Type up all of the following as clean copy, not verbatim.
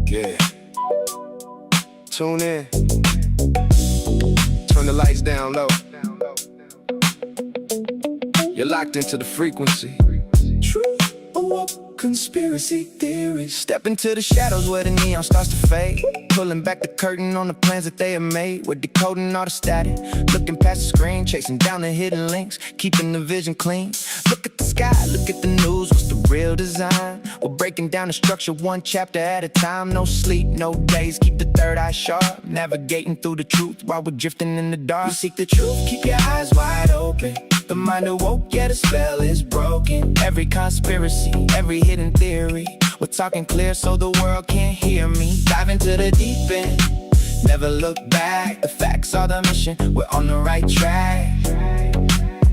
Yeah. Tune in. Turn the lights down low. You're locked into the frequency. Truth or what? Conspiracy theories. Step into the shadows where the neon starts to fade. Pulling back the curtain on the plans that they have made. We're decoding all the static, looking past the screen, chasing down the hidden links, keeping the vision clean. Look at the sky, look at the news, what's the real design? We're breaking down the structure one chapter at a time. No sleep, no days, keep the third eye sharp, navigating through the truth while we're drifting in the dark. You seek the truth, keep your eyes wide open. The mind awoke, yeah, the spell is broken. Every conspiracy, every hidden theory, we're talking clear so the world can't hear me. Dive into the deep end, never look back. The facts are the mission, we're on the right track.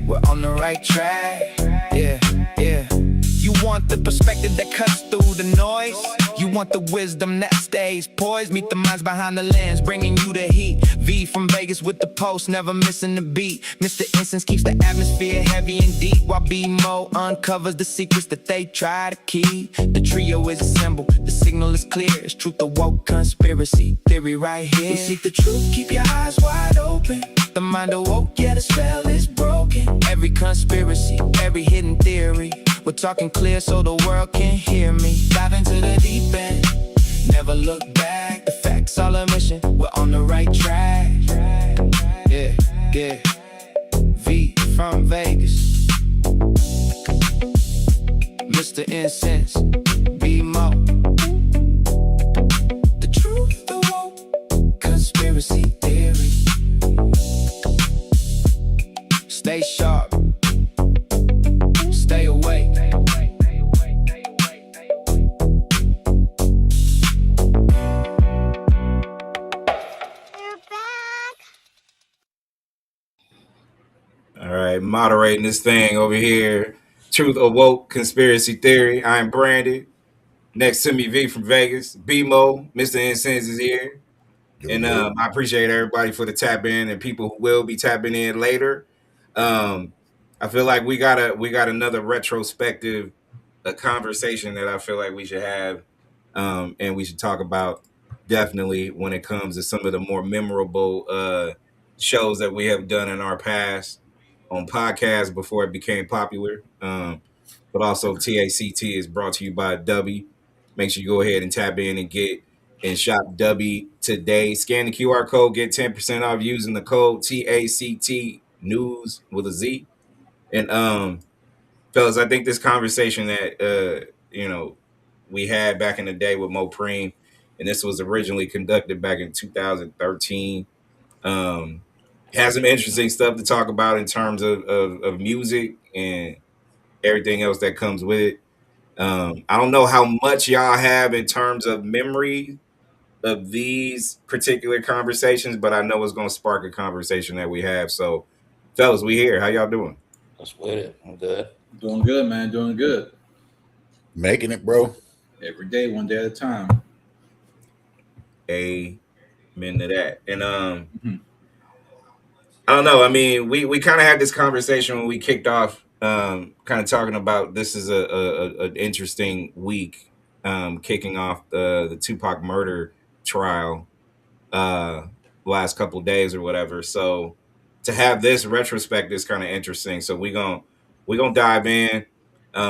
We're on the right track, yeah, yeah. You want the perspective that cuts through the noise. You want the wisdom that stays poised. Meet the minds behind the lens, bringing you the heat. V from Vegas with the post, never missing the beat. Mr. Instance keeps the atmosphere heavy and deep, while B-Mo uncovers the secrets that they try to keep. The trio is assembled, the signal is clear. It's truth awoke, conspiracy theory right here. We seek the truth, keep your eyes wide open. The mind awoke, yeah, the spell is broken. Every conspiracy, every hidden theory, we're talking clear so the world can hear me. Dive into the deep end, never look back. The facts are a mission, we're on the right track. Yeah, yeah. V from Vegas, Mr. Incense, B-Mo. The truth, the woke, conspiracy theory. Stay sharp, stay awake. All right, moderating this thing over here. Truth awoke, conspiracy theory. I'm Brandon. Next to me, V from Vegas. B-Mo, Mr. Incense is here. And I appreciate everybody for the tap in and people who will be tapping in later. I feel like we got another retrospective conversation that I feel like we should have, and we should talk about definitely when it comes to some of the more memorable shows that we have done in our past on podcasts before it became popular. But also T.A.C.T is brought to you by W. Make sure you go ahead and tap in and get and shop W today. Scan the QR code, get 10% off using the code T.A.C.T news with a Z. And fellas, I think this conversation that we had back in the day with Mopreme, and this was originally conducted back in 2013. Has some interesting stuff to talk about in terms of music and everything else that comes with it. I don't know how much y'all have in terms of memory of these particular conversations, but I know it's going to spark a conversation that we have. So, fellas, we here. How y'all doing? Let's with it. I'm good. Doing good, man. Doing good. Making it, bro. Every day, one day at a time. Amen to that. And I don't know. I mean, we kind of had this conversation when we kicked off, kind of talking about this is an interesting week, kicking off the Tupac murder trial last couple days or whatever. So to have this retrospect is kind of interesting. So we're gonna dive in.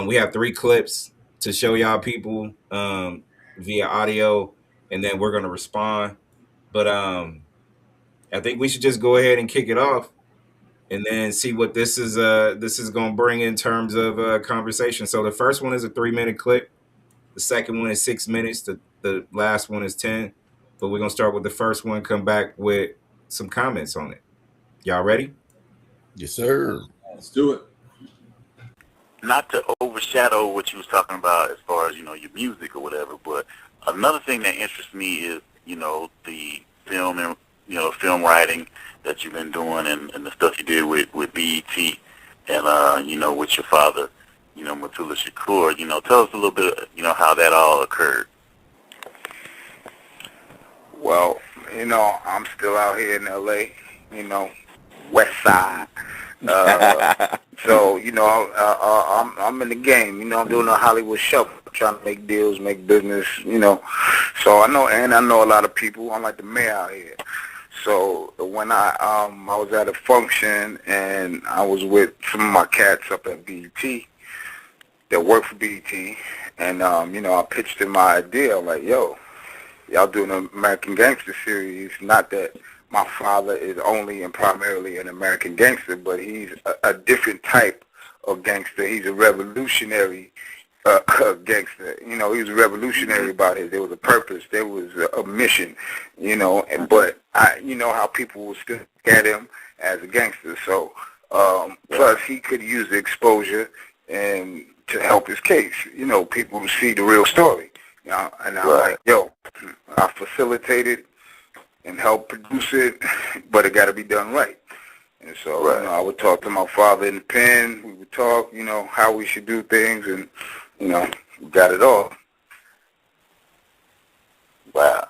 We have 3 clips to show y'all people via audio, and then we're gonna respond. But I think we should just go ahead and kick it off, and then see what this is gonna bring in terms of conversation. So the first one is a 3-minute clip. The second one is 6 minutes. The last one is 10. But we're gonna start with the first one. Come back with some comments on it. Y'all ready? Yes, sir. Let's do it. Not to overshadow what you was talking about as far as, your music or whatever, but another thing that interests me is, the film and, film writing that you've been doing and the stuff you did with BET and, with your father, Mopreme Shakur. Tell us a little bit, how that all occurred. Well, I'm still out here in LA, West Side. So I'm in the game. I'm doing a Hollywood show, trying to make deals, make business. So I know a lot of people. I'm like the mayor out here. So when I was at a function and I was with some of my cats up at BET that work for BET, and I pitched in my idea. I'm like, yo, y'all doing an American Gangster series. Not that my father is only and primarily an American gangster, but he's a different type of gangster. He's a revolutionary gangster. He was a revolutionary about it. There was a purpose. There was a mission. But how people will still look at him as a gangster. So plus he could use the exposure and to help his case. People to see the real story. And I'm like, yo, I facilitated and help produce it, but it got to be done right. And so, I would talk to my father in the pen. We would talk, how we should do things, and we got it all. Wow,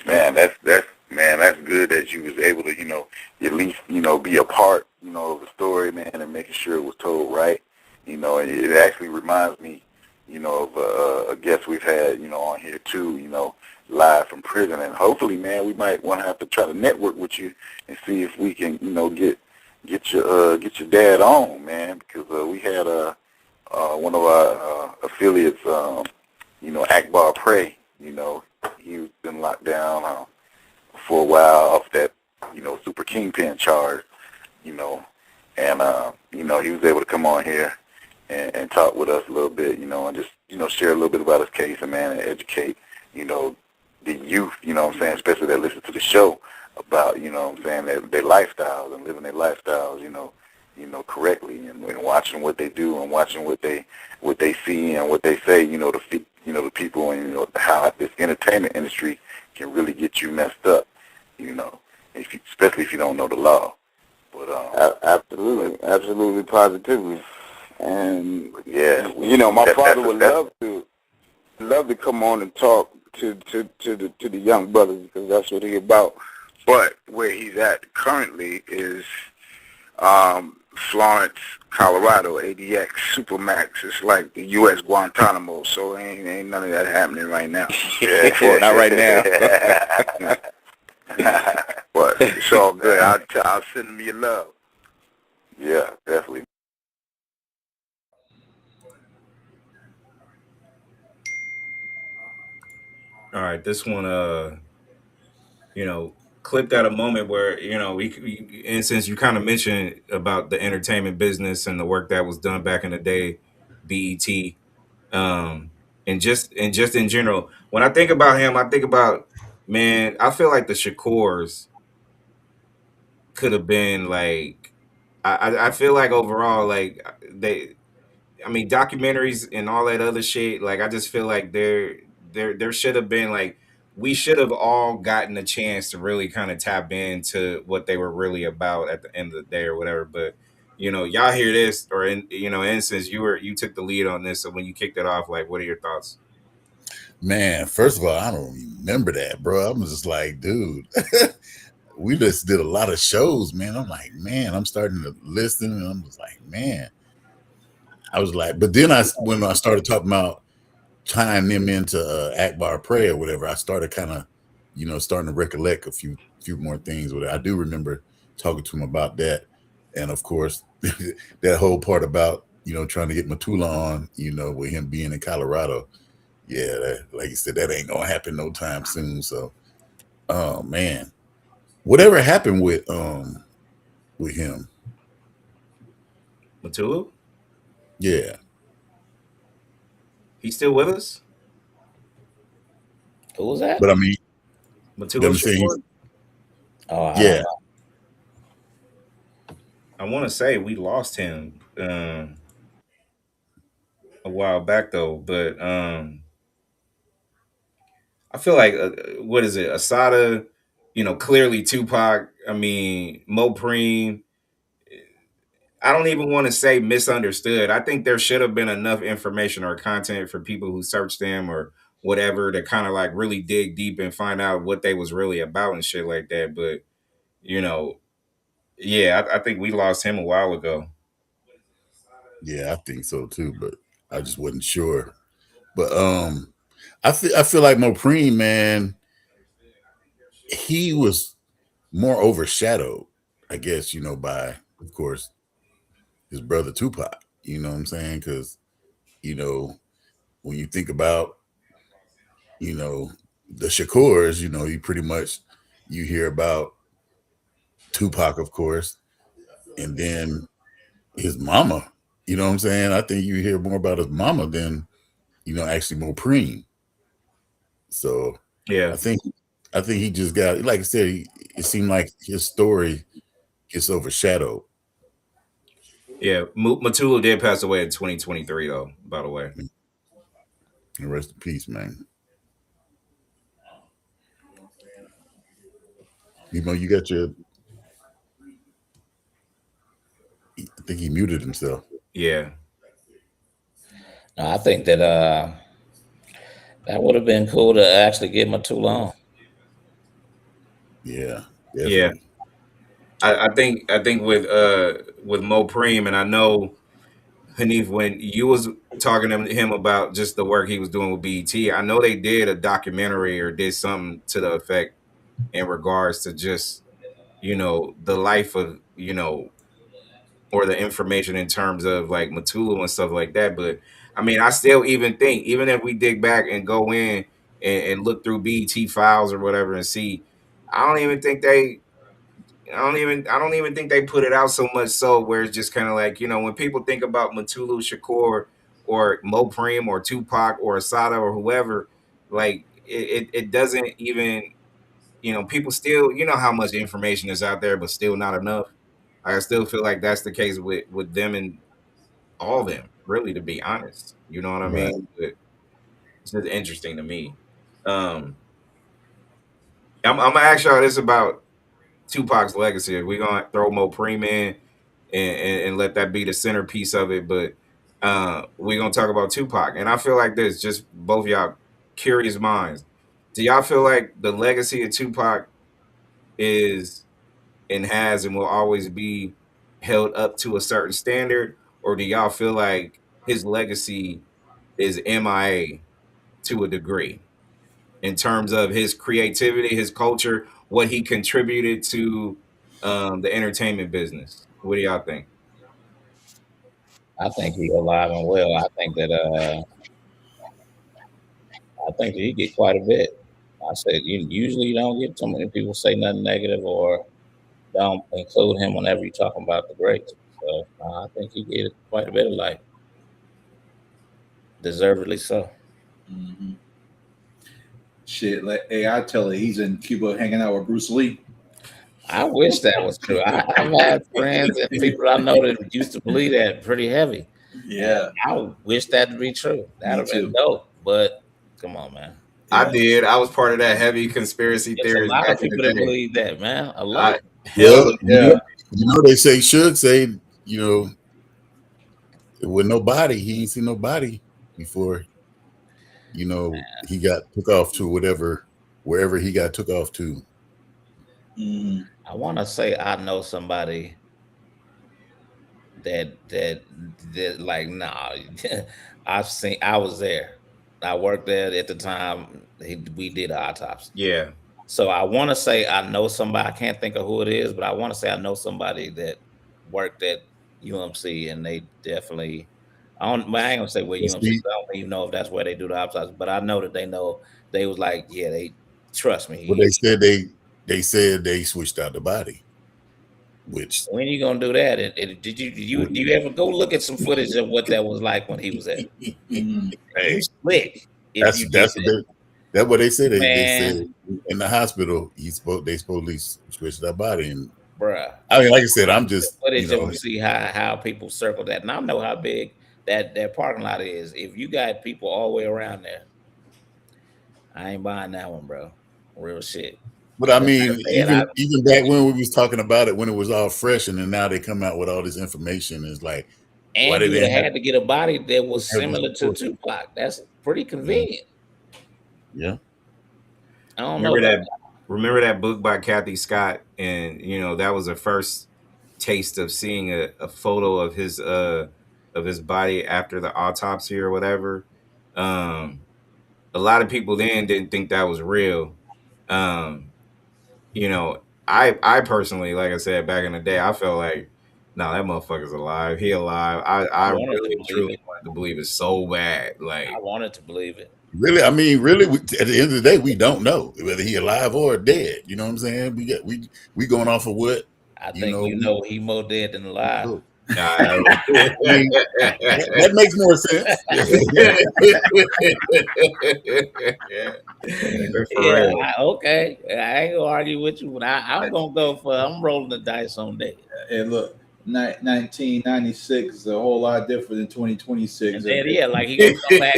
man, that's good that you was able to at least be a part of the story, man, and making sure it was told right. And it actually reminds me of a guest we've had on here too, live from prison, and hopefully, man, we might want to have to try to network with you and see if we can get your dad on, man, because we had one of our affiliates, Akbar Prey, he's been locked down for a while off that super kingpin charge, and he was able to come on here and talk with us a little bit, and just share a little bit about his case, and man, and educate the youth, what I'm saying, especially that listen to the show about, what I'm saying, their lifestyles and living their lifestyles, correctly, and watching what they do and watching what they see and what they say, the people, and how this entertainment industry can really get you messed up, especially if you don't know the law. But Absolutely, positively. And yeah, my father would love to come on and talk to the young brothers, because that's what he's about. But where he's at currently is Florence, Colorado, ADX, Supermax. It's like the U.S. Guantanamo, so ain't none of that happening right now. Not right now. But it's all good. I'll send him your love. Yeah, definitely. All right, this one, clipped at a moment where and since you kind of mentioned about the entertainment business and the work that was done back in the day, BET, and just in general, when I think about him, I think about, man, I feel like the Shakurs could have been like, I feel like overall, like they, I mean, documentaries and all that other shit. Like, I just feel like there should have been, like, we should have all gotten a chance to really kind of tap into what they were really about at the end of the day or whatever. But y'all hear this, or instance, you took the lead on this. So when you kicked it off, like, what are your thoughts? Man, first of all, I don't remember that, bro. I'm just like, dude, we just did a lot of shows, man. I'm like, man, I'm starting to listen, and I'm just like, man. I was like, but then when I started talking about tying them into Akbar Prayer or whatever, I started kind of, starting to recollect a few more things. With it. I do remember talking to him about that, and of course, that whole part about trying to get Matula on, with him being in Colorado. Yeah, like you said, that ain't gonna happen no time soon. So, oh man, whatever happened with him? Matulu, Yeah, he's still with us. Who was that? but I mean, Matulu I'm saying, Shakur. Oh, I don't yeah, know. I want to say we lost him a while back though, but I feel like what is it, Asada? Clearly Tupac. I mean, Mopreme. I don't even want to say misunderstood. I think there should have been enough information or content for people who search them or whatever to kind of like really dig deep and find out what they was really about and shit like that. But you know, Yeah, I think we lost him a while ago. Yeah, I think so too, but I just wasn't sure. But I feel like Mopreme, man, he was more overshadowed, I guess, by, of course, his brother Tupac. You know what I'm saying? Because, you know, when you think about, you know, the Shakurs, you pretty much you hear about Tupac, of course, and then his mama. You know what I'm saying? I think you hear more about his mama than, actually Mopreme. So Yeah, I think I think he just got, like I said, it seemed like his story gets overshadowed. yeah. Matulu did pass away in 2023, though. By the way. And rest in peace, man. You got your. I think he muted himself. Yeah, No, I think that that would have been cool to actually give him a too long. Yeah, yeah. definitely. I think with Mopreme, and I know Hanif, when you was talking to him about just the work he was doing with BET, I know they did a documentary or did something to the effect in regards to just the life of or the information in terms of like Matulu and stuff like that. But I mean, I still even think, even if we dig back and go in and look through BET files or whatever and see, I don't even think they I don't even think they put it out so much so where it's just kind of like, when people think about Matulu Shakur or Mopreme or Tupac or Asada or whoever, like it doesn't even, people still, how much information is out there, but still not enough. I still feel like that's the case with them and all of them, really, to be honest. You know what I Right. mean? But it's just interesting to me. Um, I'm gonna ask y'all this about Tupac's legacy. If we're gonna throw Mopreme in and let that be the centerpiece of it, but we're gonna talk about Tupac. And I feel like this, just both y'all curious minds. Do y'all feel like the legacy of Tupac is and has and will always be held up to a certain standard, or do y'all feel like his legacy is MIA to a degree in terms of his creativity, his culture, what he contributed to the entertainment business? What do y'all think? I think he's alive and well. I think that he get quite a bit. I said usually you don't get too many people say nothing negative or don't include him whenever you're talking about the greats. So I think he get quite a bit of life, deservedly so. Mm-hmm. Shit, like, hey, I tell you, he's in Cuba hanging out with Bruce Lee. I wish that was true. I've had friends and people I know that used to believe that pretty heavy. Yeah, I wish that to be true. That'd me have been too. dope. But come on, man. I Yeah. did. I was part of that heavy conspiracy There's a theories lot back of in people the that day. believe that, man. A lot. I hell Well, yeah. they should say, with nobody, he ain't seen nobody before, he got took off to wherever he got took off to. Mm-hmm. I want to say I know somebody that like nah. I was there. I worked there at the time we did the autopsy. Yeah. So I want to say I know somebody. I can't think of who it is, but I want to say I know somebody that worked at UMC, and they definitely. I don't. Well, I ain't gonna say where But UMC. see, I don't even know if that's where they do the autopsy, but I know that they know. They was like, yeah, they trust me. what they said they switched out the body, which When you gonna do that? And do you ever go look at some footage of what that was like when he was there? Mm-hmm. You hey, slick if that's you did that's what that's what they said. They said that, man, in the hospital they supposedly switched that body, and bruh. I mean, like I said, I'm The just footage of them see how people circle that, and I know how big that parking lot is. If you got people all the way around there, I ain't buying that one, bro. Real shit. But I But like mean, I said, I even back when we was talking about it when it was all fresh, and then now they come out with all this information. It's like, why and they you would didn't have had to get a body that was have this similar to before? Tupac. That's pretty Yeah, convenient. yeah. I don't know Remember about that remember that book by Kathy Scott, and that was the first taste of seeing a photo of his body after the autopsy or whatever. A lot of people then didn't think that was real. You know, I personally, like I said back in the day, I felt like, no, that motherfucker's alive. He alive. I I wanted to really believe truly it. wanted to believe it so bad. I Like, wanted to believe it. Really, I mean, really, at the end of the day, we don't know whether he alive or dead. You know what I'm saying? We going off of what I you think know. he more dead than alive. I, I mean, that makes more sense. for Yeah, real. okay. I ain't gonna argue with you, but I'm gonna go for I'm rolling the dice on dead. And look, 1996 is a whole lot different than 2026. And then yeah, like he gonna come back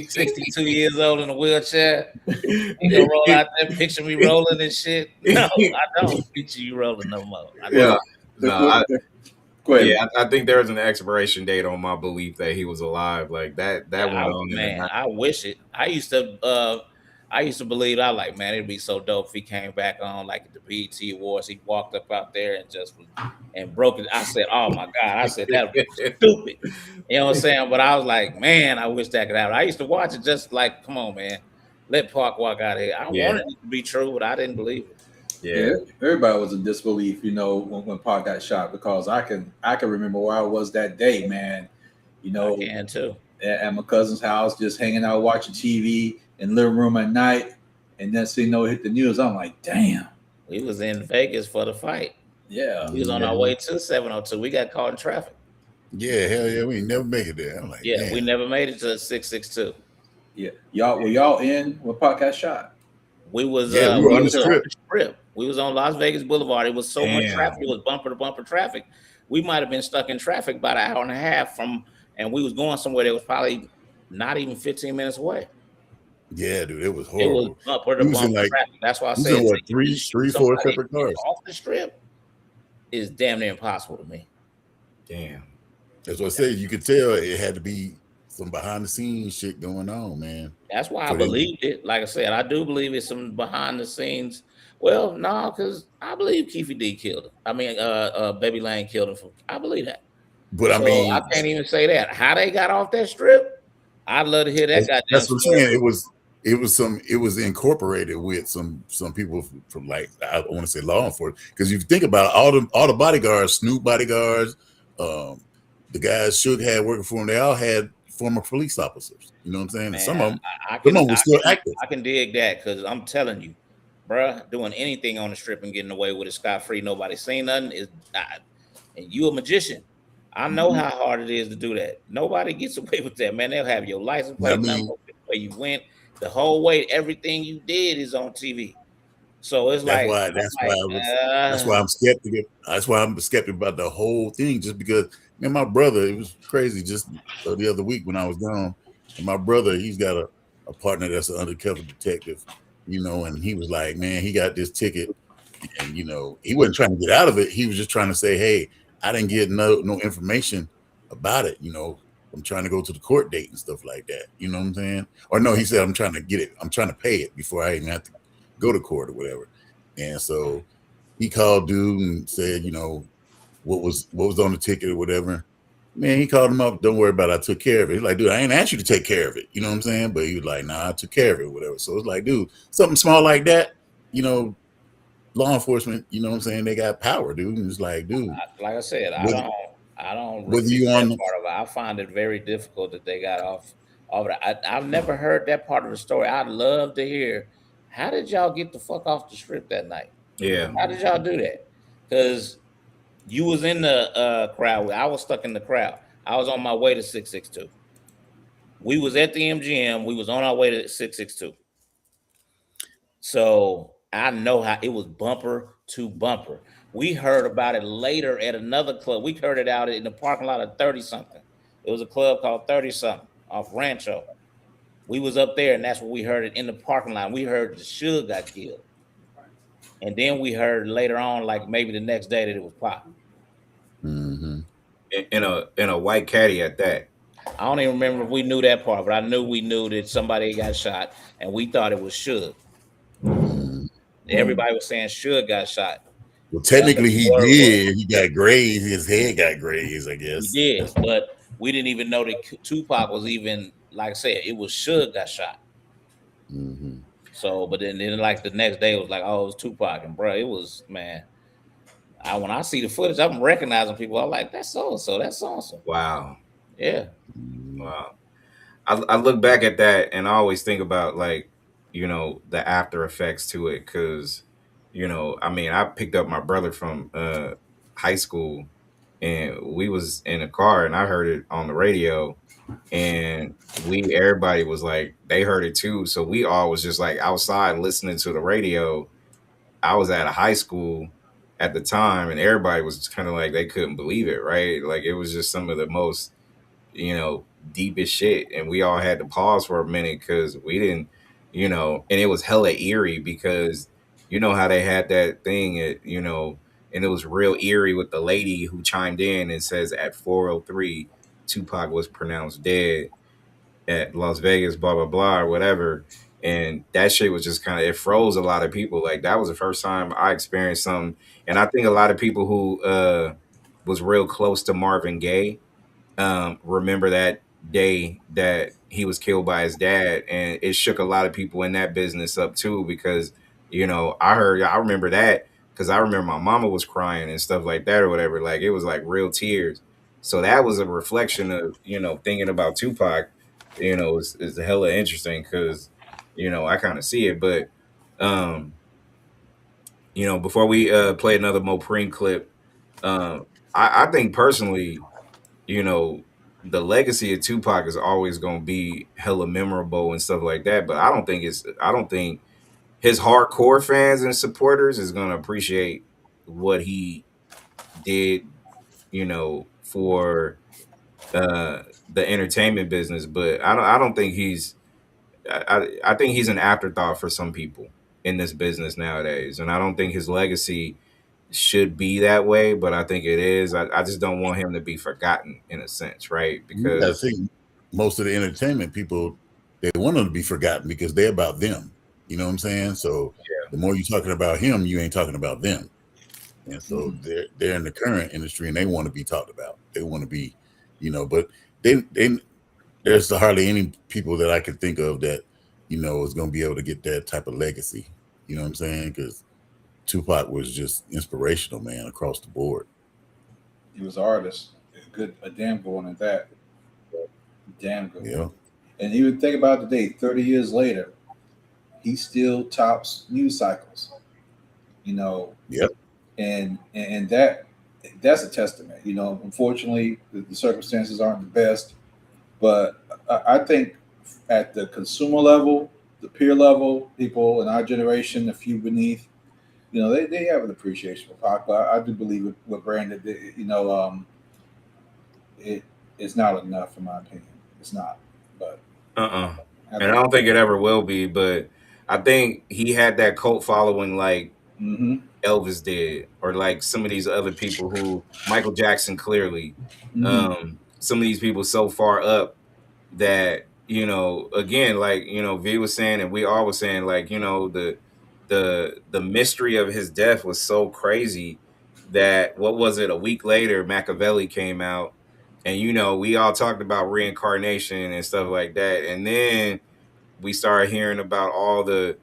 62 years old in a wheelchair. He gonna roll out there, picture me rolling and shit. No, I don't picture you rolling no more. I Yeah, don't. no, Go ahead. yeah, I think there was an expiration date on my belief that he was alive. Like that Yeah, went on in the night. I wish it. I used to believe I like, man, it'd be so dope if he came back on like at the BET Awards. He walked up out there and just was and broke it. I said, oh my God. I said that was stupid. You know what I'm saying? But I was like, man, I wish that could happen. I used to watch it just like, come on, man. Let Park walk out of here. I Yeah. wanted it to be true, but I didn't believe it. Yeah, Everybody was in disbelief, when Pac got shot, because I can remember where I was that day, man. I can too. At my cousin's house, just hanging out watching TV in the living room at night, and then hit the news. I'm like, damn. We was in Vegas for the fight. Yeah. We was on our way to 702. We got caught in traffic. Yeah, hell yeah, we ain't never make it there. I'm like, Yeah, damn. we never made it to 662. Yeah. Were y'all in when Pac got shot? We was Yeah, we were on the strip. We was on Las Vegas Boulevard. It was so much Damn. traffic. It was bumper to bumper traffic. We might have been stuck in traffic about an hour and a half and we was going somewhere that was probably not even 15 minutes away. Yeah, dude, it was It horrible. was bumper to We was in, bumper like, traffic. That's why I we was said in, what, to three, shoot 4 somebody separate cars. off the strip is damn near impossible to me. damn. That's what I said. You could tell it had to be some behind the scenes shit going on, man. That's why I For them. believed it. Like I said, I do believe it's some behind the scenes. Well, no, because I believe Keefe D killed him. I mean, Baby Lane killed him. I believe that. But I So mean, I can't even say that. How they got off that strip? I'd love to hear that goddamn that's what I'm story. saying. It was incorporated with some people from like, I want to say law enforcement, because if you think about it, all the bodyguards, Snoop bodyguards, the guys Suge had working for him, they all had former police officers. You know what I'm saying? And some of them were still active. I can dig that because I'm telling you, bruh, doing anything on the strip and getting away with it scot free, nobody seen nothing is not. And you a magician. I know how hard it is to do that. Nobody gets away with that, man. They'll have your license plate number, where you went, the whole way, everything you did is on TV. So it's That's why I'm skeptical. That's why I'm skeptical about the whole thing. Just because, man, my brother, it was crazy. Just the other week when I was gone, and my brother, he's got a partner that's an undercover detective, and he was like, man, he got this ticket, and he wasn't trying to get out of it. He was just trying to say, hey, I didn't get no information about it. I'm trying to go to the court date and stuff like that. You know what I'm saying? Or no, he said, I'm trying to get it. I'm trying to pay it before I even have to go to court or whatever. And so he called dude and said, what was on the ticket or whatever. Man, he called him up. Don't worry about it. I took care of it. He's like, dude, I ain't asked you to take care of it. You know what I'm saying? But he was like, nah, I took care of it or whatever. So it's like, dude, something small like that, law enforcement, you know what I'm saying? They got power, dude. And it's like, dude. Like I said, I don't whether you that on part of it. I find it very difficult that they got off of it. I've never heard that part of the story. I'd love to hear, how did y'all get the fuck off the strip that night? Yeah. How did y'all do that? Because you was in the crowd. I was stuck in the crowd. I was on my way to 662. We was at the MGM. We was on our way to 662. So I know how it was bumper to bumper. We heard about it later at another club. We heard it out in the parking lot of 30 something. It was a club called 30 something off Rancho. We was up there, and that's where we heard it in the parking lot. We heard the Suge got killed. And then we heard later on, like maybe the next day, that it was Pac. Mm-hmm. In a white caddy at that. I don't even remember if we knew that part, but I knew we knew that somebody got shot, and we thought it was Suge. Everybody was saying Suge got shot. Well, technically, he Word was did. He got grays. His head got grays, I he guess. did, but we didn't even know that Tupac was even, like I said, it was Suge got shot. Mm-hmm. So, but then like the next day it was like, oh, it was Tupac, and bro, it was, man. When I see the footage, I'm recognizing people. I'm like, that's so and so. That's so and so. Wow. Yeah. Wow. I look back at that and I always think about, like, the after effects to it, because I mean, I picked up my brother from high school, and we was in a car and I heard it on the radio, and everybody was like, they heard it too, so we all was just like outside listening to the radio. I was at a high school at the time, and everybody was kind of like, they couldn't believe it, right? Like, it was just some of the most deepest shit, and we all had to pause for a minute because we didn't, and it was hella eerie because how they had that thing at, and it was real eerie with the lady who chimed in and says at 4:03 Tupac was pronounced dead at Las Vegas, blah blah blah, or whatever. And that shit was just kind of, it froze a lot of people. Like, that was the first time I experienced something. And I think a lot of people who was real close to Marvin Gaye remember that day that he was killed by his dad, and it shook a lot of people in that business up too, because I remember that because I remember my mama was crying and stuff like that or whatever. Like, it was like real tears. So that was a reflection of thinking about Tupac. Is hella interesting because I kind of see it. But before we play another Mopreme clip, I think personally, you know, the legacy of Tupac is always going to be hella memorable and stuff like that. But I don't think his hardcore fans and supporters is going to appreciate what he did, for the entertainment business. But I don't think I think he's an afterthought for some people in this business nowadays. And I don't think his legacy should be that way, but I think it is. I just don't want him to be forgotten in a sense, right? I Because think most of the entertainment people, they want them to be forgotten because they're about them. You know what I'm saying? So the more you're talking about him, you ain't talking about them. And so they're in the current industry and they want to be talked about. They want to be, but they there's hardly any people that I can think of that, is going to be able to get that type of legacy. You know what I'm saying? Because Tupac was just inspirational, man, across the board. He was an artist, a damn good one at that. Damn good. Yeah. And even think about today, 30 years later, he still tops news cycles. Yep. And that's a testament. Unfortunately, the circumstances aren't the best, but I think at the consumer level, the peer level, people in our generation, a few beneath, they have an appreciation for Pac. But I do believe with Brandon, it's not enough, in my opinion. It's not. But and I don't think it ever will be. But I think he had that cult following like Elvis did, or like some of these other people who Michael Jackson clearly. Some of these people so far up that again, like V was saying, and we all were saying, like the mystery of his death was so crazy that, what was it, a week later Machiavelli came out, and we all talked about reincarnation and stuff like that, and then we started hearing about all the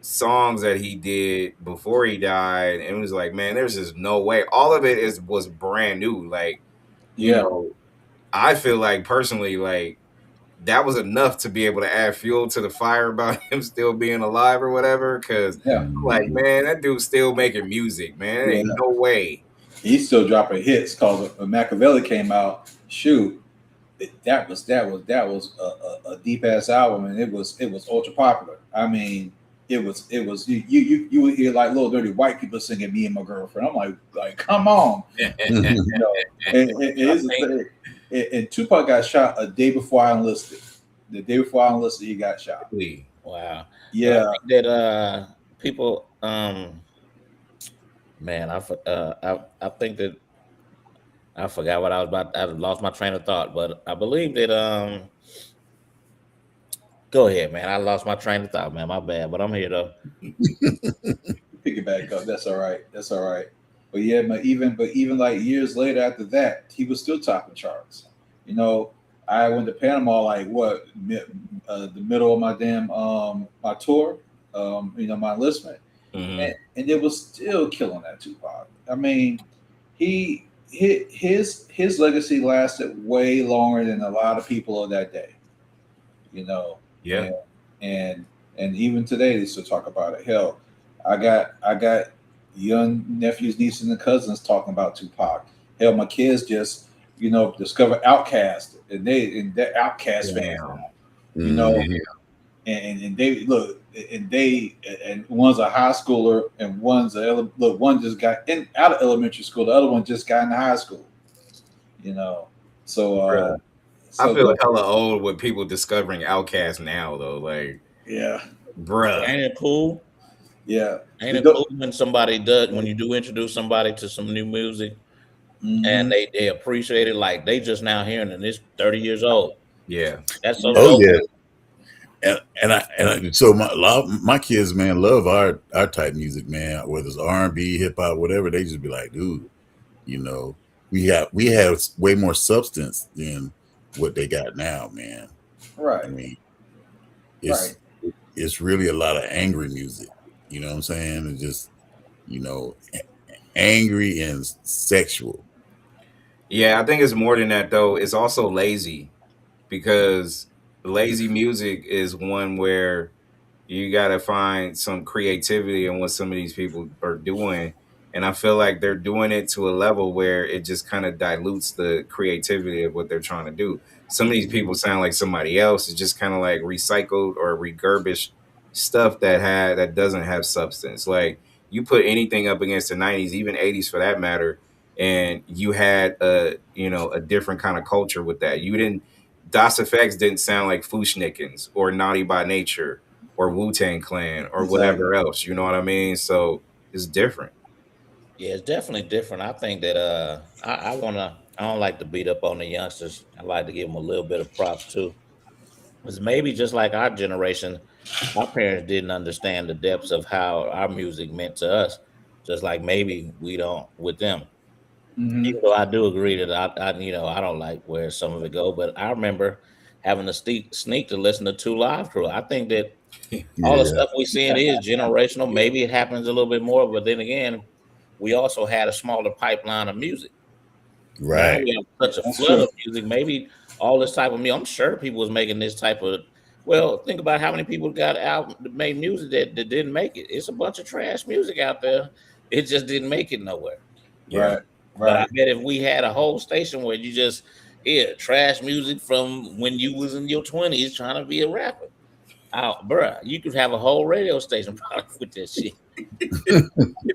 songs that he did before he died, and it was like, man, there's just no way. All of it was brand new. Like, I feel like personally, like, that was enough to be able to add fuel to the fire about him still being alive or whatever. Because I'm like, man, that dude's still making music, man. There ain't no way. He's still dropping hits. Cause when Machiavelli came out, shoot, that was a deep ass album, and it was ultra popular. I mean, it was you would hear like little dirty white people singing "Me and My Girlfriend." I'm like come on, and Tupac got shot a day before I enlisted. The day before I enlisted, he got shot. Wow. Yeah. I think that people, man, I think that I forgot what I was about. I lost my train of thought, but I believe that go ahead, man. I lost my train of thought, man. My bad, but I'm here though. Pick it back up. That's all right. but even like years later after that, he was still topping charts. You know, I went to Panama like what the middle of my damn my tour, my enlistment, Mm-hmm. and it was still killing that Tupac. I mean, his legacy lasted way longer than a lot of people of that day. You know, Yeah. and and and even today they still talk about it. Hell, I got young nephews, nieces, and cousins talking about Tupac. Hell, my kids just discover Outkast, and they're Outkast fans Damn. now. You know, Mhm. and they look and one's a high schooler and look, one just got out of elementary school, the other one just got into high school. You know, so Bruh. I so feel hella old with people discovering Outkast now, though. Like, yeah, bruh. Ain't it cool? yeah. Ain't But it cool when somebody does when you do introduce somebody to some new music and mm-hmm. they appreciate it like they just now hearing it and it's 30 years old. Yeah. That's so Yeah, Oh dope. yeah, so my kids, man, love our type music, man. Whether it's R&B, hip hop, whatever, they just be like, dude, you know, we have way more substance than what they got now, man. I right, mean, right. it's it's really a lot of angry music. You know what I'm saying? It's just angry and sexual. Yeah, I think it's more than that though. It's also lazy because lazy music is one where you got to find some creativity in what some of these people are doing. And I feel like they're doing it to a level where it just kind of dilutes the creativity of what they're trying to do. Some of these people sound like somebody else. It's just kind of like recycled or refurbished stuff that doesn't have substance. Like you put anything up against the 90s, even 80s for that matter, and you had a different kind of culture with that. You didn't Das Effects didn't sound like Fushnikins or Naughty by Nature or Wu Tang Clan or Exactly. whatever else. You know what I mean? So it's different. Yeah, it's definitely different. I think that I don't like to beat up on the youngsters. I like to give them a little bit of props too. It's maybe just like our generation, our parents didn't understand the depths of how our music meant to us, just like maybe we don't with them. Mm-hmm. Even though I do agree that I don't like where some of it go, but I remember having to sneak to listen to Two Live Crew. I think that all the Yeah, stuff we seeing is generational. Maybe it happens a little bit more, but then again, we also had a smaller pipeline of music. Now right. we have such a That's flood true. of music. Maybe all this type of music. I'm sure people was making this type of. Well, think about how many people got out that made music that didn't make it. It's a bunch of trash music out there. It just didn't make it nowhere. Yeah. Right, But I right. bet if we had a whole station where you just hear trash music from when you was in your 20s trying to be a rapper, bruh, you could have a whole radio station probably with that shit.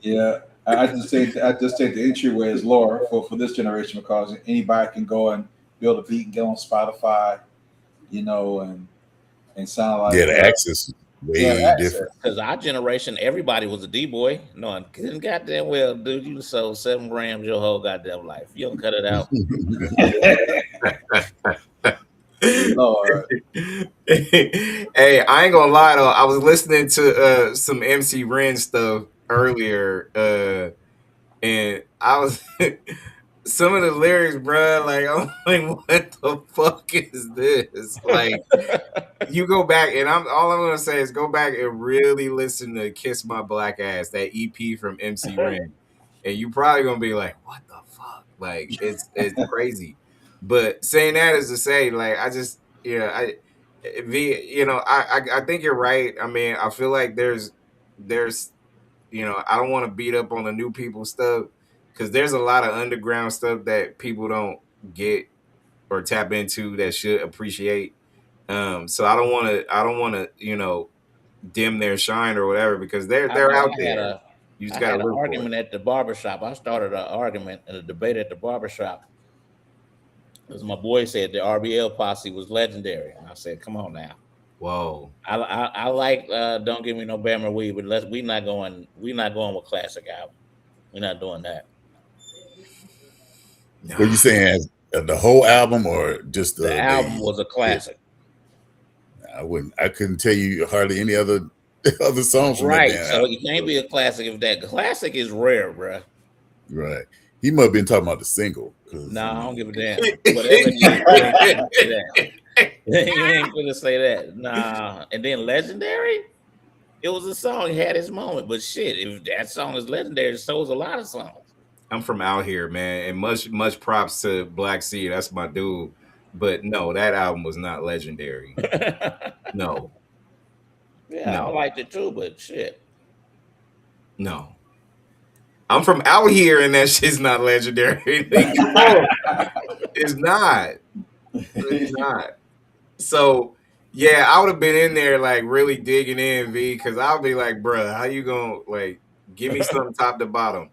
Yeah. I just think the entryway is lower for this generation because anybody can go and build a beat and get on Spotify, and sound Yeah, like the access is they have way different. access. Because our generation, everybody was a D boy. No one couldn't goddamn well, dude. You sold 7 grams your whole goddamn life. You don't cut it out. Lord. Hey, I ain't gonna lie though. I was listening to some MC Ren stuff earlier, and I was some of the lyrics, bruh, like I'm like, what the fuck is this? Like you go back and I'm gonna say is go back and really listen to Kiss My Black Ass, that EP from MC Ren. And you probably gonna be like, what the fuck? Like it's crazy. But saying that is to say, like I just I think you're right. I mean, I feel like there's I don't want to beat up on the new people stuff because there's a lot of underground stuff that people don't get or tap into that should appreciate. So I don't want to dim their shine or whatever because I they're know out there. You just I gotta had an look for it. argument at the barbershop. I started an argument and a debate at the barbershop because my boy said the RBL posse was legendary. And I said, come on now. Whoa. I like Don't Give Me No Bammer Weed, but we not going with classic album. We're not doing that. What you saying? The whole album or just The album the was a hit? classic. I couldn't tell you hardly any other songs from that Right. damn So it album. can't be a classic if that classic is rare, bruh. Right. He must have been talking about the single. Nah, I don't give a damn. Whatever it is, you ain't gonna say that. You ain't gonna say that. Nah. And then Legendary, it was a song. He had his moment. But shit, if that song is legendary, so is a lot of songs. I'm from out here, man, and much props to Black Sea. That's my dude. But no, that album was not legendary. No, Yeah, I no, liked it too, but shit. no. I'm from out here, and that shit's not legendary. Come on, it's not. It's not. So yeah, I would have been in there like really digging in, V, because I'll be like, bruh, how you gonna like give me something top to bottom?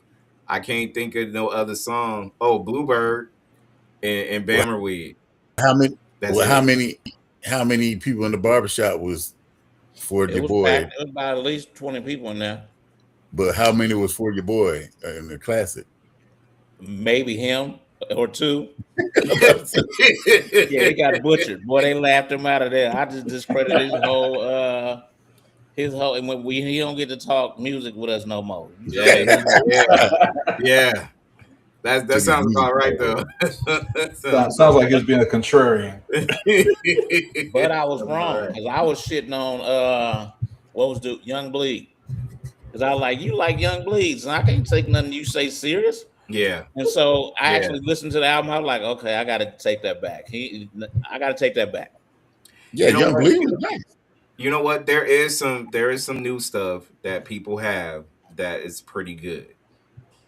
I can't think of no other song. Oh, Bluebird and Well, Bammerweed. how many? That's Well, it. how many people in the barbershop was for It your was boy? packed. It was about at least 20 people in there. But how many was for your boy in the classic? Maybe him or two. Yeah, he got butchered. Boy, they laughed him out of there. I just discredited his whole and when he don't get to talk music with us no more. You just Yeah, say he know. yeah. That Took his sounds music about right away. though. That Sounds about like he was being a contrarian. But I was Sounds about wrong right. because I was shitting on what was the Young Bleed. Because I like you like Young Bleeds, and I can't take nothing you say serious. Yeah, And so I yeah. actually listened to the album. I was like, okay, I gotta take that back. I gotta take that back. Yeah, You know Young what? Bleed was nice. You know what? There is some new stuff that people have that is pretty good,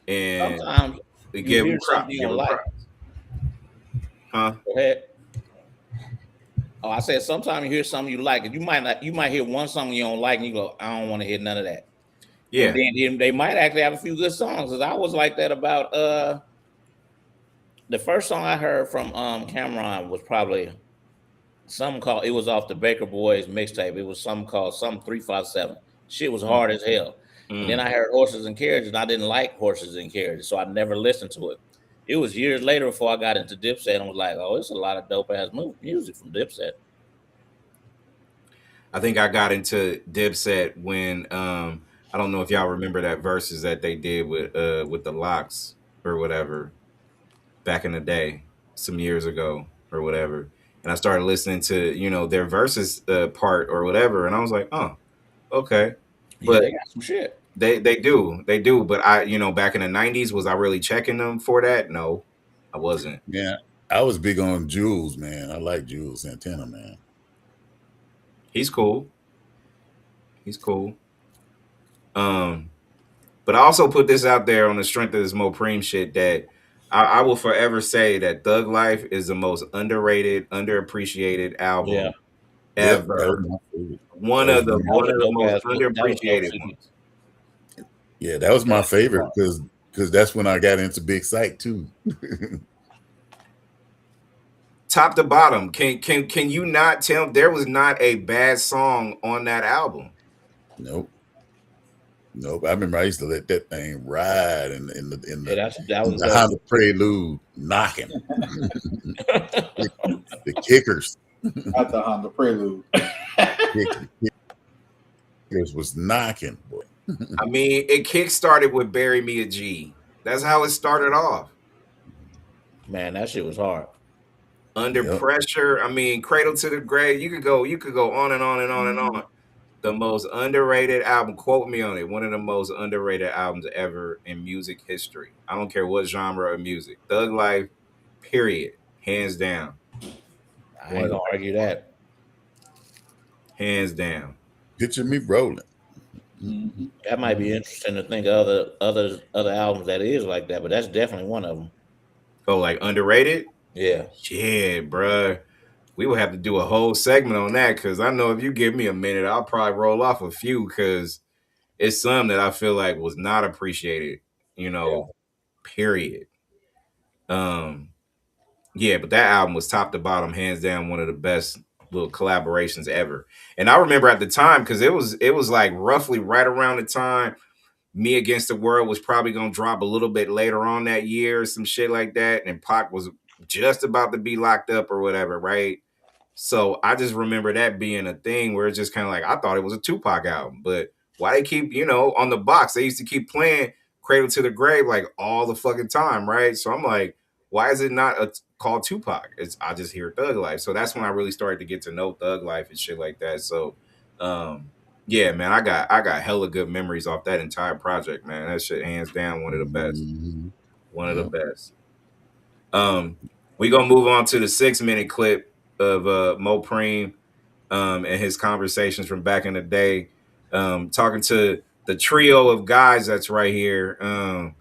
and Sometimes they you give hear them something props. you Give don't them like. props, huh? Go ahead. Oh, I said sometimes you hear something you like, and you might hear one song you don't like, and you go, I don't want to hear none of that. And Yeah, then they might actually have a few good songs. Cause I was like that about the first song I heard from Cameron was probably something called it was off the Baker Boys mixtape. It was something called something 357. Shit was hard as hell. And then mm. I heard Horses and Carriages, and I didn't like Horses and Carriages, so I never listened to it. It was years later before I got into Dipset and was like, oh, it's a lot of dope ass music from Dipset. I think I got into Dipset when I don't know if y'all remember that verses that they did with the Locks or whatever back in the day, some years ago or whatever. And I started listening to their verses part or whatever, and I was like, oh, okay. Yeah, But they got some shit. they do. But back in the '90s, was I really checking them for that? No, I wasn't. Yeah, I was big on Jules, man. I like Jules Santana, man. He's cool. He's cool. Um, but I also put this out there on the strength of this Mopreme shit that I will forever say that Thug Life is the most underrated, underappreciated Yeah, album Yep, that ever. was my favorite. One That was of the my that was one a of the dope most ass. That was a dope underappreciated CD. ones. Yeah, that was Yeah, my favorite because that's when I got into Big Sight too. Top to bottom, can you not tell there was not a bad song on that album? Nope, nope. I remember I used to let that thing ride that in was the dope. Honda Prelude, knocking the kickers. At the Honda Prelude. The kickers was knocking, boy. I mean, it kick started with "Bury Me a G." That's how it started off. Man, that shit was hard. Under Yep. pressure. I mean, Cradle to the Grave. You could go on and on and on and on. The most underrated album. Quote me on it. One of the most underrated albums ever in music history. I don't care what genre of music. Thug Life. Period. Hands down. I One ain't of the gonna argue that. hands down. Picture me rolling. Mhm. That might be interesting to think of other albums that is like that, but that's definitely one of them. Oh, like underrated? Yeah, Shit, bruh. We would have to do a whole segment on that because I know if you give me a minute, I'll probably roll off a few because it's some that I feel like was not appreciated, yeah. period. Um, yeah, but that album was top to bottom, hands down, one of the best little collaborations ever. And I remember at the time because it was like roughly right around the time Me Against the World was probably gonna drop a little bit later on that year, or some shit like that, and Pac was just about to be locked up or whatever, right? So I just remember that being a thing where it's just kind of like I thought it was a Tupac album, but why they keep on the box? They used to keep playing Cradle to the Grave like all the fucking time, right? So I'm like, why is it not called Tupac? I just hear Thug Life. So that's when I really started to get to know Thug Life and shit like that. So yeah, man, I got hella good memories off that entire project, man. That shit hands down one of the best. Mm-hmm. One of the best. We gonna move on to the 6-minute clip of Mopreme and his conversations from back in the day, talking to the trio of guys that's right here. And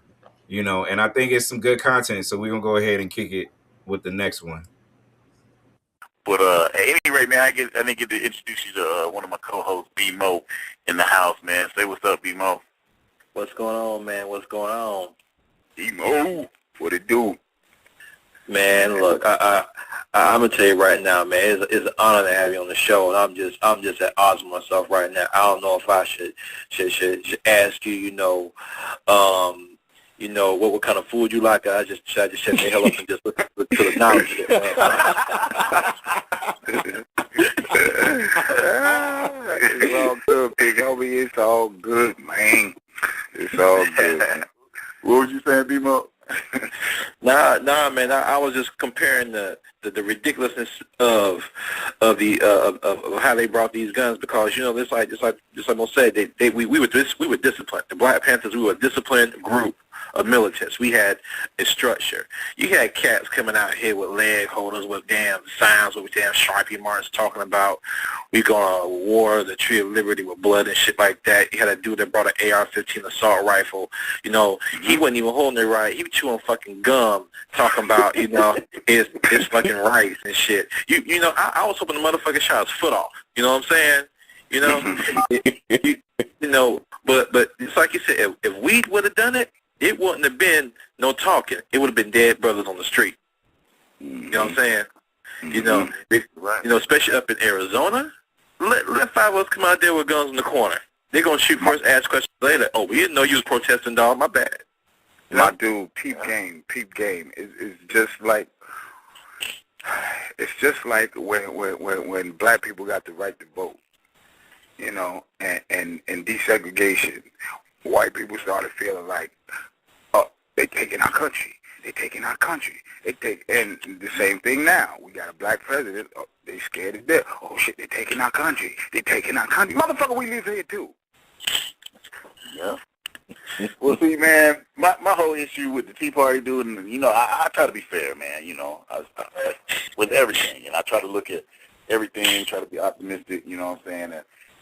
I think it's some good content, so we're gonna go ahead and kick it with the next one. But at any rate, man, I didn't get to introduce you to one of my co-hosts, B Mo, in the house, man. Say what's up, B Mo. What's going on, man? What's going on? B Mo, what it do? Man, look, I'm gonna tell you right now, man. It's an honor to have you on the show, and I'm just at odds with myself right now. I don't know if I should ask you, what kind of food you like. I just shut the hell up and just listen to the knowledge shit, man. It's all good, big homie. It's all good, man. It's all good. What was you saying, B Mo? Nah, man. I was just comparing the ridiculousness of how they brought these guns, because just like Mo said, we were disciplined. The Black Panthers, we were a disciplined group of militants. We had a structure. You had cats coming out here with leg holders, with damn signs, with damn Sharpie marks talking about we gonna war the Tree of Liberty with blood and shit like that. You had a dude that brought an AR-15 assault rifle. He wasn't even holding it right. He was chewing fucking gum, talking about his fucking rights and shit. I was hoping the motherfucker shot his foot off. You know what I'm saying? But it's like you said, if we would have done it, it wouldn't have been no talking. It would have been dead brothers on the street. You know what I'm saying? Especially up in Arizona, let 5 of us come out there with guns in the corner. They're going to shoot first, ask questions later. Oh, we didn't know you was protesting, dog. My bad. My dude, peep game. It's just like when black people got the right to vote, and desegregation. White people started feeling like, oh, they taking our country. And the same thing now. We got a black president. Oh, they scared of death. Oh, shit, they taking our country. Motherfucker, we live here, too. Yeah. Well, see, man, my whole issue with the Tea Party dude, and, I try to be fair, man, with everything. And I try to look at everything, try to be optimistic, you know what I'm saying?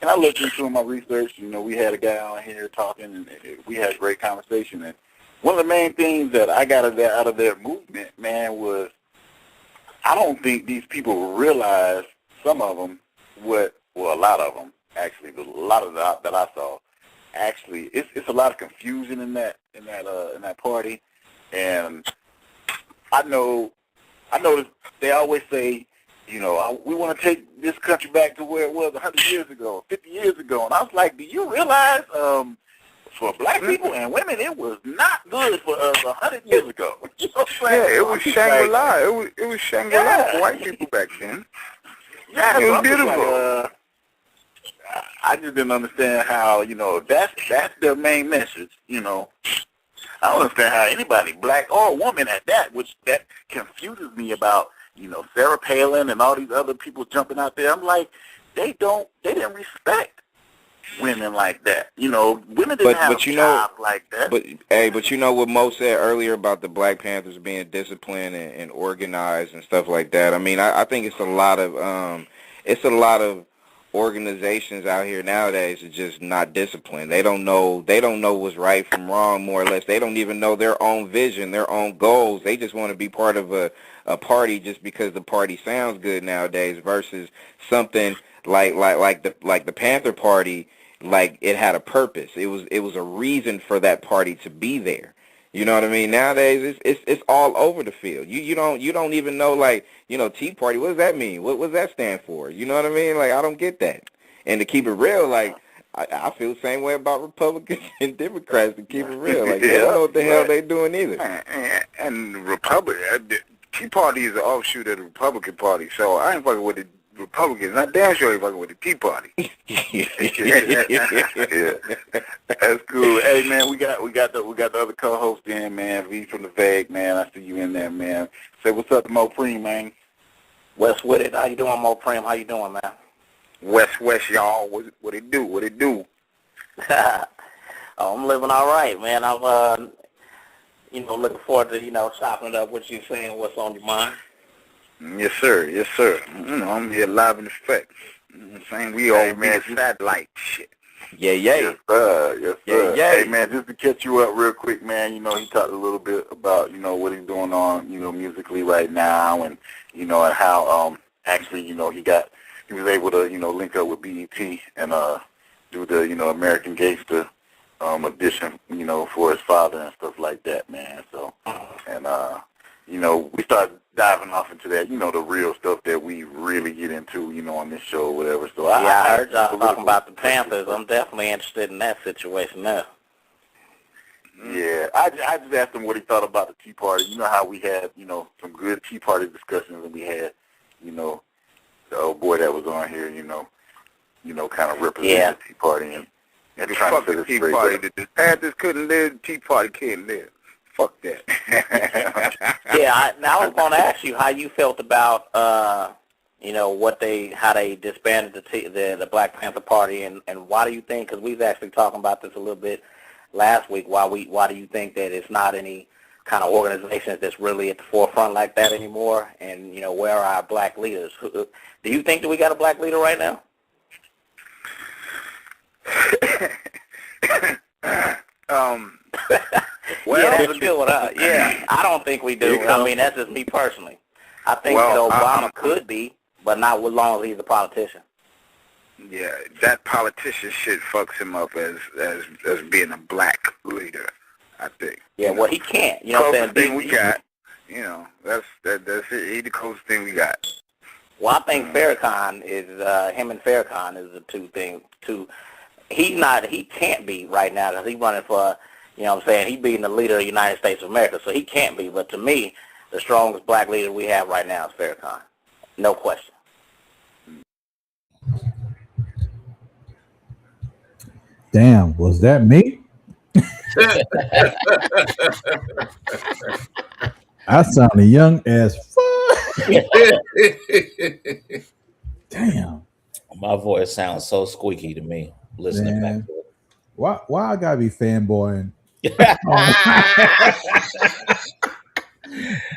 And I looked into my research. We had a guy on here talking, and we had a great conversation. And one of the main things that I got out of their movement, man, was I don't think these people realize, some of them, a lot of them, actually, but a lot of that I saw, actually, it's a lot of confusion in that party. And I know that they always say, we want to take this country back to where it was 100 years ago, 50 years ago. And I was like, do you realize for black people and women, it was not good for us 100 years ago? You know what I'm saying? Yeah, it was Shangri-La. It was Shangri-La for white people back then. Yeah, it was beautiful. I just didn't understand how, that's their main message, I don't understand how anybody, black or woman at that, which that confuses me about, Sarah Palin and all these other people jumping out there. I'm like, they didn't respect women like that. Women didn't have jobs like that. But what Mo said earlier about the Black Panthers being disciplined and organized and stuff like that. I mean, I think it's a lot of organizations out here nowadays are just not disciplined. They don't know what's right from wrong, more or less. They don't even know their own vision, their own goals. They just want to be part of a party just because the party sounds good nowadays, versus something like the Panther Party, like it had a purpose. It was a reason for that party to be there. You know what I mean? Nowadays, it's all over the field. You don't even know, like, Tea Party. What does that mean? What does that stand for? You know what I mean? Like, I don't get that. And to keep it real, like, I feel the same way about Republicans and Democrats. To keep it real, like, they don't know what the hell they doing either. And Tea Party is an offshoot of the Republican Party, so I ain't fucking with Republicans. Not damn sure he fucking with the Tea Party. Yeah, that's cool. Hey man, we got the other co-host in, man. V from the Vague, man. I see you in there, man. Say what's up to Mopreme, man. West with it. How you doing, Mopreme? How you doing, man? West, y'all. What it do? What it do? Oh, I'm living all right, man. I'm looking forward to chopping it up with you, saying what's on your mind. Yes, sir. Yes, sir. I'm here live in effect. You know what I'm saying? We all man satellite shit. Yeah. Yes, sir. Yes, sir. Yeah. Hey, man, just to catch you up real quick, man, he talked a little bit about, what he's doing on, musically right now and, and how, actually, he was able to, link up with BET and, do the, American Gangster, edition, for his father and stuff like that, man. So, and, we started diving off into that, the real stuff that we really get into, on this show or whatever. So I heard y'all talking about the Panthers. I'm definitely interested in that situation now. Yeah, I just asked him what he thought about the Tea Party. You know how we had, some good Tea Party discussions, and we had, the old boy that was on here, kind of representing the Tea Party and trying to fit the Tea Party. The Panthers couldn't live, the Tea Party can't live. Fuck that. Now I was going to ask you how you felt about, how they disbanded the Black Panther Party, and why do you think? Because we was actually talking about this a little bit last week. Why do you think that it's not any kind of organization that's really at the forefront like that anymore? And where are our black leaders? Do you think that we got a black leader right now? That's still what I don't think we do. I mean, that's just me personally. I think that Obama could be, but not as long as he's a politician. Yeah, that politician shit fucks him up as being a black leader, I think. Yeah, well, he can't. You know what I'm saying? Thing we got, that's it. He's the closest thing we got. Well, I think Farrakhan is him and Farrakhan is the two things. He can't be right now because he's running for. He being the leader of the United States of America, so he can't be. But to me, the strongest black leader we have right now is Farrakhan. No question. Damn, was that me? I sounded young as fuck. Damn. My voice sounds so squeaky to me listening back to it. Why I gotta be fanboying?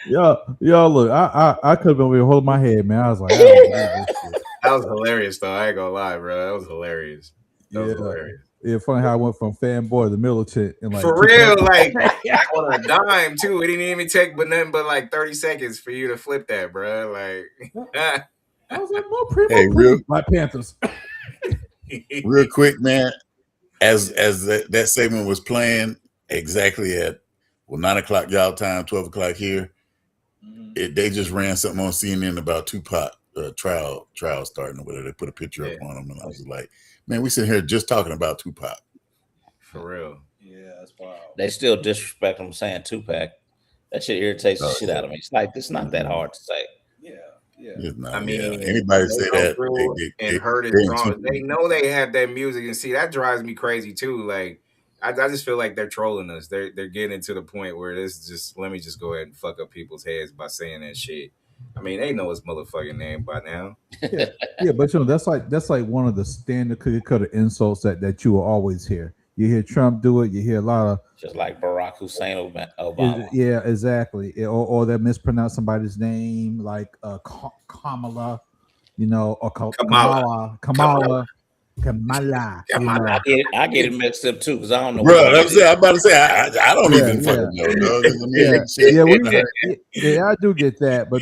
Yo, look, I could have been over here holding my head, man. I was like, I don't believe this shit. That was hilarious, though. I ain't gonna lie, bro. That was hilarious. That was hilarious. Yeah, funny how I went from fanboy to militant in like for real, like on a dime too. It didn't even take nothing but like 30 seconds for you to flip that, bro. Like I was like, real my Panthers. Real quick, man. As that segment was playing exactly at 9:00 y'all time, 12:00 here. They just ran something on CNN about Tupac trial starting or whatever. They put a picture up on him, and I was like, man, we sitting here just talking about Tupac. For real. Yeah, that's wild. They still disrespect him saying Tupac. That shit irritates the shit out of me. It's like it's not that hard to say. Yeah. I mean, anybody say that and heard it wrong. They know they have that music, and see that drives me crazy too. Like I just feel like they're trolling us. They're getting to the point where this is just let me just go ahead and fuck up people's heads by saying that shit. I mean, they know his motherfucking name by now. Yeah, but that's like one of the standard cookie cutter insults that you will always hear. You hear Trump do it. You hear a lot of just like Barack Hussein Obama. Yeah, exactly. Or they mispronounce somebody's name, like Kamala, or Kamala. I get it mixed up too because I don't know. Bro, I'm about to say I don't even fucking know. I do get that, but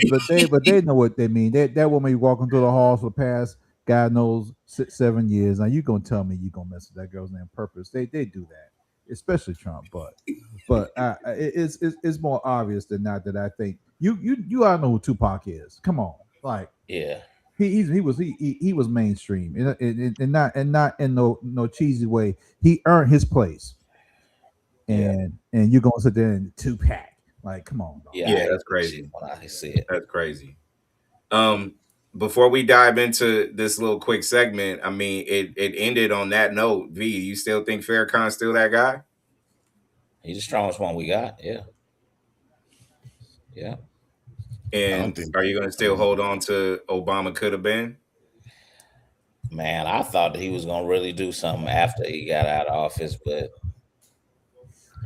they know what they mean. That woman you walking through the halls for the past God knows 6-7 years. Now you gonna tell me you gonna mess with that girl's name on purpose? They do that, especially Trump. But it's more obvious than not that I think you all know who Tupac is. Come on, like yeah. He was mainstream and not in no cheesy way. He earned his place, and you're gonna sit there and Tupac, like, come on, dog. Yeah, that's crazy. When I see it, that's crazy. before we dive into this little quick segment, I mean, it ended on that note. V, you still think Farrakhan's still that guy? He's the strongest one we got. Yeah, yeah. I don't And think. are you going to still hold on to Obama could have been? Man, I thought that he was gonna really do something after he got out of office, but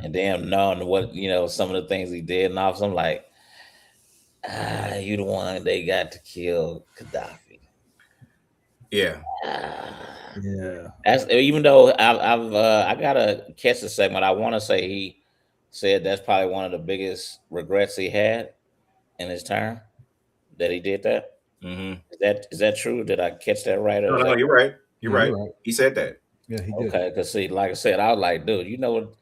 and then knowing what some of the things he did in office, I'm like, you the one they got to kill Gaddafi. Yeah. Ah. Yeah. That's even though I gotta catch the segment. I want to say he said that's probably one of the biggest regrets he had in his term that he did that. Mm-hmm. Is that true? Did I catch that right? Or No, is no, that you're right. You're Yeah, right. you're right. He said that. Yeah, he did. okay? Because see, like I said, I was like, dude, you know what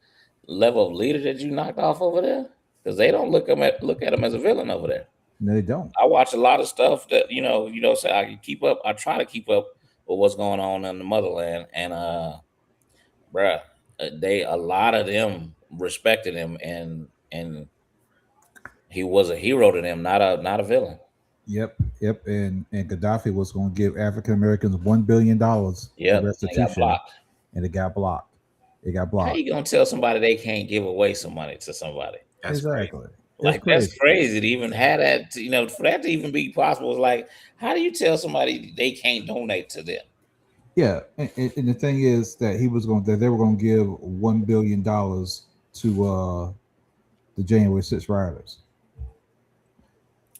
level of leader that you knocked off over there? Because they don't look at him as a villain over there. No, they don't. I watch a lot of stuff that say I can keep up. I try to keep up with what's going on in the motherland, and bruh, they a lot of them respected him, and he was a hero to them, not a villain. Yep, yep. And Gaddafi was going to give African Americans $1 billion in Yep, and got restitution, blocked. and it got blocked. It got How blocked. you gonna tell somebody they can't give away some money to somebody? That's crazy. Exactly. It's Like that's crazy. crazy to even have that. For that to even be possible is like, how do you tell somebody they can't donate to them? Yeah, and the thing is that they were going to give $1 billion to the January 6th rioters.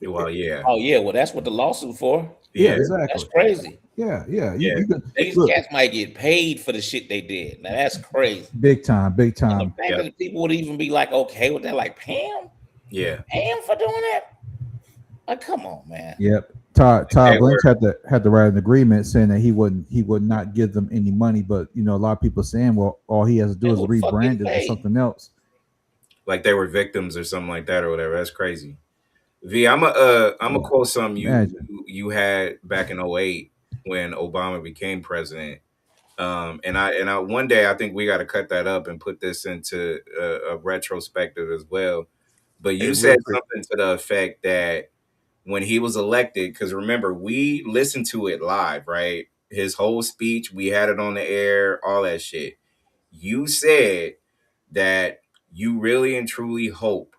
Well, yeah. Oh yeah, well that's what the lawsuit for. Yeah, Yeah. That's exactly. crazy. Yeah, yeah. You, Yeah. you can These look cats might get paid for the shit they did. Now that's crazy. big time, big And the time. fact Yep. that people would even be like, okay with that, like Yeah. Pam for doing that. Like, come on, man. Yep. Todd They were Blanche had to write an agreement saying that he would not give them any money, but a lot of people saying, well, all he has to do And is who the fuck getting rebrand it to paid? something else. like they were victims or something like that or whatever. That's crazy. V, I'm a Yeah, quote something imagine. you had back in '08 when Obama became president. And I one day I think we got to cut that up and put this into a retrospective as well. But Hey, you real said quick. something to the effect that when he was elected, because remember we listened to it live, right? His whole speech, we had it on the air, all that shit. You said that you really and truly hope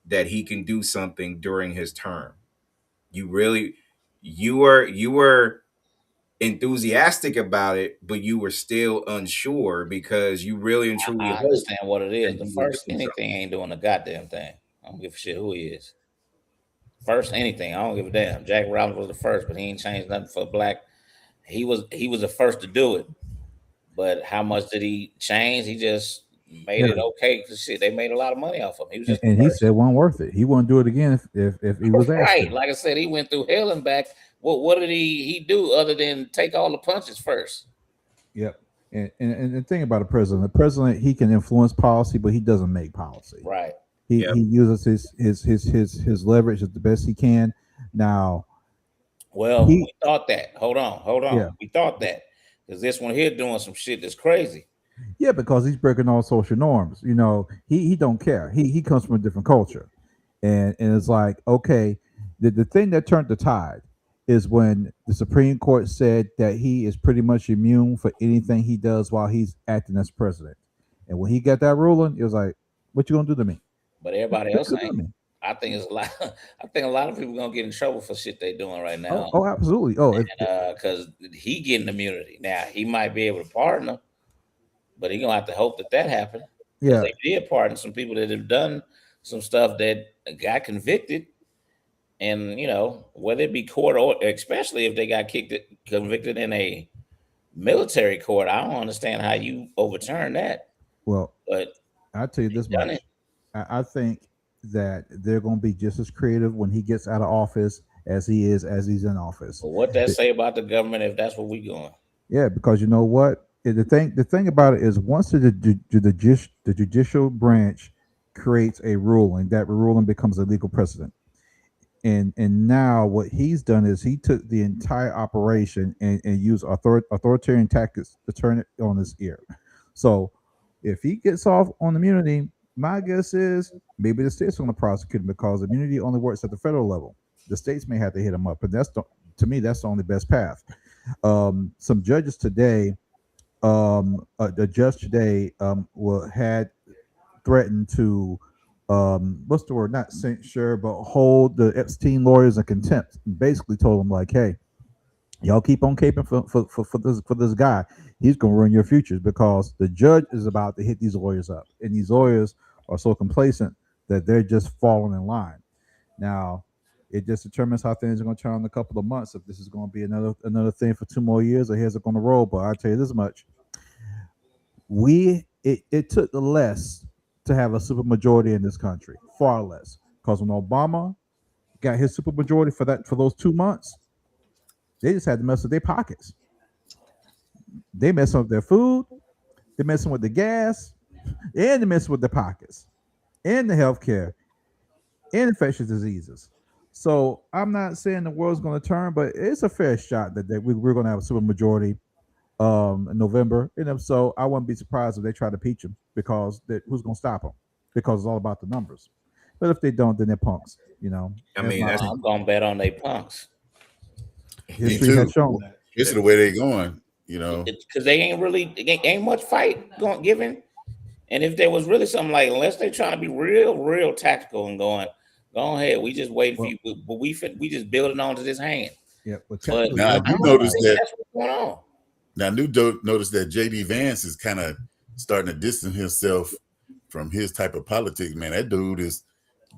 that he can do something during his term. You really, you were enthusiastic about it, but you were still unsure because you really and truly I hope understand what it that is. The he would first do something. anything ain't doing a goddamn thing. I don't give a shit who he is. First anything, I don't give a damn. Jack Robinson was the first, but he ain't changed nothing for black. He was the first to do it. But how much did he change? He just made Yeah, it okay because shit, they made a lot of money off him. He was and, just the and he first. said wasn't worth it. He wouldn't do it again if he was asked Right. to. Like I said, he went through hell and back. What did he do other than take all the punches first? Yep. And the thing about the president, he can influence policy, but he doesn't make policy. Right. He Yep. he uses his leverage as the best he can. Now Well, he we thought that. Hold on. yeah We thought that because this one here doing some shit that's crazy. yeah because he's breaking all social norms. He don't care. He comes from a different culture, and it's like okay, the thing that turned the tide is when the Supreme Court said that he is pretty much immune for anything he does while he's acting as president. And when he got that ruling, it was like, what you gonna do to me? But everybody What else you gonna ain't. do to me? I think it's a lot. I think a lot of people gonna get in trouble for shit they doing right Oh, now, oh, absolutely. Oh, because he getting immunity now. He might be able to pardon them, but he gonna have to hope that happens because yeah. they did pardon some people that have done some stuff that got convicted, and whether it be court or especially if they got convicted in a military court, I don't understand how you overturn that. Well, But I'll tell you they this done much. it. I think that they're going to be just as creative when he gets out of office as he is as he's in office. But what that say about the government if that's what we going? Yeah, because you know what? The thing about it is once the judicial branch creates a ruling, that ruling becomes a legal precedent. And now what he's done is he took the entire operation and used authoritarian tactics to turn it on his ear. So if he gets off on immunity, my guess is maybe the states are going to prosecute him because immunity only works at the federal level. The states may have to hit him up, and that's to me, that's the only best path. Some judges today, a judge today, had threatened to, what's the word? Not censure, but hold the Epstein lawyers in contempt. Basically, told them like, hey, y'all keep on caping for this guy. He's gonna ruin your futures because the judge is about to hit these lawyers up, and these lawyers are so complacent that they're just falling in line. Now, it just determines how things are going to turn in a couple of months. If this is going to be another thing for 2 more years, or here's it going to roll. But I tell you this much: it took less to have a supermajority in this country, far less. Because when Obama got his supermajority for those 2 months, they just had to mess with their pockets. They messing with their food, they messing with the gas, and they messing with their pockets, and the healthcare, and infectious diseases. So I'm not saying the world's going to turn, but it's a fair shot that we're going to have a supermajority in November. And if so, I wouldn't be surprised if they try to impeach him because who's going to stop them? Because it's all about the numbers. But if they don't, then they're punks. I That's mean, my that's opinion. I'm gonna bet on they punks Me History has too. shown that. This is the way they going. You know, because they ain't much fight going given. And if there was really something like, unless they're trying to be real tactical and going, go ahead, we just waiting for Well, you, but we just building onto this hand. yeah, but But technically, now I they'll I do do don't that notice though. think that. that's what's going on. Now I do notice that JD Vance is kind of starting to distance himself from his type of politics. Man, that dude is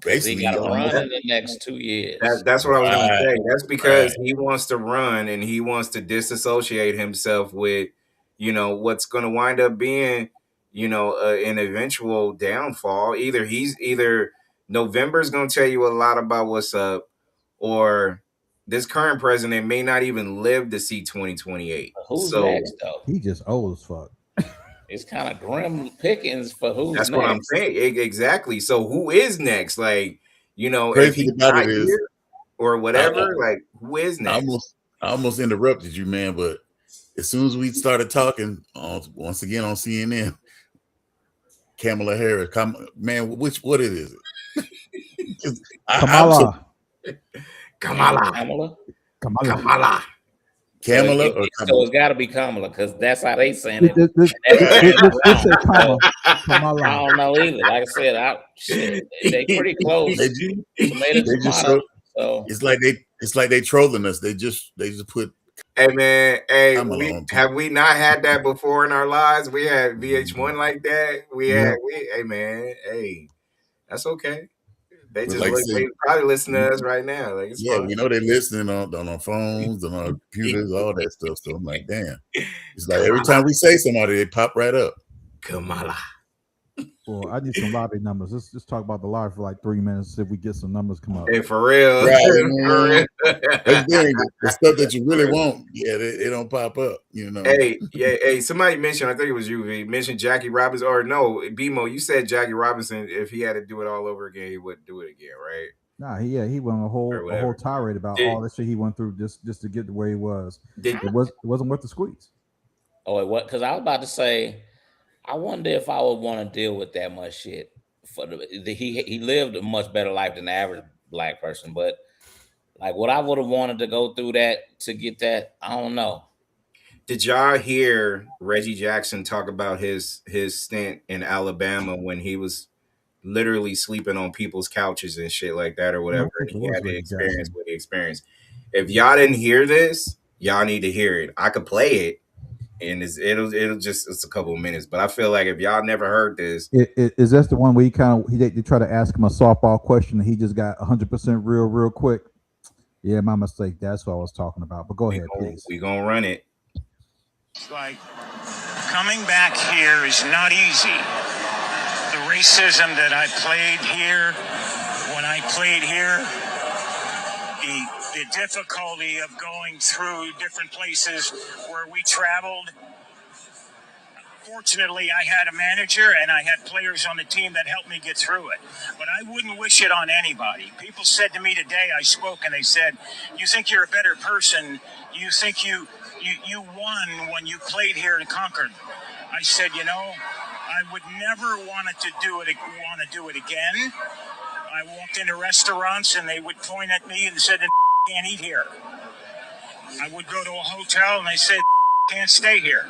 Because he got basically to run almost in the next 2 years. that's what I was gonna right. say. That's Right. because he wants to run and he wants to disassociate himself with, what's gonna wind up being, an eventual downfall. Either November's gonna tell you a lot about what's up, or this current president may not even live to see 2028. But who's So next though? He just old as fuck. It's kind of grim pickings for who's that's what I'm next. saying. Exactly. So who is next? Like, if Crazy he's about not it is, here or I, whatever, like who is I next? almost interrupted you, man. But as soon as we started talking, once again on CNN, Kamala Harris, man, what it is? 'Cause I'm so Kamala. Kamala. Kamala. Kamala. Kamala. So Kamala or it's got to be Kamala because that's how they saying It, it, it, it, and everybody it, else it, is it wrong. say So Kama. I Kamala. don't know either. Like I said, they pretty they close, tomato they just tomato. show So it's like they trolling us. They just put Hey man, hey, Kamala we on top. have we not had that before in our lives? We had VH1 like that. Yep. Hey man, hey, that's okay. They But just like I look, said, they probably listen to us right now. Like it's yeah, fine. we know they're listening on our phones, on our computers, all that stuff. So I'm like, damn. It's like every Kamala, time we say somebody, they pop right up. Kamala. Well, I need some lobby numbers. Let's just talk about the lobby for like 3 minutes. See if we get some numbers come up. Hey, for real, Right. for real. That's the thing. The stuff that you really want, yeah, they don't pop up, Hey, yeah, hey, somebody mentioned, I think it was you, V, mentioned Jackie Robinson, or no, BMO, you said Jackie Robinson, if he had to do it all over again, he wouldn't do it again, right? Nah, he went on a Or whole whatever. tirade about Did, all the shit he went through just to get to where he was. did It wasn't worth the squeeze. oh, what? Because I was about to say, I wonder if I would want to deal with that much shit. He lived a much better life than the average black person, but like what I would have wanted to go through that to get that, I don't know. Did y'all hear Reggie Jackson talk about his stint in Alabama when he was literally sleeping on people's couches and shit like that or No, whatever, I think and it he was had the Reggie experience Jackson. with the experience? If y'all didn't hear this, y'all need to hear it. I could play it, and it's a couple of minutes, but I feel like if y'all never heard this, Is that the one where they try to ask him a softball question and he just got 100% real quick? Yeah, my mistake. That's what I was talking about. But go ahead, please. we gonna run it. It's like coming back here is not easy. The racism that I played here, when I played here, the difficulty of going through different places where we traveled. Fortunately, I had a manager and I had players on the team that helped me get through it. But I wouldn't wish it on anybody. People said to me today, I spoke and they said, you think you're a better person. You think you won when you played here in Concord. I said, I would never want to do it again. I walked into restaurants and they would point at me and said, can't eat here. I would go to a hotel and they said, can't stay here.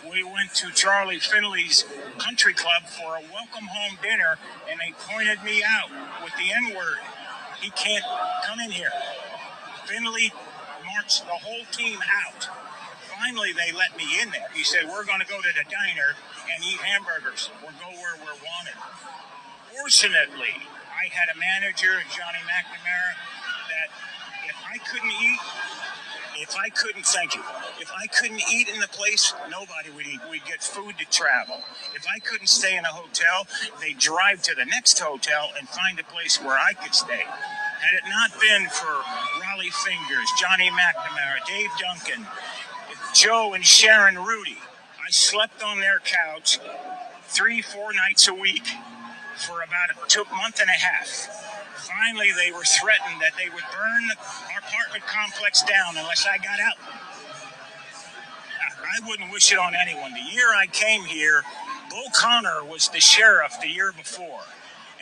We went to Charlie Finley's country club for a welcome home dinner, and they pointed me out with the N-word. He can't come in here. Finley marched the whole team out. Finally, they let me in there. He said, we're going to go to the diner and eat hamburgers. We'll go where we're wanted. Fortunately, I had a manager, Johnny McNamara, that if I couldn't eat, if I couldn't eat in the place, nobody would eat. We'd get food to travel. If I couldn't stay in a hotel, they'd drive to the next hotel and find a place where I could stay. Had it not been for Raleigh Fingers, Johnny McNamara, Dave Duncan, Joe and Sharon Rudy, I slept on their couch 3-4 nights a week for about a month and a half. Finally, they were threatened that they would burn our apartment complex down unless I got out. I wouldn't wish it on anyone. The year I came here, Bull Connor was the sheriff the year before.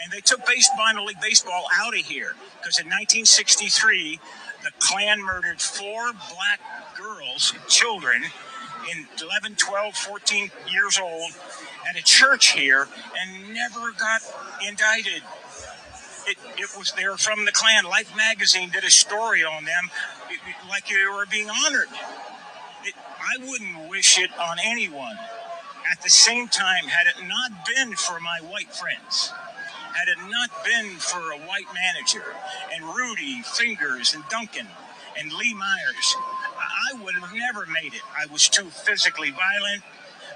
And they took minor league baseball out of here because in 1963, the Klan murdered 4 black girls, children, in 11, 12, 14 years old at a church here and never got indicted. They were from the Klan. Life magazine did a story on them like they were being honored. I wouldn't wish it on anyone. At the same time, had it not been for my white friends, had it not been for a white manager and Rudy, Fingers, and Duncan, and Lee Myers, I would have never made it. I was too physically violent.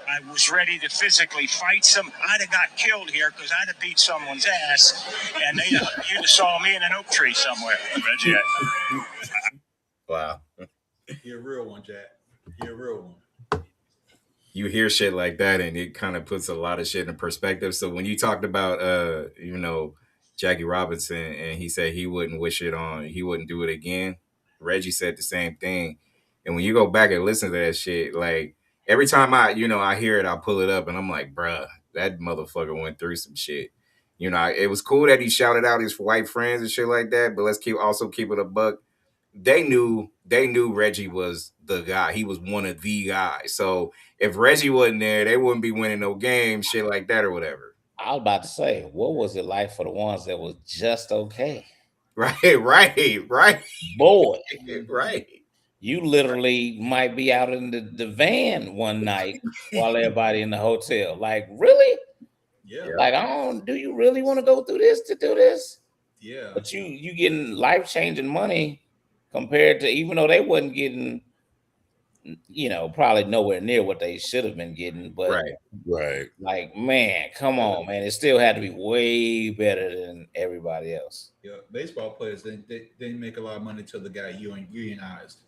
I was ready to physically fight some. I'd have got killed here because I'd have beat someone's ass, and you'd have saw me in an oak tree somewhere. Reggie, Wow. You're a real one, Jack. You're a real one. You hear shit like that and it kind of puts a lot of shit in perspective. So when you talked about Jackie Robinson and he said he wouldn't he wouldn't do it again, Reggie said the same thing. And when you go back and listen to that shit, like every time I hear it, I pull it up and I'm like, bruh, that motherfucker went through some shit. It was cool that he shouted out his white friends and shit like that, but let's keep it a buck. They knew Reggie was the guy. He was one of the guys. So if Reggie wasn't there, they wouldn't be winning no games, shit like that or whatever. I was about to say, what was it like for the ones that was just okay? Right. Boy, Right. you literally might be out in the van one night while everybody in the hotel. Like, really? Yeah. Like, do you really want to go through this to do this? Yeah. But you getting life-changing money compared to, even though they wasn't getting, probably nowhere near what they should have been getting. But Right. like, man, come on, man. It still had to be way better than everybody else. Yeah, baseball players they didn't make a lot of money until they got unionized,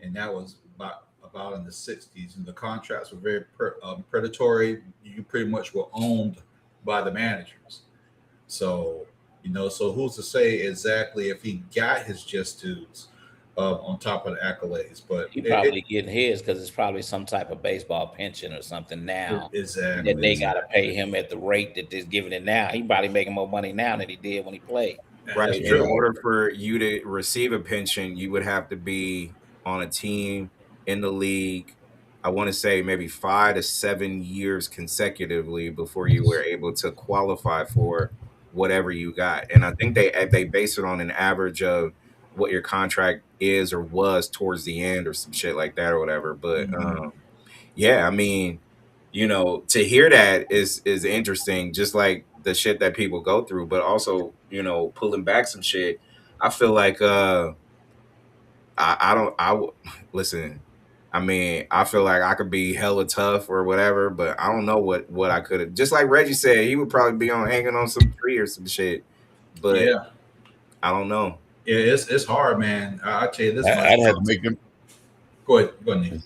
and that was about in the '60s. And the contracts were very predatory. You pretty much were owned by the managers. So so who's to say exactly if he got his just dues on top of the accolades? But He probably getting his because it's probably some type of baseball pension or something now. Exactly. That they got to pay him at the rate that they're giving it now. He probably making more money now than he did when he played. Right. In order for you to receive a pension, you would have to be on a team in the league. I want to say maybe 5 to 7 years consecutively before you were able to qualify for whatever you got. And I think they base it on an average of what your contract is or was towards the end or some shit like that or whatever. But yeah, I mean, to hear that is interesting, just like the shit that people go through, but also, pulling back some shit. I feel like listen, I mean, I feel like I could be hella tough or whatever, but I don't know what I could have. Just like Reggie said, he would probably be hanging on some tree or some shit. But yeah, I don't know. Yeah, it's hard, man. I tell you this. I had to make them. Go ahead, Nick.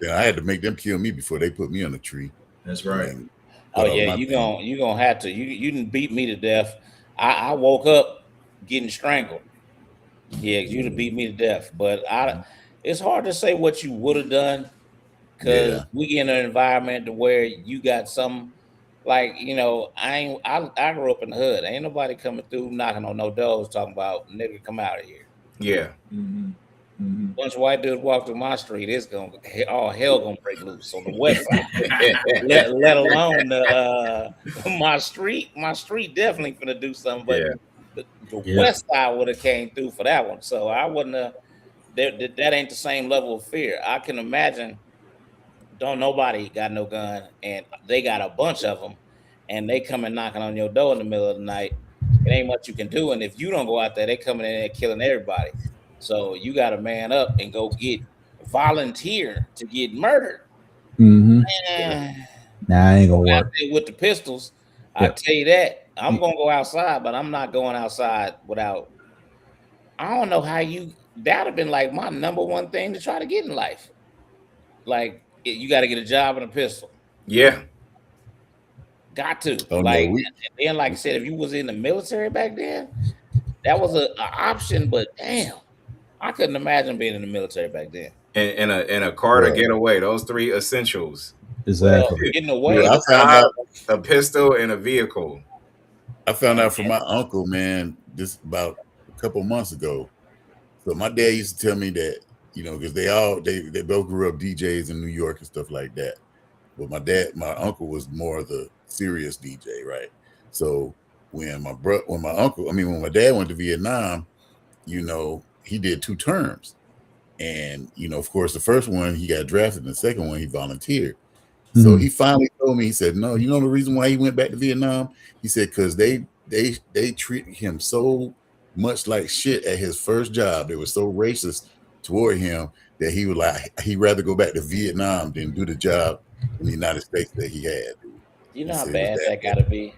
Yeah, I had to make them kill me before they put me on the tree. That's right. Oh yeah, you gonna have to. You didn't beat me to death. I woke up getting strangled. Yeah, you done beat me to death. But it's hard to say what you would have done because we in an environment to where you got some, like, I grew up in the hood. Ain't nobody coming through knocking on no doors talking about nigga come out of here. Yeah. bunch of white dudes walk through my street, it's gonna all hell gonna break loose on the west side. let alone the my street. My street definitely gonna do something, but Yeah. the Yeah. west side would have came through for that one. So I wouldn't have. That ain't the same level of fear. I can imagine. Don't nobody got no gun, and they got a bunch of them, and they coming knocking on your door in the middle of the night. It ain't much you can do, and if you don't go out there, they coming in and killing everybody. So you got to man up and go get volunteer to get murdered. Mm-hmm. Eh, Nah, I ain't gonna out work. there with the pistols, I Yep. tell you that I'm gonna go outside, but I'm not going outside without. I don't know how you. That'd have been like my number one thing to try to get in life. Like you got to get a job and a pistol. Yeah. Got to Oh no, like, and then like I said, if you was in the military back then, that was a option. But damn, I couldn't imagine being in the military back then. And a car to bro. get away. Those three essentials. Well, Exactly. getting Bro, away, A I found job, out. a pistol, and a vehicle. I found out from my uncle, man, just about a couple months ago. So my dad used to tell me that, because they both grew up DJs in New York and stuff like that. But my uncle was more of the serious DJ, right? So when when my dad went to Vietnam, he did 2 terms. And, of course, the first one he got drafted, and the second one he volunteered. So Mhm. he finally told me, he said, no, you know the reason why he went back to Vietnam? He said, because they treated him so much like shit at his first job. They were so racist toward him that he was like, he'd rather go back to Vietnam than do the job in the United States that he had. Dude. you He know how said it was bad that that bad. got to be.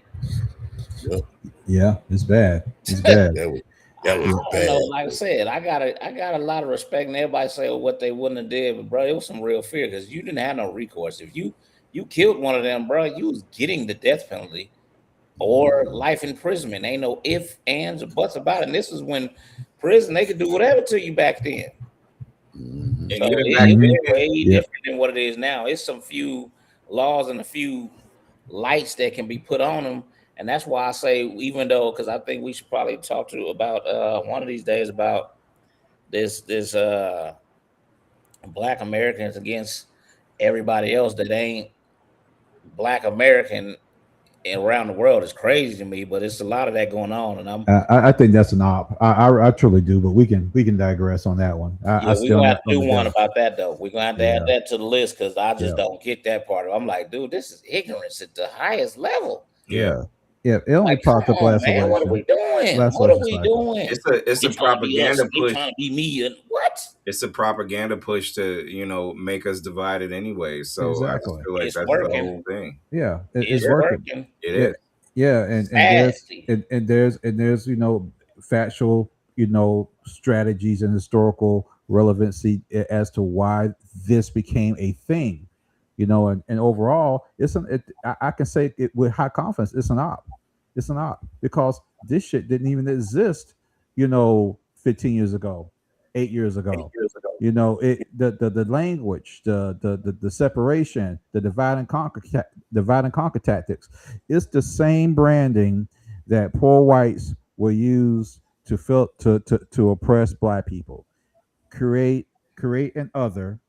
Yep. Yeah, it's bad. It's bad. That was I don't know. bad. Like I said, I got a lot of respect, and everybody say what they wouldn't have did, but bro, it was some real fear because you didn't have no recourse. If you killed one of them, bro, you was getting the death penalty or life imprisonment. Ain't no ifs, ands, or buts about it. And this is when prison they could do whatever to you back then. Mhm. And So even back it was Mhm. then, way Yep. different than what it is now. It's some few laws and a few lights that can be put on them. And that's why I say, even though, because I think we should probably talk to about one of these days about this black Americans against everybody else that ain't black American around the world is crazy to me, but it's a lot of that going on. And I think that's an op. I truly do, but we can digress on that one. I yeah, we're still gonna not have to on do the one devil. about that though. We're gonna have to add Yeah, that to the list because I just yeah, don't get that part of it. I'm like, dude, this is ignorance at the highest level. yeah, yeah, yeah. It only Like, come popped up on, man, what are we doing? last What are election we cycle. doing? it's They a trying to be us propaganda and they push. trying to be me and what? It's a propaganda push to make us divided anyway. So I just Exactly. feel like It's that's the working. whole thing. Yeah, it's It's Yeah, working. working. it Yeah, is. yeah, Sadly. and there's factual strategies and historical relevancy as to why this became a thing, and overall I can say it with high confidence. It's an op because this shit didn't even exist 15 years ago, 8 years ago. The language, the separation, the divide and conquer tactics. It's the same branding that poor whites will use to oppress black people. Create create an other,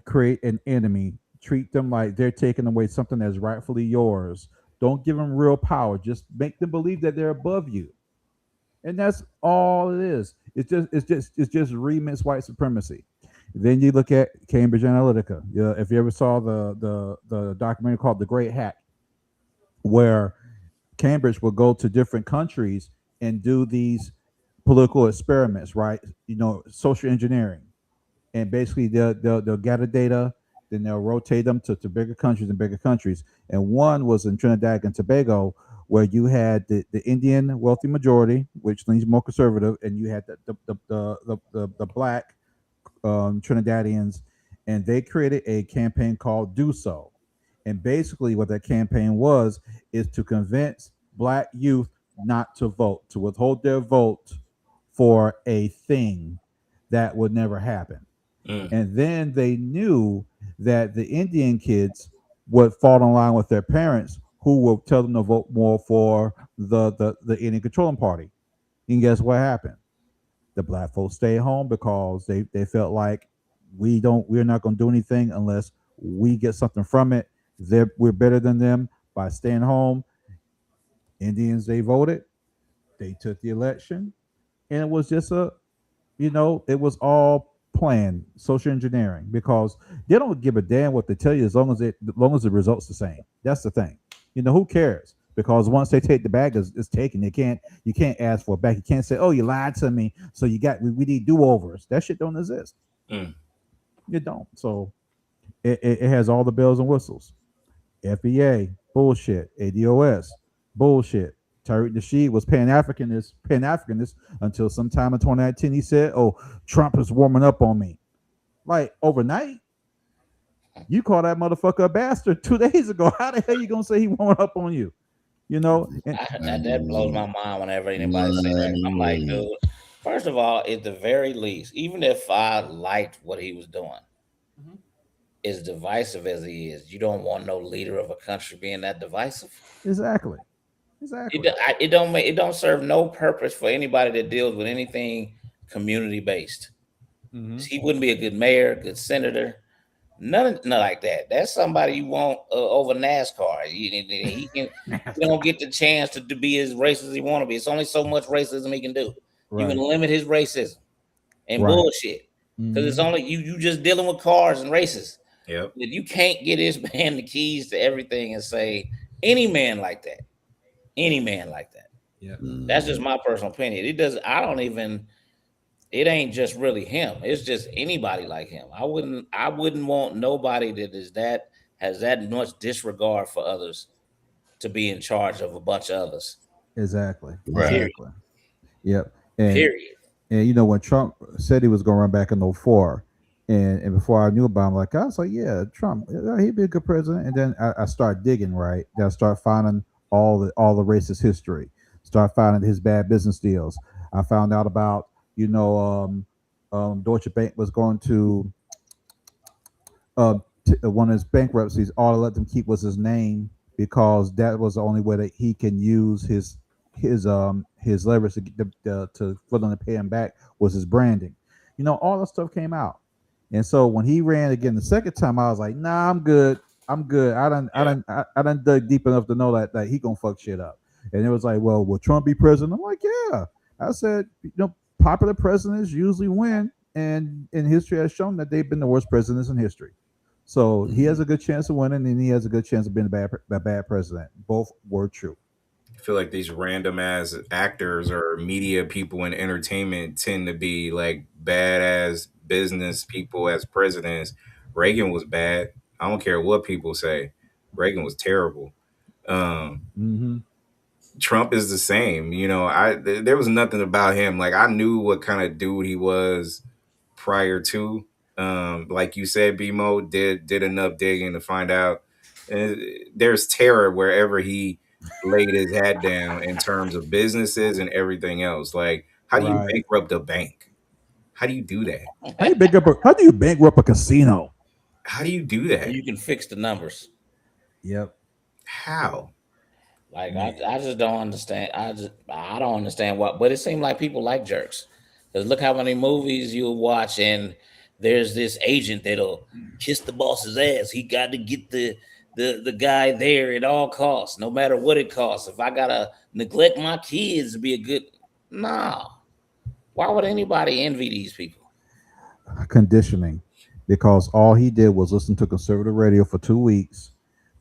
create an enemy, treat them like they're taking away something that's rightfully yours. Don't give them real power. Just make them believe that they're above you, and that's all it is. It's just remix white supremacy. Then you look at Cambridge Analytica. Yeah, if you ever saw the documentary called The Great Hack, where Cambridge will go to different countries and do these political experiments, right? Social engineering, and basically they'll gather data, then they'll rotate them to bigger countries and bigger countries. And one was in Trinidad and Tobago, where you had the Indian wealthy majority, which leans more conservative, and you had the black Trinidadians, and they created a campaign called Do So. And basically, what that campaign was is to convince black youth not to vote, to withhold their vote for a thing that would never happen. Mm. And then they knew that the Indian kids would fall in line with their parents, who will tell them to vote more for the Indian controlling party. And guess what happened? The black folks stayed home because they felt like we're not going to do anything unless we get something from it. We're better than them by staying home. Indians, they voted, they took the election, and it was just it was all planned social engineering because they don't give a damn what they tell you as long as the results the same. That's the thing. Who cares? Because once they take the bag, it's taken. You can't ask for it back. You can't say, "Oh, you lied to me, so we need do overs." That shit don't exist. Mm. It don't. So it has all the bells and whistles. FEA bullshit. ADOS bullshit. Tariq Nasheed was Pan Africanist until sometime in 2019 he said, "Oh, Trump is warming up on me." Like overnight, you call that motherfucker a bastard 2 days ago. How the hell you gonna say he warming up on you? And That blows my mind whenever anybody say that. I'm like, dude, first of all, at the very least, even if I liked what he was doing, as divisive as he is, you don't want no leader of a country being that divisive. exactly. It don't serve no purpose for anybody that deals with anything community based. He wouldn't be a good mayor, good senator, none like that. That's somebody you want over NASCAR. He can. You don't get the chance to be as racist as he want to be. It's only so much racism he can do. You can Right. limit his racism and Right. bullshit because it's only you just dealing with cars and races. Yep. You can't get his man the keys to everything and say any man like that. Any man like that. Yeah. That's just my personal opinion. It does. I don't even. It ain't just really him. It's just anybody like him. I wouldn't want nobody that has that much disregard for others to be in charge of a bunch of others. Exactly. Period. Exactly. Yep. And Period. when Trump said he was going to run back in '04, and before I knew about him, I was like, yeah, Trump, he'd be a good president. And then I started digging, right? Then I started finding all the racist history. Start finding his bad business deals. I found out about Deutsche Bank was going to one of his bankruptcies. All I let them keep was his name because that was the only way that he can use his leverage to get for them to pay him back was his branding. All that stuff came out, and so when he ran again the second time, I was like, nah, I'm good. I'm good. I done dug deep enough to know that he gonna fuck shit up. And it was like, well, will Trump be president? I'm like, yeah. I said, popular presidents usually win, and in history has shown that they've been the worst presidents in history. So he has a good chance of winning, and he has a good chance of being a bad president. Both were true. I feel like these random ass actors or media people in entertainment tend to be like badass business people as presidents. Reagan was bad. I don't care what people say. Reagan was terrible. Um, Mm-hmm. Trump is the same. There was nothing about him. Like I knew what kind of dude he was prior to. Like you said, BMO did enough digging to find out there's terror wherever he laid his hat down in terms of businesses and everything else. Like, how do you Right. bankrupt a bank? How do you do that? How do you bankrupt a casino? How do you do that? You can fix the numbers. Yep. How? Like I just don't understand. I don't understand what. But it seemed like people like jerks. Because look how many movies you watch, and there's this agent that'll kiss the boss's ass. He got to get the guy there at all costs, no matter what it costs. If I gotta neglect my kids to be a good, nah. Why would anybody envy these people? Conditioning, because all he did was listen to conservative radio for 2 weeks,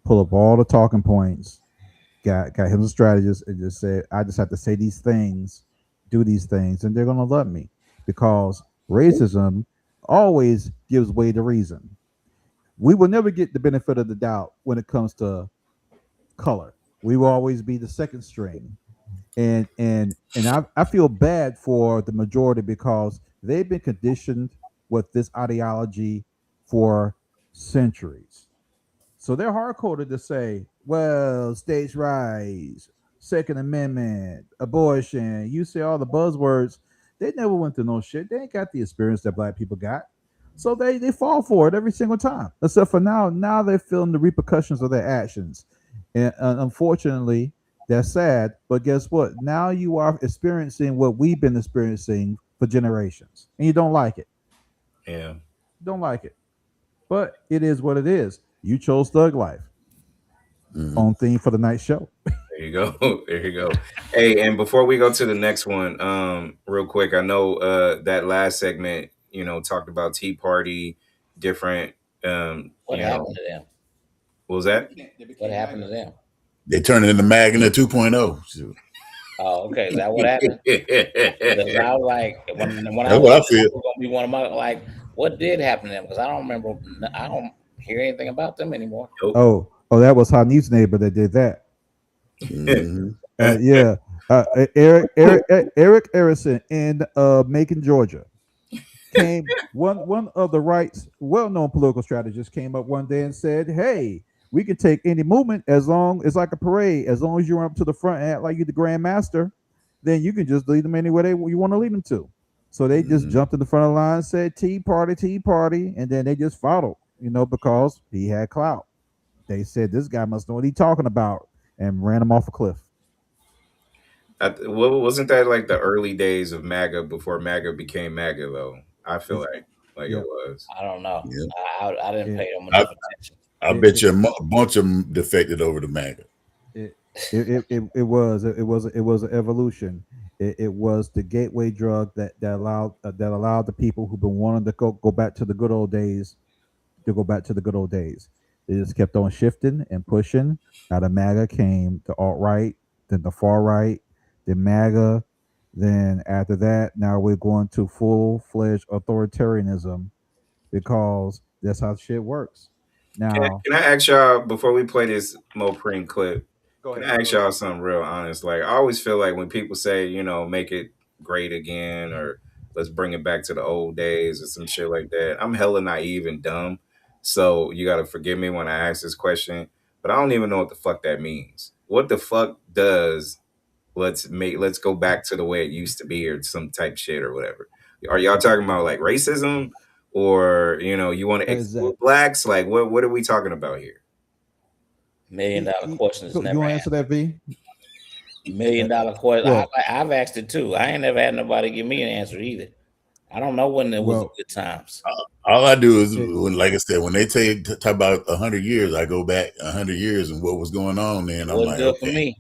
pull up all the talking points, got him a strategist, and just said, I just have to say these things, do these things, and they're gonna love me. Because racism always gives way to reason. We will never get the benefit of the doubt when it comes to color. We will always be the second string. And I feel bad for the majority because they've been conditioned with this ideology for centuries. So they're hard coded to say, well, states' rights, Second Amendment, abortion. You say all the buzzwords. They never went through no shit. They ain't got the experience that black people got. So they fall for it every single time. Except for now. Now they're feeling the repercussions of their actions. And unfortunately, that's sad. But guess what? Now you are experiencing what we've been experiencing for generations, and you don't like it. Yeah. Don't like it, but it is what it is. You chose Thug Life Mhm. on theme for the night show. There you go. There you go. Hey, and before we go to the next one, real quick, I know that last segment, talked about Tea Party, different, What happened to them? what was that? What happened to them? They turned it into Magna 2.0. Shoot. Oh, okay. Is that what happened? Because I was like, when I That's was what I that feel. was gonna be one of my like, what did happen to them? Because I don't remember. I don't hear anything about them anymore. Nope. Oh, that was Hanif's neighbor that did that. Mhm. Yeah, Eric Erison in Macon, Georgia, came one of the right's well-known political strategists came up one day and said, "Hey, we can take any movement as long as like a parade. As long as you run up to the front and act like you're the grand master, then you can just lead them anywhere you want to lead them to." So they just Mhm. jumped in the front of the line, said Tea Party," and then they just followed, because he had clout. They said this guy must know what he's talking about, and ran him off a cliff. Wasn't that like the early days of MAGA before MAGA became MAGA though? I feel It's, like it yeah, was. I don't know. Yeah. I didn't it, pay them I, enough attention. I it, bet you a bunch of them defected over to MAGA. it, it was an evolution. It was the gateway drug that allowed the people who've been wanting to go back to the good old days to go back to the good old days. They just kept on shifting and pushing. Out of MAGA came the alt right, then the far right, then MAGA, then after that, now we're going to full fledged authoritarianism because that's how shit works. Can I, Now, can I ask y'all before we play this Mopreme clip? go Can ahead. I ask y'all something real honest? Like I always feel like when people say, make it great again or let's bring it back to the old days or some shit like that, I'm hella naive and dumb. So you gotta forgive me when I ask this question, but I don't even know what the fuck that means. What the fuck does let's go back to the way it used to be or some type shit or whatever? Are y'all talking about like racism or you want to exclude Exactly. blacks? Like what are we talking about here? $1 million question is You never want to answer answered. that, V? $1 million question. Well, I've asked it too. I ain't never had nobody give me an answer either. I don't know when it was the well, good times. All I do is, it, like I said, when they talk about 100 years, I go back 100 years and what was going on. Then I'm Wasn't like, good for okay, me.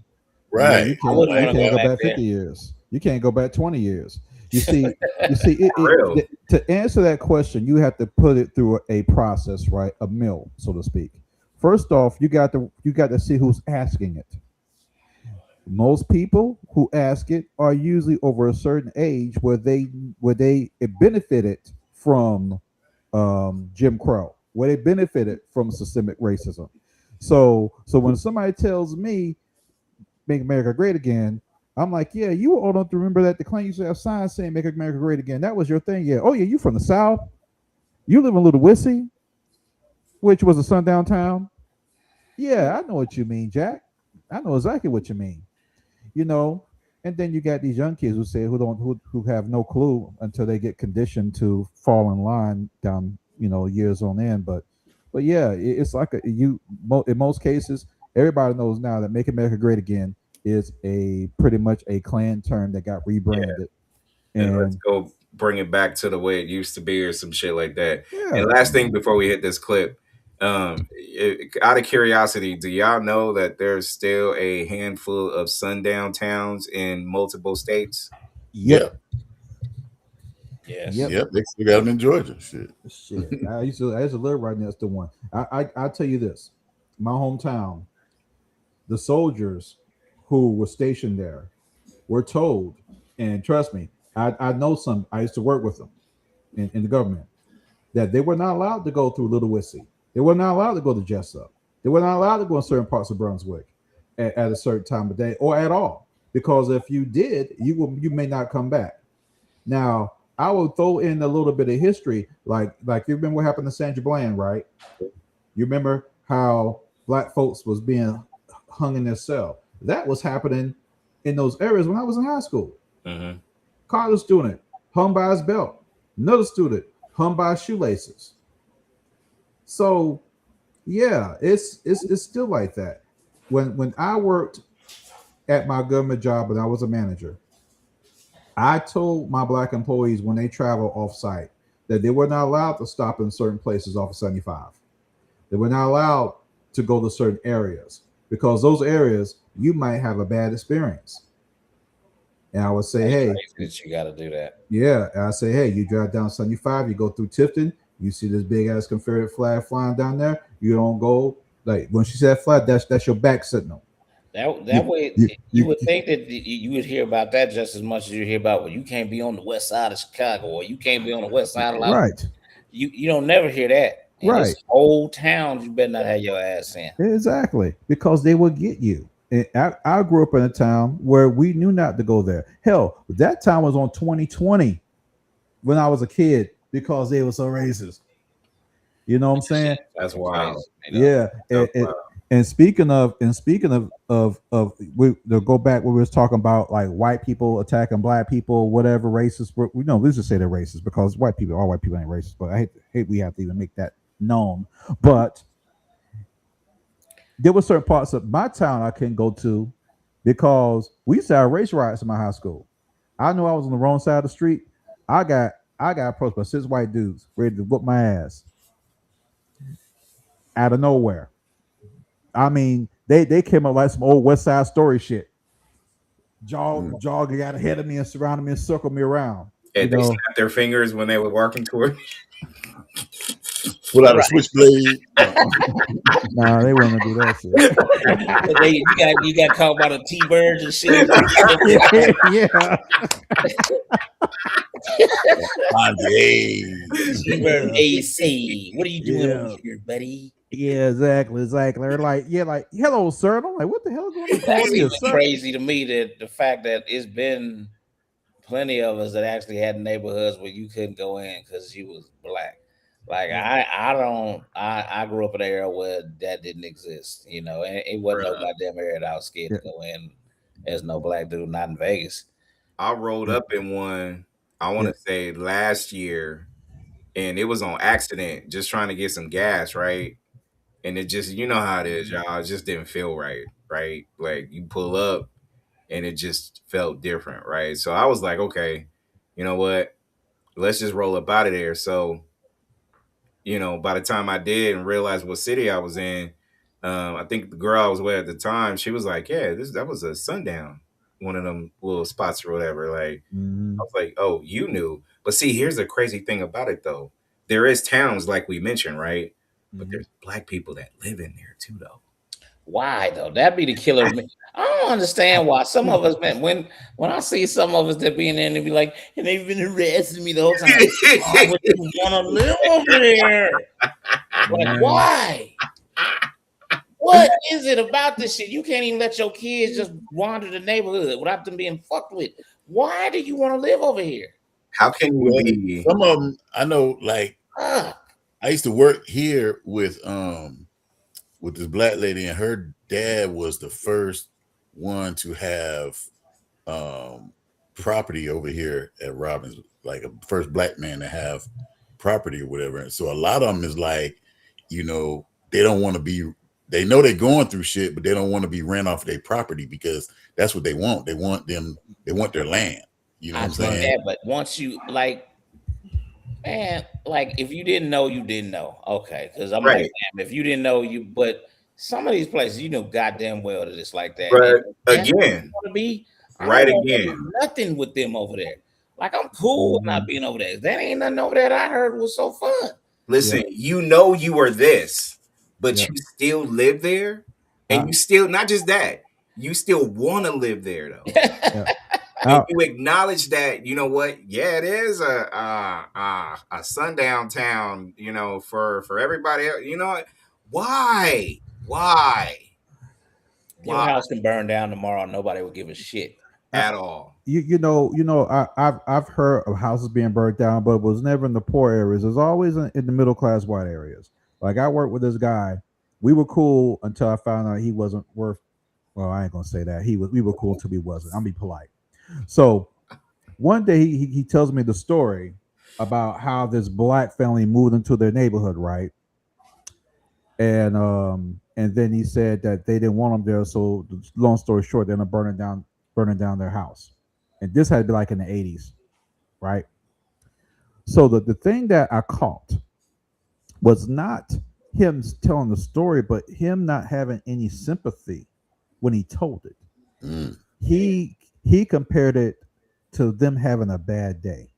yeah, right. you I can't wouldn't you want to can't go go back back there. 50 years. You can't go back 20 years. You see, For real. to answer that question, you have to put it through a process, right? A mill, so to speak. First off, you got to see who's asking it. Most people who ask it are usually over a certain age where they benefited from Jim Crow, where they benefited from systemic racism. So when somebody tells me "Make America Great Again," I'm like, yeah, you all don't remember that the Klan used to have signs saying "Make America Great Again." That was your thing, yeah. Oh yeah, you from the South? You live in Little Wissy, which was a sundown town. Yeah, I know what you mean, Jack. I know exactly what you mean. you know. And then you got these young kids who have no clue until they get conditioned to fall in line down years on end. But yeah, it's like in most cases everybody knows now that "Make America Great Again" is a pretty much a Klan term that got rebranded. And let's And go bring it back to the way it used to be or some shit like that. And yeah, last thing before we hit this clip, out of curiosity, do y'all know that there's still a handful of sundown towns in multiple states? yep, Yep. Yes. yep. Yep. They still got them in Georgia. Shit. Shit, I used to live right next to one. I tell you this, my hometown, the soldiers who were stationed there were told, and trust me, I know some. I used to work with them in the government, that they were not allowed to go through Little Wissy. They were not allowed to go to Jessup. They were not allowed to go in certain parts of Brunswick at a certain time of day or at all, because if you did, you may not come back. Now, I will throw in a little bit of history, like you remember what happened to Sandra Bland, right? You remember how black folks was being hung in their cell. That was happening in those areas when I was in high school. Mm-hmm. College student hung by his belt. Another student hung by his shoelaces. So yeah, it's still like that. When I worked at my government job and I was a manager, I told my black employees when they travel off site that they were not allowed to stop in certain places off of 75. They were not allowed to go to certain areas because those areas you might have a bad experience. And I would say, That's hey, crazy that you got to do that. yeah. And I say, hey, you drive down 75, you go through Tifton, you see this big ass Confederate flag flying down there. You don't go like when she said flag, that's your back signal. That You, way, you, you you, would think that you would hear about that just as much as you hear about, well, you can't be on the west side of Chicago or you can't be on the west side of Los. right, You don't never hear that. And right. it's whole towns you better not have your ass in. Exactly, because they will get you. And I grew up in a town where we knew not to go there. Hell, that town was on 2020 when I was a kid because they were so racist. You know what I'm saying? That's wild. Crazy, Yeah. That's wild. And speaking of we to go back when we was talking about like white people attacking black people, whatever racist. We know let's just say they're racist because all white people ain't racist. But I hate we have to even make that known. But there were certain parts of my town I couldn't go to because we used to have race riots in my high school. I knew I was on the wrong side of the street. I got I got approached by six white dudes ready to whoop my ass out of nowhere. I mean, they came up like some old West Side Story shit. Jog got ahead of me and surrounded me and circled me around. You And they know, snapped their fingers when they were walking toward. Pull out a switchblade. No. nah, they wouldn't do that shit. You got caught by the T birds and shit. Yeah. T-bird AC. What are you doing over Yeah. here, buddy? Yeah, exactly. They're like, yeah, like, hello, sir. And I'm like, what the hell is going on? That's Calling me a even sir? crazy to me that the fact that it's been plenty of us that actually had neighborhoods where you couldn't go in because you was black. Like I grew up in an era where that didn't exist, and it wasn't no Bruh. goddamn area that I was scared Yeah. to go in. There's no black dude, not in Vegas. I rolled Yeah. up in one, I want Yeah. to say last year, and it was on accident, just trying to get some gas, right? And it just, you know how it is, y'all. It just didn't feel right, right? Like you pull up and it just felt different, right? So I was like, okay, you know what? Let's just roll up out of there. So, by the time I did and realized what city I was in, I think the girl I was with at the time, she was like, yeah, that was a sundown, one of them little spots or whatever. Like, I Mhm. was like, oh, you knew. But see, here's the crazy thing about it though. There is towns like we mentioned, right? But Mhm. there's black people that live in there too, though. Why though? That'd be the killer of me. I don't understand why some of us, man. When I see some of us that be in there and they be like, and they've been harassing me the whole time. Why would you want to live over there? Like, Man. why? What is it about this shit? You can't even let your kids just wander the neighborhood without them being fucked with. Why do you want to live over here? How can you Well, be? some of them I know. Like Ah, I used to work here with this black lady, and her dad was the first one to have um property over here at Robbins, like a first black man to have property or whatever. And so a lot of them is like, they don't want to be. They know they're going through shit, but they don't want to be ran off their property because that's what they want. They want them. They want their land. You know I what I'm get saying? that, but once you man, like if you didn't know, you didn't know. Okay, because I'm like, Right. damn, if you didn't know, but some of these places, you know, goddamn well that it's like that. And But if that's what you again, want to be. I right don't want to again. do nothing with them over there. Like I'm cool with not Mhm. being over there. That ain't nothing over there that I heard was so fun. Listen, Yep. you are this, but Yep. you still live there, and I, you still not just that, you still want to live there though, yeah. and I, you acknowledge that. You know what? Yeah, it is a sundown town. For everybody else. You know what? Why? Why? Your Why house can burn down tomorrow. Nobody will give a shit. I at all? I've heard of houses being burnt down, but it was never in the poor areas. It was always in the middle class white areas. Like I worked with this guy. We were cool until I found out he wasn't worth. Well, I ain't gonna say that. He was. We were cool until he wasn't. I'm be polite. So one day he tells me the story about how this black family moved into their neighborhood, right? And then he said that they didn't want them there. So long story short, they're gonna burning down their house and this had to be like in the 80s, right? So the thing that I caught was not him telling the story, but him not having any sympathy when he told it. Mm. He compared it to them having a bad day,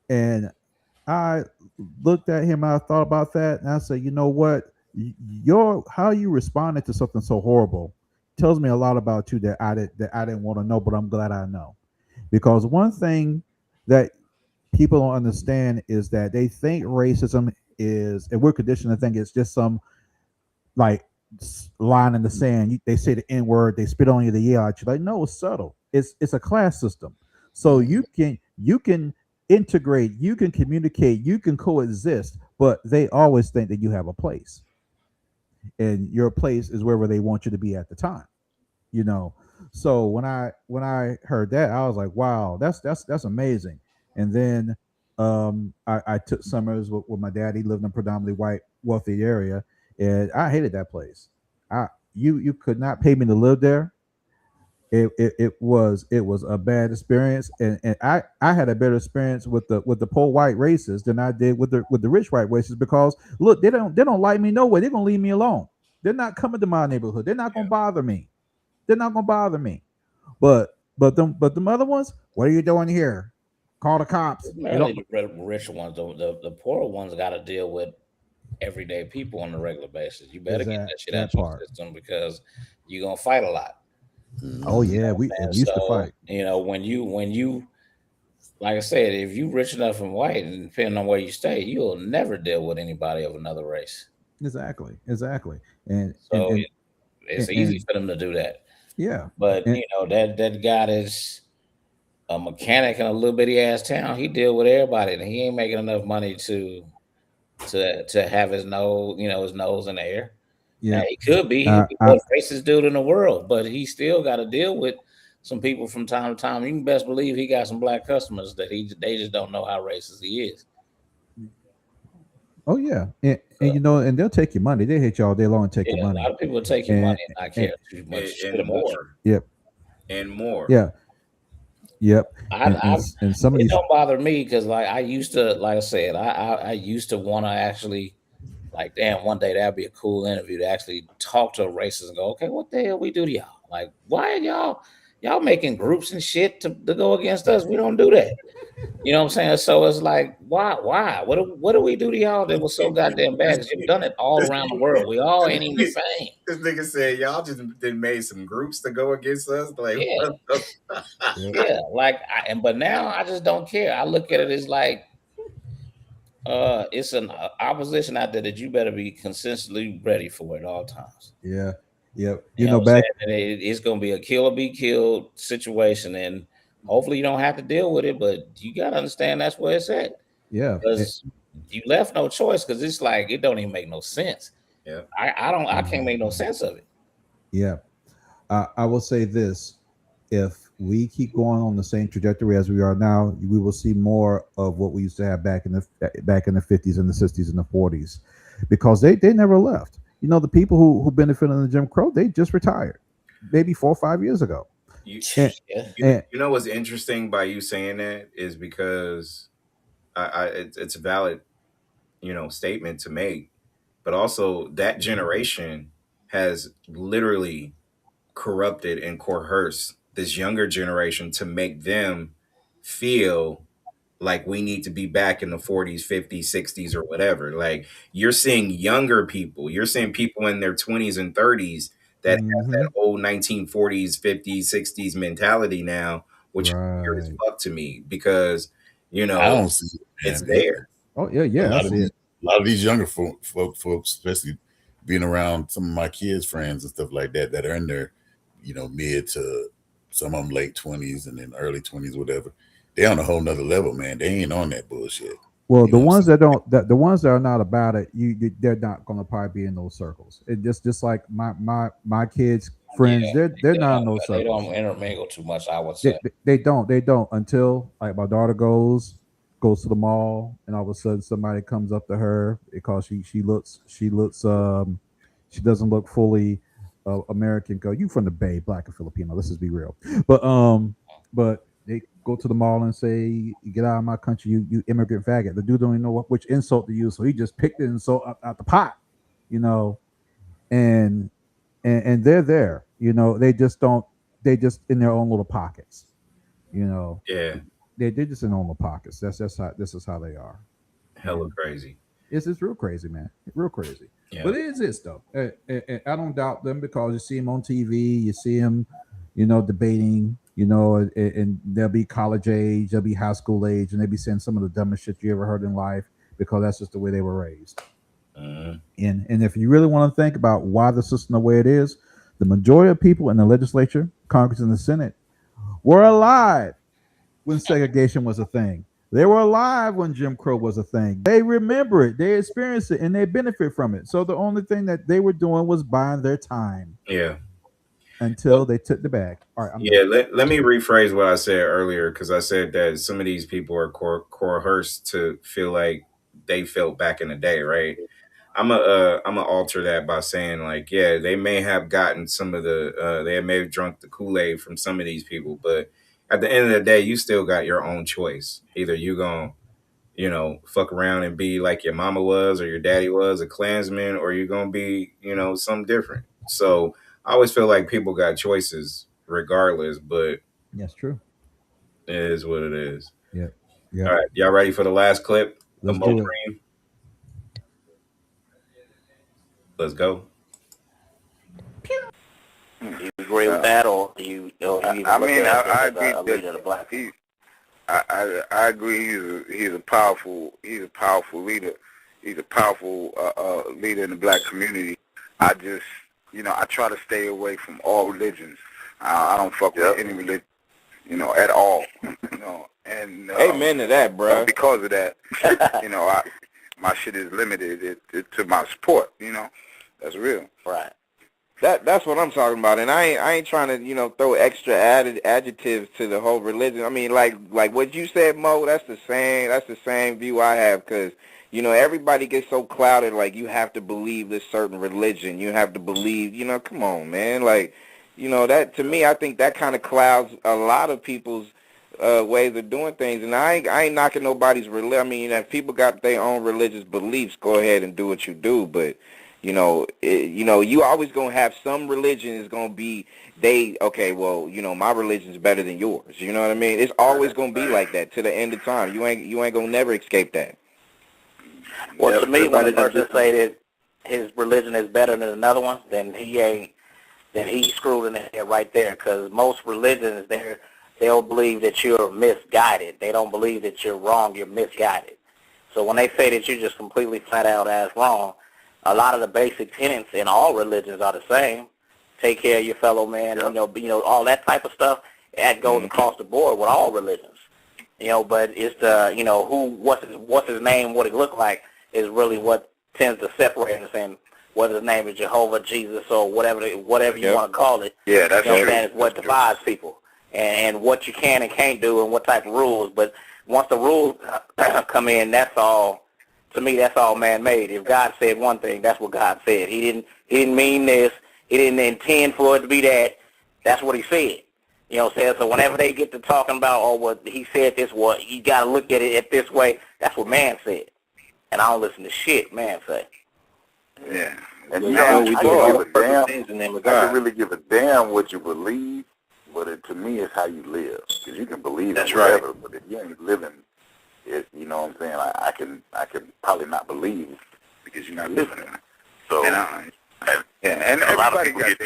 and I looked at him. I thought about that, and I said, you know what? Your how you responded to something so horrible tells me a lot about you that I didn't want to know, but I'm glad I know. Because one thing that people don't understand is that they think racism is, and we're conditioned to think it's just some like line in the sand. They say the N word, they spit on you, they yell at you. Like, no, it's subtle. It's a class system. So you can integrate, you can communicate, you can coexist, but they always think that you have a place, and your place is wherever they want you to be at the time. You know. So when I heard that, I was like, wow, that's amazing. And then I took summers with my dad. He lived in a predominantly white wealthy area, and I hated that place. I you could not pay me to live there. It was a bad experience, and I had a better experience with the poor white racists than I did with the rich white racists, because look, they don't like me no way. They're gonna leave me alone. They're not coming to my neighborhood. They're not gonna bother me. They're not gonna bother me. But them other ones, what are you doing here? Call the cops. They don't. Primarily the rich ones, the poorer ones got to deal with everyday people on a regular basis. You better Is get that that shit that out your part? system because you're gonna fight a lot. Oh Mm. yeah, we And used to so, fight. when you like I said, if you rich enough and white, and depending on where you stay, you'll never deal with anybody of another race. Exactly. And and So and it's and, easy and for them to do that. yeah, But and that guy that's a mechanic in a little bitty ass town, he deal with everybody, and he ain't making enough money to have his nose in the air. Now yeah. he could be the I most racist dude in the world, but he still got to deal with some people from time to time. You can best believe he got some black customers that they just don't know how racist he is. Oh yeah, and So and they'll take your money. They hit you all day long and take yeah, your a lot money. of people will take your And money and not and care too much shit and about you. more, yep, and more. yeah, yep. I, And I some of it these, don't bother me because like I used to, like I said, I used to want to actually like, damn, one day that'd be a cool interview to actually talk to a racist and go, okay, what the hell we do to y'all? Like, why are y'all making groups and shit to go against us? We don't do that. You know what I'm saying? So it's like, why? What do we do to y'all that was so goddamn bad? Because you've done it all This, around the world. We all ain't even the this, same. this nigga said y'all just did made some groups to go against us. Like, Yeah, what the yep, yeah. Like, but now I just don't care. I look at it as like, it's an opposition out there that you better be consistently ready for at all times. yeah, yep. You know what I'm Back, saying? And it's gonna be a kill or be killed situation, and hopefully you don't have to deal with it. But you gotta understand that's where it's at, yeah, because you left no choice. Because it's like it don't even make no sense. yeah. I can't make no sense of it. yeah. I will say this: if we keep going on the same trajectory as we are now, we will see more of what we used to have back in the 50s and the 60s and the 40s, because they never left. The people who benefited in the Jim Crow, they just retired, maybe 4 or 5 years ago. You, And, Yeah, and you know what's interesting by you saying that is because it's a valid statement to make, but also that generation has literally corrupted and coerced this younger generation to make them feel like we need to be back in the 40s, 50s, 60s, or whatever. Like you're seeing younger people, you're seeing people in their 20s and 30s that have that mhm, old 1940s, 50s, 60s mentality now, which is weird as right. fuck to me because, you I know, don't see it, it's man. there. Oh yeah, A yeah, I lot of see these, it. a lot of these younger folks, especially being around some of my kids' friends and stuff like that, that are in their, mid to some of them late 20s and then early 20s, whatever. They on a whole nother level, man. They ain't on that bullshit. Well, You the know what I'm ones saying? that don't, the ones that are not about it, they're not going to probably be in those circles. It just like my kids' friends, yeah. they're not in those They circles. don't intermingle too much. I would They, say. they, they don't until like my daughter goes to the mall, and all of a sudden somebody comes up to her because she looks she doesn't look fully American go, you from the Bay, black and Filipino. Let's just be real. But they go to the mall and say, "Get out of my country, you immigrant faggot." The dude don't even know which insult to use, so he just picked the insult out the pot, you know. And and they're there, you know. They just don't. They just in their own little pockets, you know. Yeah, They're just in their own little pockets. That's how this is how they are. hella And crazy. it's real crazy, man. Real crazy. Yeah. But it exists though. I don't doubt them because you see them on TV. You see them, you know, debating. You know, and they'll be college age, they'll be high school age, and they'll be saying some of the dumbest shit you ever heard in life because that's just the way they were raised. Mhm. And if you really want to think about why the system the way it is, the majority of people in the legislature, Congress, and the Senate were alive when segregation was a thing. They were alive when Jim Crow was a thing. They remember it, they experienced it, and they benefit from it. So the only thing that they were doing was buying their time Yeah. until they took the bag. All right, I'm Yeah, done. let me rephrase what I said earlier because I said that some of these people are coerced to feel like they felt back in the day, right? I'm gonna alter that by saying like, yeah, they may have gotten some of the they may have drunk the Kool-Aid from some of these people, but at the end of the day, you still got your own choice. Either you gonna, you know, fuck around and be like your mama was or your daddy was, a Klansman, or you're gonna be, you know, something different. So I always feel like people got choices regardless, but Yes, true. it is what it is. Yep. All Yep. right, y'all ready for the last clip of Let's do it. Mopreme? Let's go. Do you agree with that, or do you even I look mean, at him I as agree a leader of the black? that I agree. He's a powerful leader. He's a powerful leader in the black community. I just, you know, I try to stay away from all religions. I don't fuck with any religion, you know, at all. You know, and Amen to that, bro. because of that, you know, my shit is limited to my support. You know, that's real. Right. That's what I'm talking about, and I ain't trying to, you know, throw extra added adjectives to the whole religion. I mean, like what you said, Mo. That's the same view I have, because, you know, everybody gets so clouded, like you have to believe this certain religion, you have to believe, you know, come on, man, like, you know, that to me, I think that kind of clouds a lot of people's ways of doing things, and I ain't knocking nobody's religion. I mean, if people got their own religious beliefs, go ahead and do what you do, but. You know, you always gonna have some religion is gonna be okay. Well, you know, my religion is better than yours. You know what I mean? It's always gonna be like that to the end of time. You ain't gonna never escape that. Well, to me, when a person say that his religion is better than another one, then he's screwed in the head right there. Because most religions, they'll believe that you're misguided. They don't believe that you're wrong. You're misguided. So when they say that you're just completely flat out as wrong. A lot of the basic tenets in all religions are the same. Take care of your fellow man, you know, all that type of stuff. That goes across the board with all religions, you know. But it's the, you know, what's his name, what he look like is really what tends to separate us. And whether his name is Jehovah, Jesus, or whatever you want to call it. Yeah, that's true. That's is what divides people, and what you can and can't do, and what type of rules. But once the rules come in, that's all. To me, that's all man-made. If God said one thing, that's what God said. He didn't mean this. He didn't intend for it to be that. That's what he said. You know what I'm saying? So whenever they get to talking about, oh, what he said this, what you got to look at it this way, that's what man said. And I don't listen to shit man say. Yeah. And you you know, know, we I do can all give a damn. things in the name of I God. can really give a damn what you believe, but to me, it's how you live. Because you can believe That's in whatever, right. but if you ain't living it, you know what I'm saying? I can probably not believe because you're not living it. So, And everybody got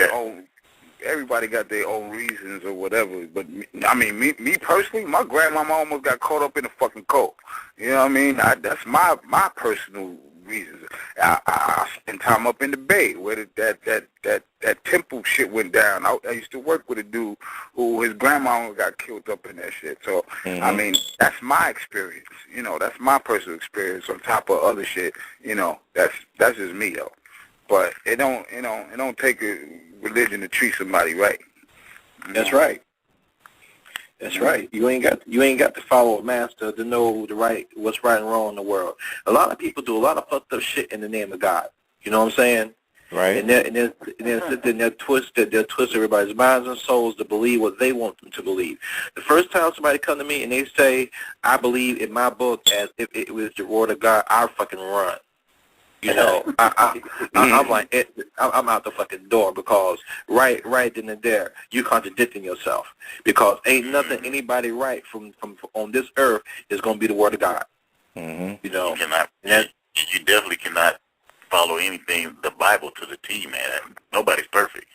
their own reasons or whatever. But I mean, me personally, my grandmama almost got caught up in a fucking cult. You know what I mean? That's my personal reasons. I spent time up in the Bay where that temple shit went down. I used to work with a dude who his grandma got killed up in that shit. So I mean, that's my experience. You know, that's my personal experience on top of other shit. You know, that's just me though. But it don't take a religion to treat somebody right. That's right. That's right. You ain't got to follow a master to know what's right and wrong in the world. A lot of people do a lot of fucked up shit in the name of God. You know what I'm saying? Right. And then sit there and they'll twist everybody's minds and souls to believe what they want them to believe. The first time somebody come to me and they say, I believe in my book as if it was the word of God, I fucking run. You know, I'm like, I'm out the fucking door, because right then and there, you contradicting yourself, because ain't nothing anybody right from on this earth is going to be the word of God. Mm-hmm. You know, you definitely cannot follow anything, the Bible to the T, man. Nobody's perfect.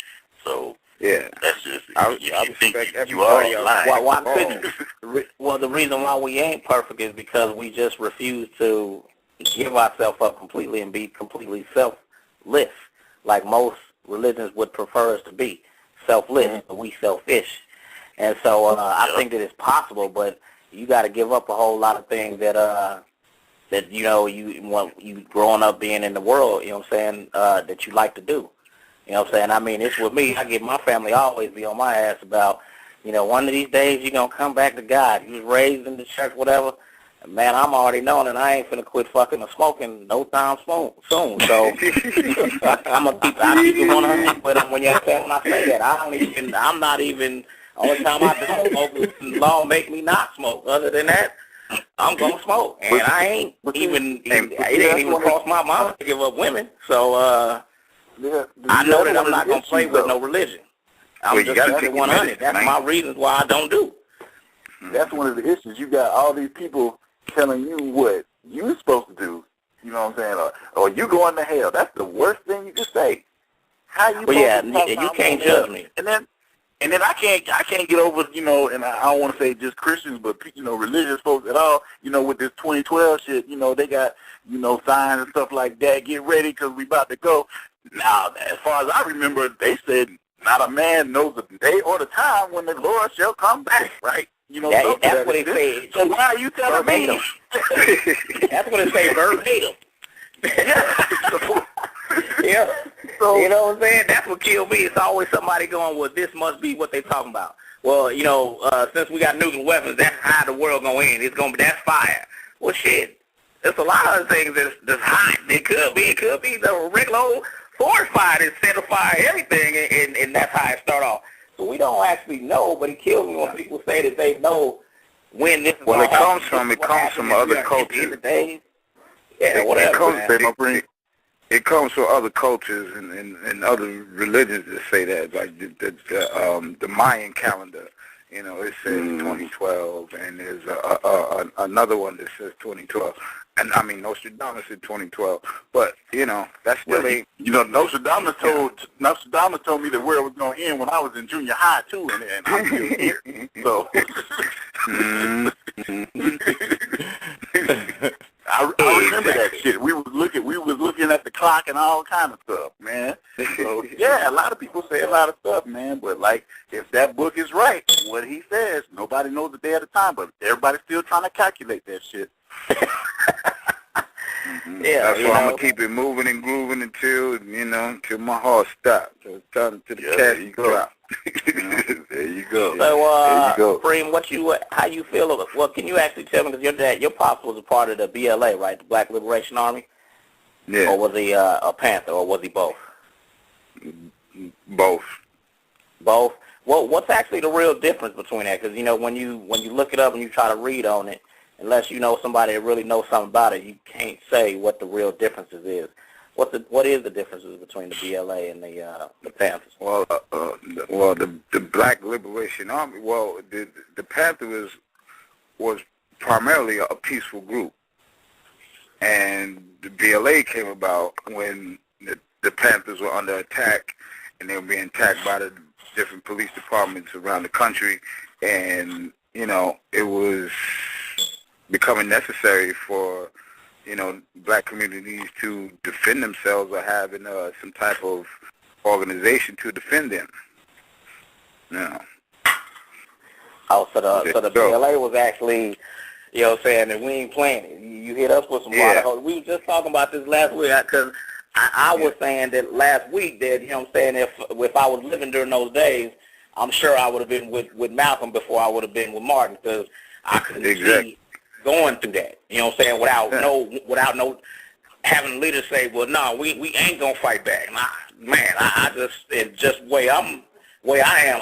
So yeah, that's just, I you respect think you everybody are else. lying. Why couldn't? Well, the reason why we ain't perfect is because we just refuse to give ourselves up completely and be completely selfless, like most religions would prefer us to be, selfless, but we selfish. And so I think that it's possible, but you got to give up a whole lot of things that you know you growing up being in the world, you know what I'm saying, that you like to do. You know what I'm saying? I mean, it's with me. I get my family always be on my ass about, you know, one of these days you're going to come back to God. You was raised in the church, whatever. Man, I'm already knowing that I ain't finna quit fucking or smoking no time soon. So I keep it 100. But when you understand when I say that, I'm not even. Only time I don't smoke is the law make me not smoke. Other than that, I'm gonna smoke, and I ain't even. It ain't even crossed my mind to give up women. So I know that I'm not gonna play with no religion. I'm just keep it 100. That's my reasons why I don't do. That's one of the issues. You got all these people telling you what you're supposed to do. You know what I'm saying? Or you going to hell. That's the worst thing you can say. How you? Well, yeah, you can't judge me. And then I can't get over, you know, and I don't want to say just Christians, but, you know, religious folks at all, you know, with this 2012 shit, you know, they got, you know, signs and stuff like that. Get ready because we about to go. Now, as far as I remember, they said not a man knows the day or the time when the Lord shall come back, right? You know, that's what they say. So why are you telling me? That's what it say verbatim. Yeah. So, you know what I'm saying? That's what killed me. It's always somebody going, well, this must be what they talking about. Well, you know, since we got nuclear weapons, that's how the world gonna end. It's gonna be, that's fire. Well, shit. There's a lot of things that's hot. It could be the regular old forest fire that set afire everything, and that's how it start off. So we don't actually know, but it kills me when people say that they know when this is. Well, it comes from other cultures. Yeah, whatever. It comes from other cultures and other religions that say that, like the Mayan calendar. You know, it says 2012, and there's another one that says 2012. And I mean, Nostradamus said 2012, but you know, that's still you know, Nostradamus told me the world was going to end when I was in junior high too, and I'm still here. So I remember that shit. We was looking at the clock and all kind of stuff, man. So yeah, a lot of people say a lot of stuff, man. But like, if that book is right, what he says, nobody knows the day at a time, but everybody's still trying to calculate that shit. Yeah, that's why I'm gonna keep it moving and grooving until my heart stops. Until the cash drop. There you go. So, Mopreme, how you feel about? Well, can you actually tell me, because your pops was a part of the BLA, right, the Black Liberation Army? Yeah. Or was he a Panther, or was he both? Both. Both. Well, what's actually the real difference between that? Because you know, when you look it up and you try to read on it, unless you know somebody that really knows something about it, you can't say what the real differences is. What is the differences between the BLA and the Panthers? Well, the Black Liberation Army. Well, the Panthers was primarily a peaceful group, and the BLA came about when the Panthers were under attack, and they were being attacked by the different police departments around the country, and you know, it was becoming necessary for black communities to defend themselves or having some type of organization to defend them. No. Oh, so the BLA was actually, you know what I'm saying, and we ain't playing it. You hit us with some water hose. We were just talking about this last week, because I was saying that last week that, you know what I'm saying, if I was living during those days, I'm sure I would have been with Malcolm before I would have been with Martin, because I couldn't see going through that, you know what I'm saying, without no having leaders say, well, no, we ain't gonna fight back. Nah, man, I just it just way I am,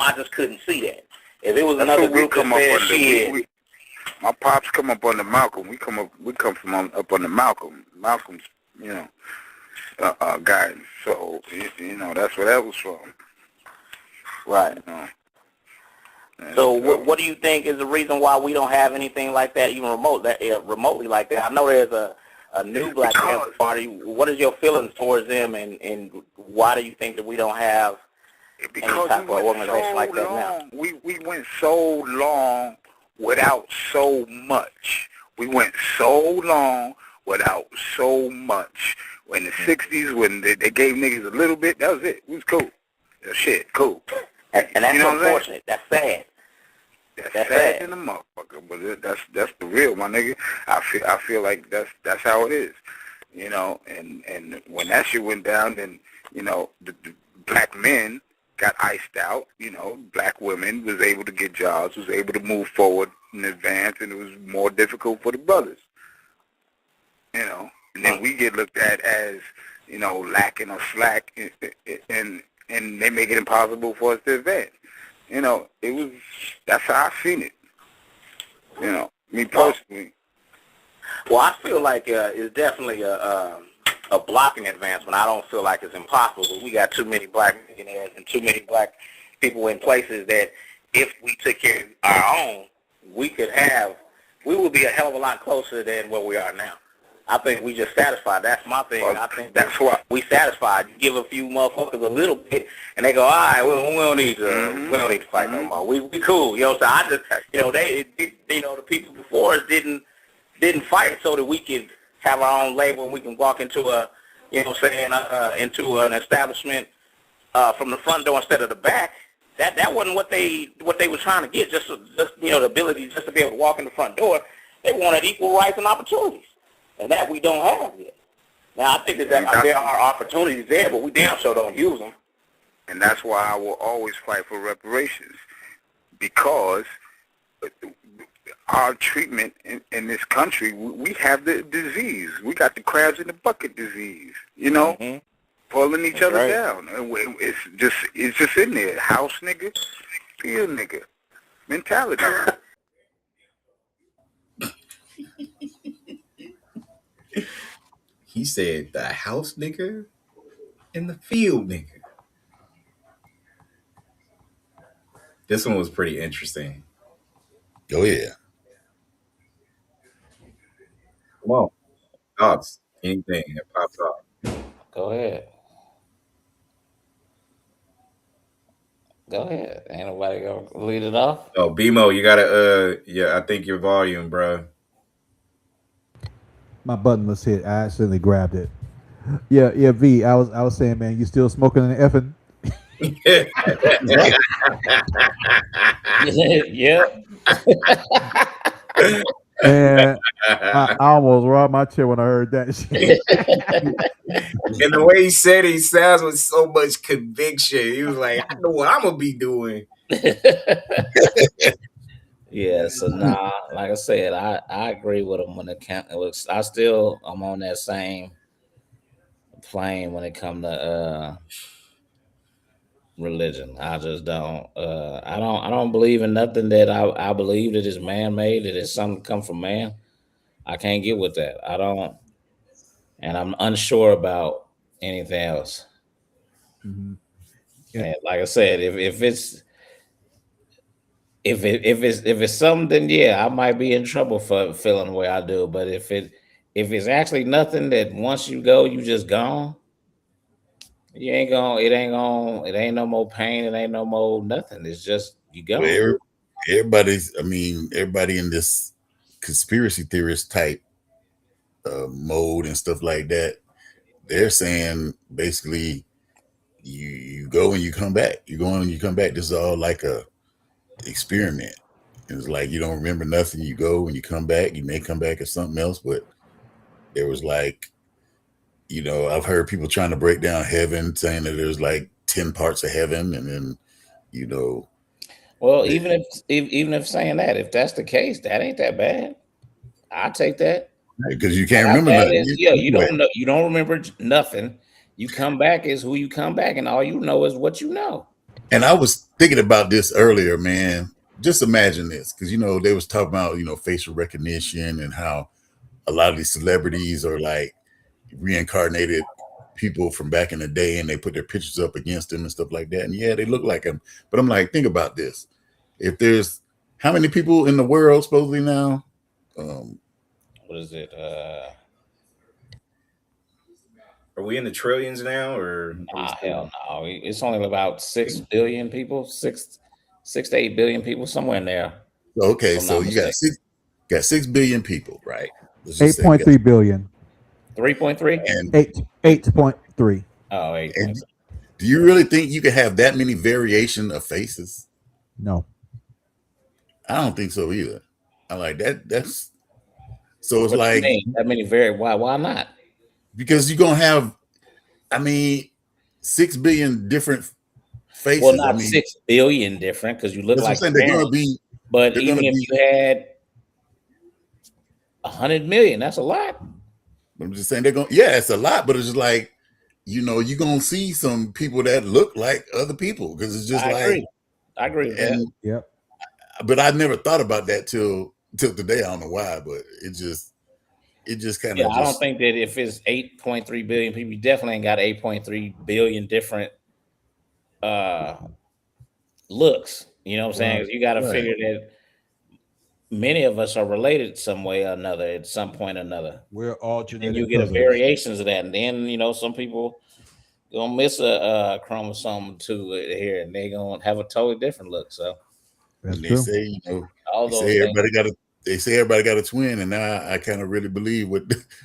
I just couldn't see that. If it was That's another what we group that come up said under. shit, My pops come up under Malcolm. We come from up under Malcolm. Malcolm's, guy. So that's where that was from. right. So what do you think is the reason why we don't have anything like that, even remotely like that? I know there's a new Black Panther Party. What is your feelings towards them, and why do you think that we don't have any type of organization like that now? We went so long without so much. We went so long without so much. In the 60s, when they gave niggas a little bit, that was it. It was cool. Shit, cool. And that's unfortunate. That's sad. That's sad in the motherfucker, but that's the real, my nigga. I feel like that's how it is, And when that shit went down, then the black men got iced out. Black women was able to get jobs, was able to move forward in advance, and it was more difficult for the brothers. And then we get looked at as lacking or slack, and they make it impossible for us to advance. That's how I seen it. Me personally. Well, I feel like it's definitely a blocking advancement. I don't feel like it's impossible, but we got too many black millionaires and too many black people in places that if we took care of our own, we would be a hell of a lot closer than where we are now. I think we just satisfied. That's my thing. I think that's what we satisfied. You give a few motherfuckers a little bit, and they go, all right, we don't need to fight no more. We cool. So I just, the people before us didn't fight so that we could have our own label and we can walk into into an establishment from the front door instead of the back. That wasn't what they were trying to get. Just the ability just to be able to walk in the front door. They wanted equal rights and opportunities. And that we don't have yet. Now, I think that there are opportunities there, but we damn sure don't use them. And that's why I will always fight for reparations, because our treatment in this country, we have the disease. We got the crabs in the bucket disease, pulling each other down. And it's just in there. House nigga, field nigga mentality. He said the house nigga and the field nigga. This one was pretty interesting. Oh yeah. Come on. Thoughts. Anything that pops up. Go ahead. Go ahead. Ain't nobody gonna lead it off. Oh, BMO, you gotta I think your volume, bro. My button was hit. I accidentally grabbed it. Yeah, V. I was saying, man, you still smoking and effing? Yep. And I almost robbed my chair when I heard that shit. And the way he said it, he sounds with so much conviction. He was like, I know what I'm gonna be doing. Yeah, so like I said, I agree with him when it comes. I'm on that same plane when it comes to religion. I just don't. I don't believe in nothing that I believe that is man made. That is something come from man. I can't get with that. I don't, and I'm unsure about anything else. Mm-hmm. Yeah. And like I said, if it's something, then yeah, I might be in trouble for feeling the way I do. But if it's actually nothing that once you go, you just gone. You ain't gonna. It ain't no more pain. It ain't no more nothing. It's just you go. Well, everybody in this conspiracy theorist type mode and stuff like that, they're saying basically you go and you come back. You go and you come back. This is all like a experiment. It's like you don't remember nothing. You go and you come back. You may come back as something else, but there was like, I've heard people trying to break down heaven, saying that there's like 10 parts of heaven, and then, Well, even if saying that, if that's the case, that ain't that bad. I'll take that. Because you can't remember nothing. You don't know. You don't remember nothing. You come back is who you come back, and all you know is what you know. And I was thinking about this earlier, man. Just imagine this, because they was talking about facial recognition and how a lot of these celebrities are like reincarnated people from back in the day, and they put their pictures up against them and stuff like that. And yeah, they look like them. But I'm like, think about this: if there's how many people in the world supposedly now? What is it? Are we in the trillions now, or are we Nah, still? hell no. It's only about 6 billion people, six to 8 billion people, somewhere in there. Okay, If I'm so not you got mistaken. six billion people, right? Let's just Eight say we point got, three billion. 3.3? and 8.3. Oh, and 8.3. do you really think you could have that many variation of faces? No. I don't think so either. I like that. That's so it's What you like mean? That many why not? because you're gonna have, I mean, 6 billion different Well, faces. I not mean, 6 billion different because you look that's what I'm like saying. your parents. But They're gonna even if be. you had 100 million, that's a lot. I'm just saying they're going. Yeah, it's a lot, but it's just like you're gonna see some people that look like other people because it's just I like, agree. I agree with that. and Yep. but I never thought about that till today. I don't know why, but it just kind Yeah, of I don't just think that if it's 8.3 billion people, you definitely ain't got 8.3 billion different uh looks. You know what I'm saying? Right. 'Cause you got to right. figure that many of us are related some way or another at some point or another. We're all And you genetic get a cousins. variations of that, and then some people gonna miss a chromosome or two here, and they gonna have a totally different look. So That's And they true. say all they those say things. everybody got a they say everybody got a twin, and now I kind of really believe what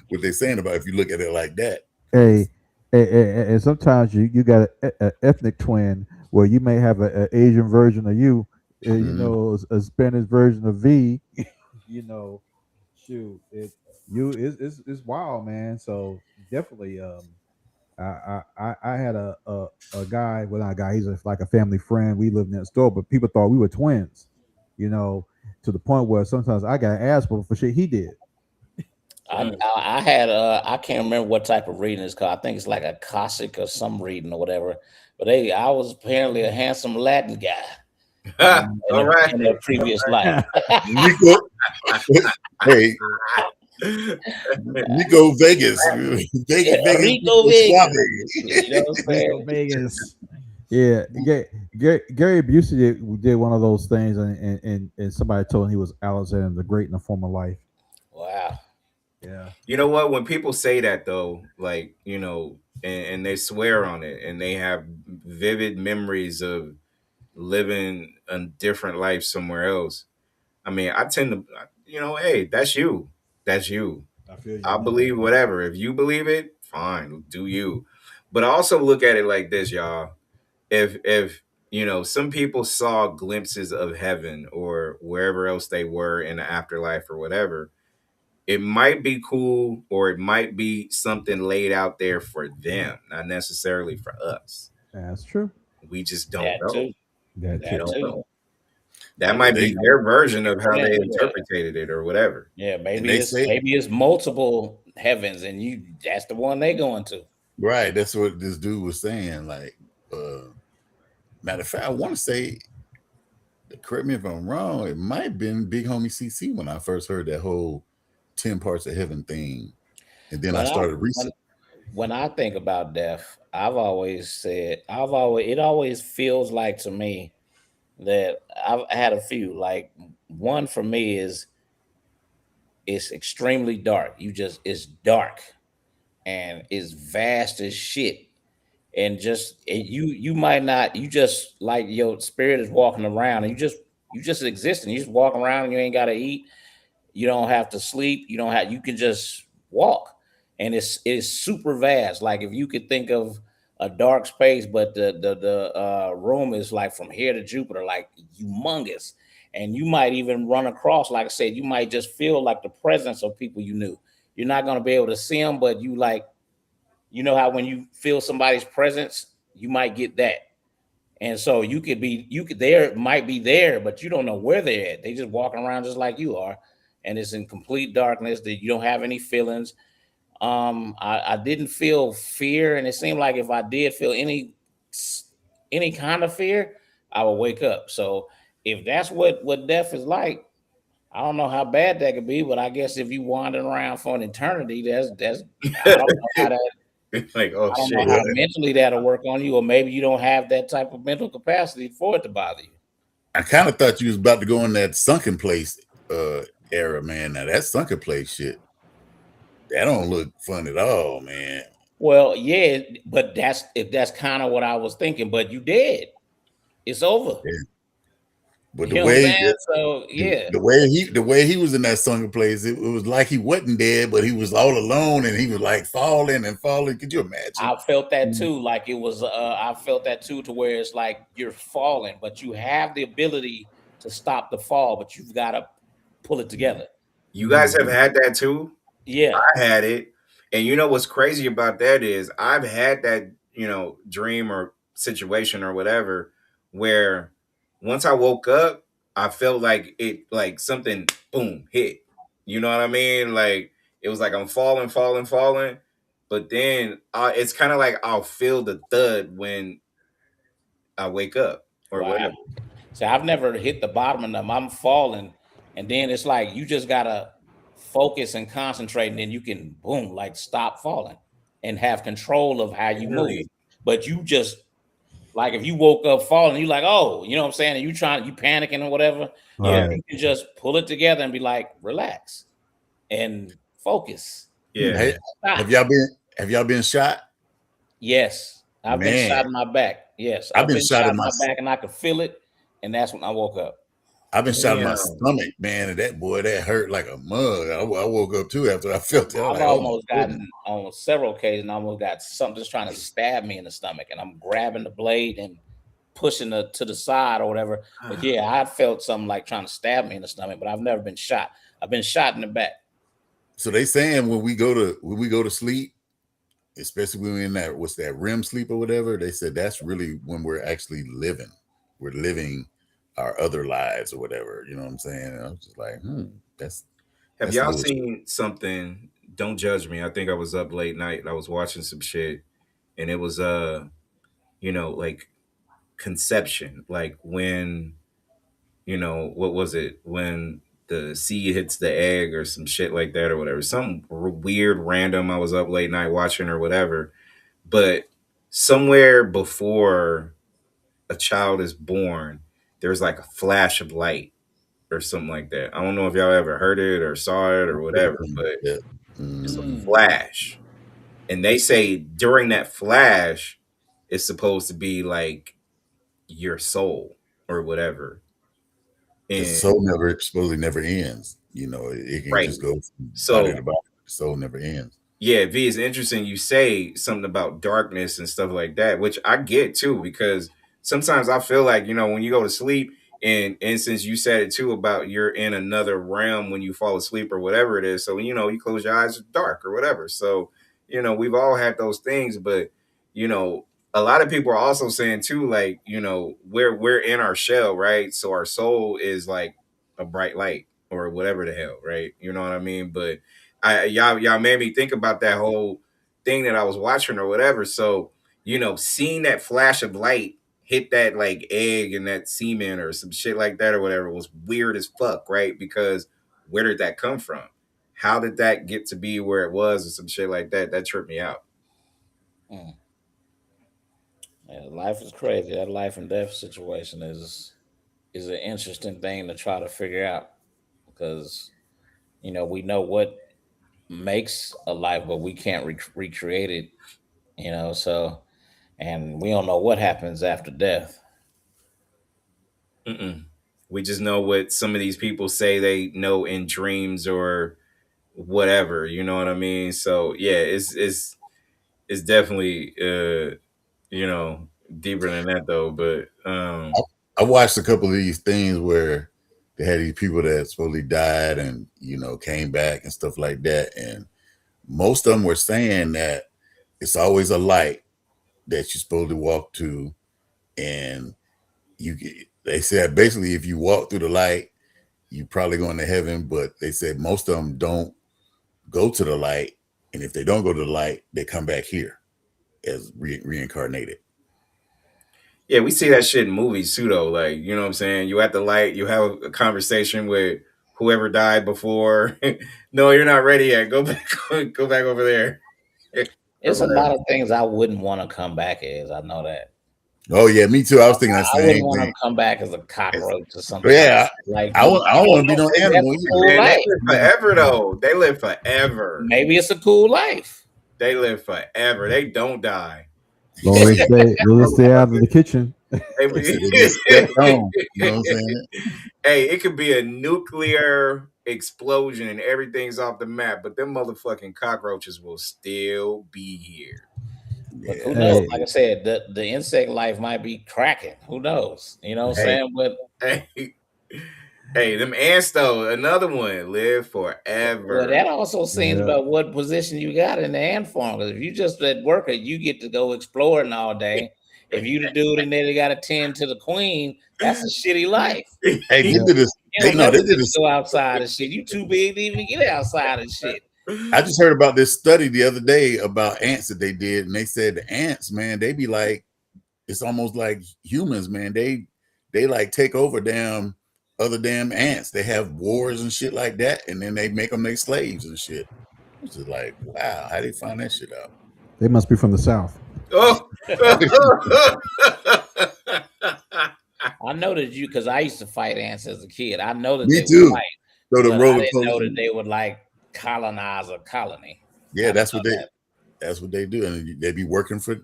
what they're saying about if you look at it like that. A, and sometimes you got a ethnic twin where you may have a Asian version of you, Mhm. a Spanish version of V. you know, shoot, it's wild, man. So definitely, I had a guy, well, not a guy, he's like a family friend. We lived next door, but people thought we were twins. You know, to the point where sometimes I got asked for shit he did. I had I can't remember what type of reading it's called. I think it's like a Cossack or some reading or whatever. But I was apparently a handsome Latin guy All right. in a previous life. Rico, hey, Rico Vegas, Yeah, Vegas, Rico Rico Vegas. Suave. You know what I'm Rico saying? Vegas. Yeah, Gary Busey did one of those things, and somebody told him he was Alexander the Great in a former life. Wow. Yeah, You know what? When people say that though, like and they swear on it, and they have vivid memories of living a different life somewhere else. I mean, I tend to, hey, that's you. That's you. I feel you I on that. believe whatever. If you believe it, fine, do you. But I also look at it like this, y'all. If some people saw glimpses of heaven or wherever else they were in the afterlife or whatever, it might be cool or it might be something laid out there for them, not necessarily for us. That's true. We just don't That know. too. That We That too. don't too. know. That Maybe might They be it's their version something of how for they them. Yeah. interpreted it or whatever. Yeah, and maybe they it's say maybe it's multiple heavens, and that's the one they going to. right. That's what this dude was saying. Like, matter of fact, I want to say, correct me if I'm wrong. It might have been Big Homie CC when I first heard that whole 10 parts of heaven thing, and then I When I started when researching. when I think about death, it always feels like to me that I've had a few. Like one for me is it's extremely dark. It's dark and it's vast as shit. And you might not, you just like your spirit is walking around and you just existing. You just walk around and you ain't gotta eat. You don't have to sleep. You can just walk. And it's super vast. Like if you could think of a dark space, but the room is like from here to Jupiter, like humongous. And you might even run across, like I said, you might just feel like the presence of people you knew. You're not gonna be able to see them, but you know how when you feel somebody's presence, you might get that. And so you could there might be there, but you don't know where they're at. They just walking around just like you are, and it's in complete darkness. That you don't have any feelings. I didn't feel fear, and it seemed like if I did feel any kind of fear, I would wake up. So if that's what death is like, I don't know how bad that could be, but I guess if you wandering around for an eternity, that's I don't know how that Like, oh I don't shit. know how mentally that'll work on you, or maybe you don't have that type of mental capacity for it to bother you. I kind of thought you was about to go in that sunken place era, man. Now that sunken place shit, that don't look fun at all, man. Well, yeah, but that's kind of what I was thinking. But you dead. It's over. Yeah. But You know what I'm saying? So yeah. the way he was in that sunken place, it was like he wasn't dead, but he was all alone and he was like falling and falling. Could you imagine? I felt that too. Like it was I felt that too, to where it's like you're falling, but you have the ability to stop the fall, but you've got to pull it together. You guys have had that too? Yeah. I had it. And you know what's crazy about that is I've had that, dream or situation or whatever where once I woke up, I felt like like something boom hit. You know what I mean? Like it was like I'm falling, falling, falling. But then it's kind of like I'll feel the thud when I wake up or Wow. whatever. So I've never hit the bottom of them. I'm falling, and then it's like you just gotta focus and concentrate, and then you can boom, like stop falling and have control of how you move. Really? But you just like if you woke up falling, you like, oh, you know what I'm saying, and you panicking or whatever. Yeah. You can just pull it together and be like, relax and focus. Yeah. Hey, Stop. have y'all been shot? Yes, I've been Man, shot in my back. Yes, I've I've been been shot shot in in my my back, and I could feel it, and that's when I woke up. I've been shot in my Damn. stomach, man, and that hurt like a mug. I woke up too after I felt it. I was I've like, oh my almost goodness. gotten on several occasions. I almost got something just trying to stab me in the stomach, and I'm grabbing the blade and pushing it to the side or whatever. But yeah, I felt something like trying to stab me in the stomach, but I've never been shot. I've been shot in the back. So they saying when we go to sleep, especially when we're in that what's that REM sleep or whatever, they said that's really when we're actually living. We're living our other lives or whatever. You know what I'm saying? And I was just like, that's Have a y'all little. seen something? Don't judge me. I think I was up late night. I was watching some shit, and it was like conception, like when what was it when the seed hits the egg or some shit like that or whatever. Some weird random. I was up late night watching or whatever, but somewhere before a child is born, there's like a flash of light or something like that. I don't know if y'all ever heard it or saw it or whatever, but Yeah. it's a Mm. flash. And they say during that flash, it's supposed to be like your soul or whatever. Because And soul never supposedly never ends. You know, it can right. just go from body So to body. The soul never ends. yeah, V, it's interesting you say something about darkness and stuff like that, which I get too, because sometimes I feel like, when you go to sleep, and since you said it too about you're in another realm when you fall asleep or whatever it is. So, you close your eyes, it's dark or whatever. So, we've all had those things, but a lot of people are also saying too, like, we're in our shell, right? So our soul is like a bright light or whatever the hell, right? You know what I mean? But y'all made me think about that whole thing that I was watching or whatever. So, seeing that flash of light hit that like egg and that semen or some shit like that or whatever was weird as fuck, right? Because where did that come from? How did that get to be where it was or some shit like that? That tripped me out. Mm. Yeah, life is crazy. That life and death situation is an interesting thing to try to figure out, because we know what makes a life, but we can't recreate it. So, and we don't know what happens after death. Mm-mm. We just know what some of these people say they know in dreams or whatever. You know what I mean? So yeah, it's definitely you know, deeper than that though. But I watched a couple of these things where they had these people that supposedly died and came back and stuff like that, and most of them were saying that it's always a light that you're supposed to walk to, and they said basically if you walk through the light, you probably going to heaven, but they said most of them don't go to the light And if they don't go to the light, they come back here as reincarnated. Yeah, we see that shit in movies too, though. Like, you know what I'm saying? You at the light, you have a conversation with whoever died before. No, you're not ready yet. Go back, go back over there. It's a lot of things I wouldn't want to come back as. I know that. Oh yeah, me too. I was thinking that I wouldn't same want to thing. come back as a cockroach or something. Yeah, like I don't want to be no animal. That's a cool Man, they life. live forever though. They live forever. Maybe it's a cool life. They live forever. They don't die. Long as they stay out of the kitchen. They said they get stepped on. You know what I'm saying? Hey, it could be a nuclear explosion and everything's off the map, but them motherfucking cockroaches will still be here. But who knows? Like I said, the insect life might be cracking. Who knows? You know what I'm saying? But hey, them ants though, another one live forever. Well, that also seems about what position you got in the ant farm. Because if you just at worker, you get to go exploring all day. If you the dude and then they got to tend to the queen, that's a shitty life. Hey, they did this. They did this. Go outside and shit. You too big to even get outside and shit. I just heard about this study the other day about ants that they did, and they said the ants, man, they be like, it's almost like humans, man. They like take over other damn ants. They have wars and shit like that, and then they make them their slaves and shit. It's just like, wow, how they find that shit out? They must be from the South. Oh. I know that because I used to fight ants as a kid. I know that Me they too. would fight. So the but roller I didn't know coaster. that they would like colonize a colony. Yeah, that's what they do, and they be working for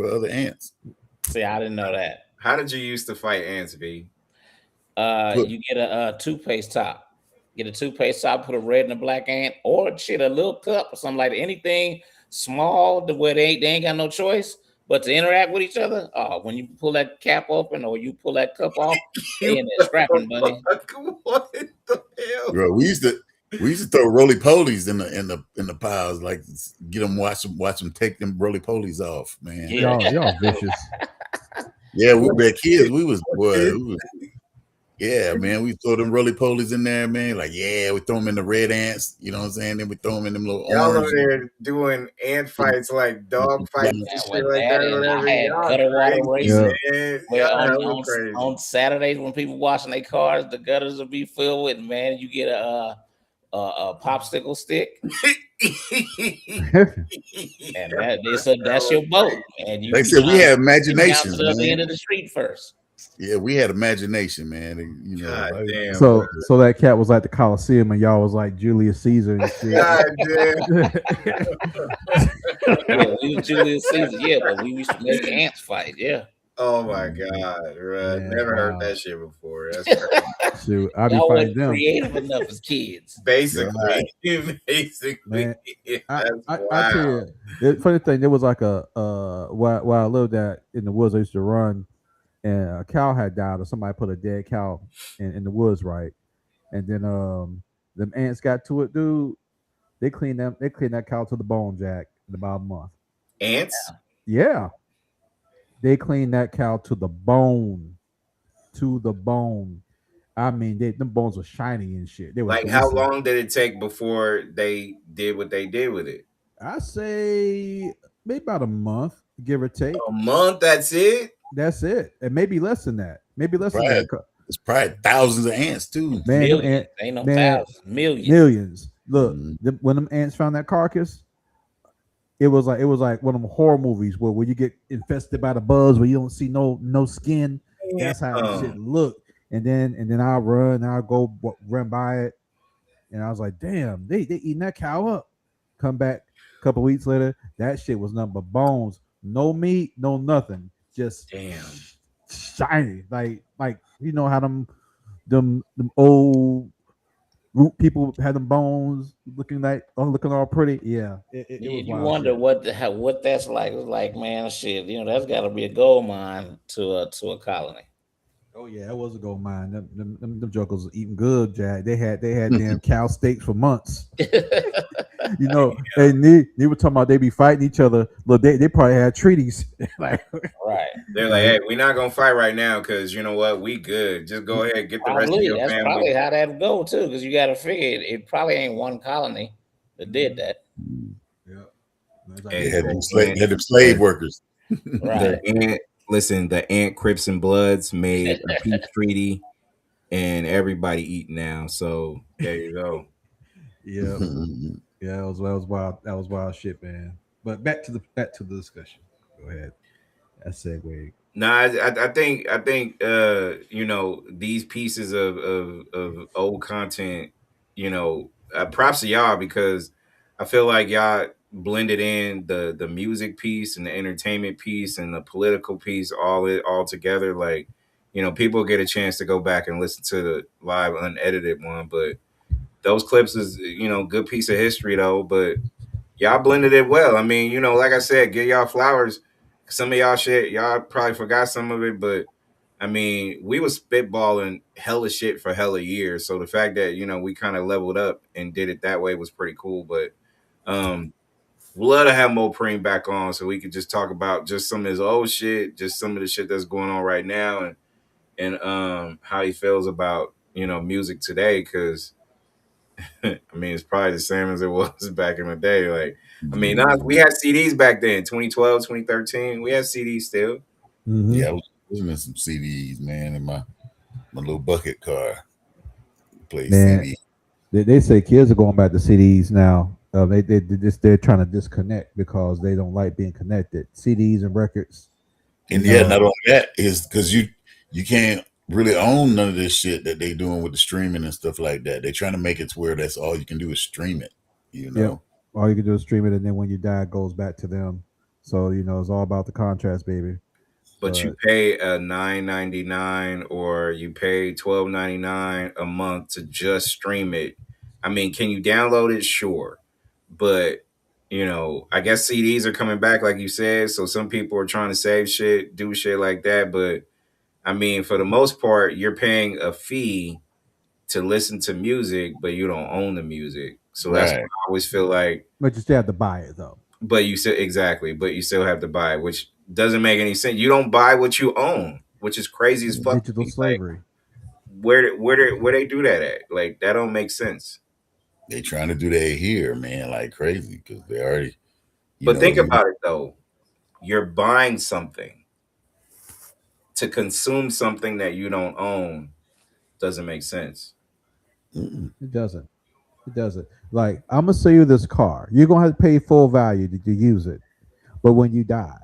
other ants. See, I didn't know that. How did you used to fight ants, V? You get a toothpaste top. Get a toothpaste top, put a red and a black ant, or shit, a little cup or something like that. Anything small to where they ain't got no choice but to interact with each other. When you pull that cap open or you pull that cup off, they in there scrapping, buddy. What the hell? Bro, we used to throw roly polies in the piles, like get them watch them take them roly polies off, man. Y'all vicious. Yeah, we were kids. We was yeah, man. We throw them roly polies in there, man. Like, yeah, we throw them in the red ants. You know what I'm saying? Then we throw them in them little Y'all orange. over there doing ant fights like dog fights and shit like that. I had gutter water races. On Saturdays when people washing their cars, the gutters will be filled with, man. You get a popsicle stick, and that's your boat. And they said we had imagination. To the end of the street first. Yeah, we had imagination, man. You know, God damn. So that cat was like the Coliseum, and y'all was like Julius Caesar and shit. God damn. Yeah, we was Julius Caesar. Yeah, but we used to make ants fight. Yeah. Oh my God, bro. Never heard that shit before. That's crazy. Shoot, I be fighting them. Creative enough as kids. Basically. Man, I tell you, the funny thing, there was like where I lived at in the woods I used to run, and a cow had died, or somebody put a dead cow in the woods, right? And then them ants got to it, dude. They cleaned that cow to the bone, Jack, in about a month. Ants? Yeah. They cleaned that cow to the bone. To the bone. I mean, them bones were shiny and shit. They were like, how long did it take before they did what they did with it? I say maybe about a month, give or take. A month, that's it? That's it. And maybe less than that. Maybe less than that. It's probably thousands of ants too. Man, millions. Ain't no thousands. Millions. Millions. Look, when them ants found that carcass, it was like one of them horror movies where you get infested by the bugs where you don't see no skin. That's how that shit looked. And then I'll run by it, and I was like, damn, they eating that cow up. Come back a couple weeks later, that shit was nothing but bones, no meat, no nothing, just shiny, like you know how them old root people had them bones looking all pretty. Yeah, it was you wonder shit. what that's like. It's like, man, shit. You know, that's got to be a gold mine to a colony. Oh yeah, it was a gold mine. Them jokers was eating good, Jack. They had damn cow steaks for months. You know, and they were talking about they be fighting each other. Look, they probably had treaties. Right. They're like, hey, we're not gonna fight right now because you know what, we good. Just go ahead, get the rest of your that's family. Probably how that go too, because you got to figure it probably ain't one colony that did that. It's like, Hey, They had them, man, they had them slave workers. the Right. ant. Listen, the ant Crips and Bloods made a peace treaty, and everybody eat now. So there you go. yeah, yeah, that was wild. That was wild shit, man. But back to the discussion. Go ahead. That segue. No, I think you know, these pieces of old content, you know, props to y'all because I feel like y'all blended in the music piece and the entertainment piece and the political piece all together. Like, you know, people get a chance to go back and listen to the live unedited one, but those clips is, you know, good piece of history though. But y'all blended it well. I mean, you know, like I said, give y'all flowers. Some of y'all shit, y'all probably forgot some of it, but I mean, we was spitballing hella shit for hella years. So the fact that, you know, we kind of leveled up and did it that way was pretty cool. But we'd love to have Mopreme back on so we could just talk about just some of his old shit, just some of the shit that's going on right now and how he feels about, you know, music today, because I mean, it's probably the same as it was back in the day. Like, I mean, we had CDs back then, 2012, 2013. We had CDs still. Mm-hmm. Yeah, I was listening to some CDs, man, in my little bucket car. Play Man, CD. they say kids are going back to CDs now. They're trying to disconnect because they don't like being connected. CDs and records, you And yeah, not know. only that is because you can't really own none of this shit that they doing with the streaming and stuff like that. They're trying to make it to where that's all you can do is stream it. You Yep. know. All you can do is stream it, and then when you die, it goes back to them. So it's all about the contrast, baby. But you But pay a $9.99 or you pay $12.99 a month to just stream it. I mean, can you download it? Sure, but you know, I guess CDs are coming back, like you said. So some people are trying to save shit, do shit like that. But I mean, for the most part, you're paying a fee to listen to music, but you don't own the music. So that's why Right. I always feel like, you still have to buy it though. but you still exactly, but you still have to buy it, which doesn't make any sense. You don't buy what you own, which is crazy as fuck to Digital me. Like, slavery. where they do that at? Like, that don't make sense. They trying to do that here, man, like crazy because they already, But think you. about it though. You're buying something to consume something that you don't own. Doesn't make sense. Mm-mm. It doesn't. It doesn't. Like I'm gonna sell you this car. You're gonna have to pay full value to use it. But when you die,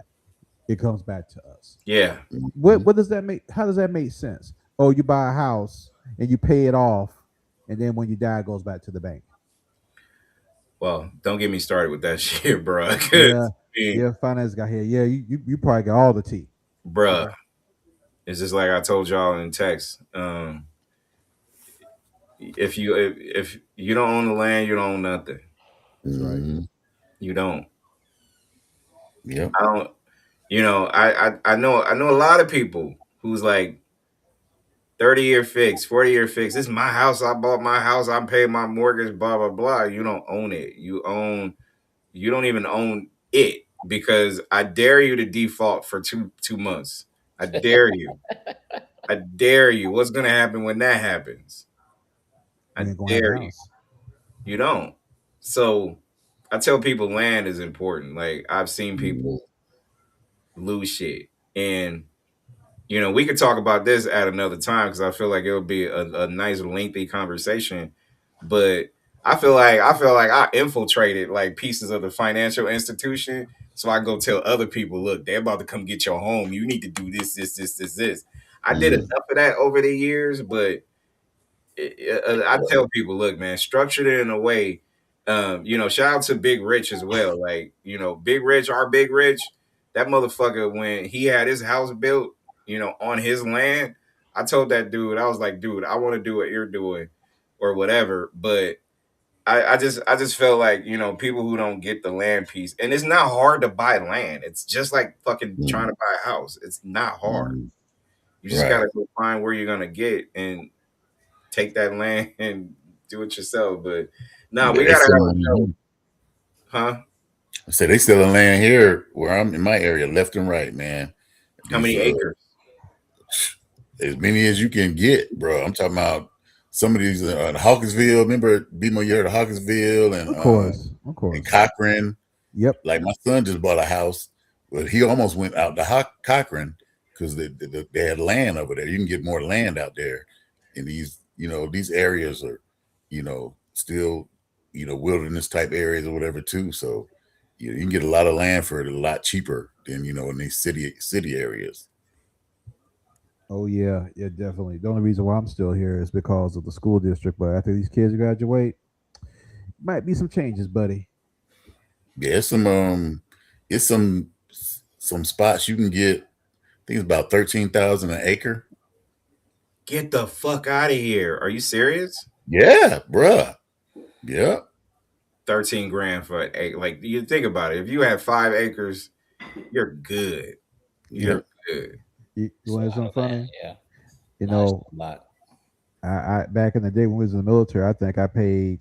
it comes back to us. Yeah. What does that make? How does that make sense? Oh, you buy a house and you pay it off, and then when you die, it goes back to the bank. Well, don't get me started with that shit, bro. Yeah, Because I mean, yeah. Finance guy here. Yeah, you probably got all the tea. bruh, it's just like I told y'all in text. If you don't own the land, you don't own nothing. That's right. Mm-hmm. You don't. Yep. I don't. You know, I know a lot of people who's like 30-year fix, 40-year fix. This is my house. I bought my house. I paid my mortgage. Blah blah blah. You don't own it. You don't even own it because I dare you to default for two months. I dare you. I dare you. What's gonna happen when that happens? I You ain't gonna have a dare you. house. You don't. So I tell people land is important. Like I've seen Mm-hmm. people lose shit. And you know, we could talk about this at another time because I feel like it would be a nice lengthy conversation. But I feel like I infiltrated like pieces of the financial institution. So I go tell other people, look, they're about to come get your home. You need to do this. I did enough of that over the years, but I tell people, look, man, structured it in a way. You know, shout out to Big Rich as well. Like, you know, Big Rich, our Big Rich, that motherfucker, when he had his house built, you know, on his land, I told that dude, I was like, dude, I want to do what you're doing or whatever. But I just felt like, you know, people who don't get the land piece, and it's not hard to buy land. It's just like fucking trying to buy a house. It's not hard. Mm-hmm. You just Right. gotta go find where you're gonna get and take that land and do it yourself. But no, Yeah, we they gotta have a selling show, land. huh? I said they selling land here where I'm in my area, left and right, man. How These many acres? as many as you can get, bro. I'm talking about some of these Hawkinsville. Remember, BMO, you heard of Hawkinsville Of course, of and course. Cochran. Yep. Like my son just bought a house, but he almost went out to Cochran because they had land over there. You can get more land out there, and these areas are, still, wilderness type areas or whatever too. So you can get a lot of land for it a lot cheaper than in these city areas. Oh yeah, yeah, definitely. The only reason why I'm still here is because of the school district. But after these kids graduate, might be some changes, buddy. Yeah, it's some spots you can get. I think it's about 13,000 an acre. Get the fuck out of here. Are you serious? Yeah, bruh. Yeah. 13 grand for an acre. Like, you think about it. If you have 5 acres, you're good. Yep. You're good. You It's a want lot something of land. funny? Yeah, You nice know, lot. I back in the day when we was in the military, I think I paid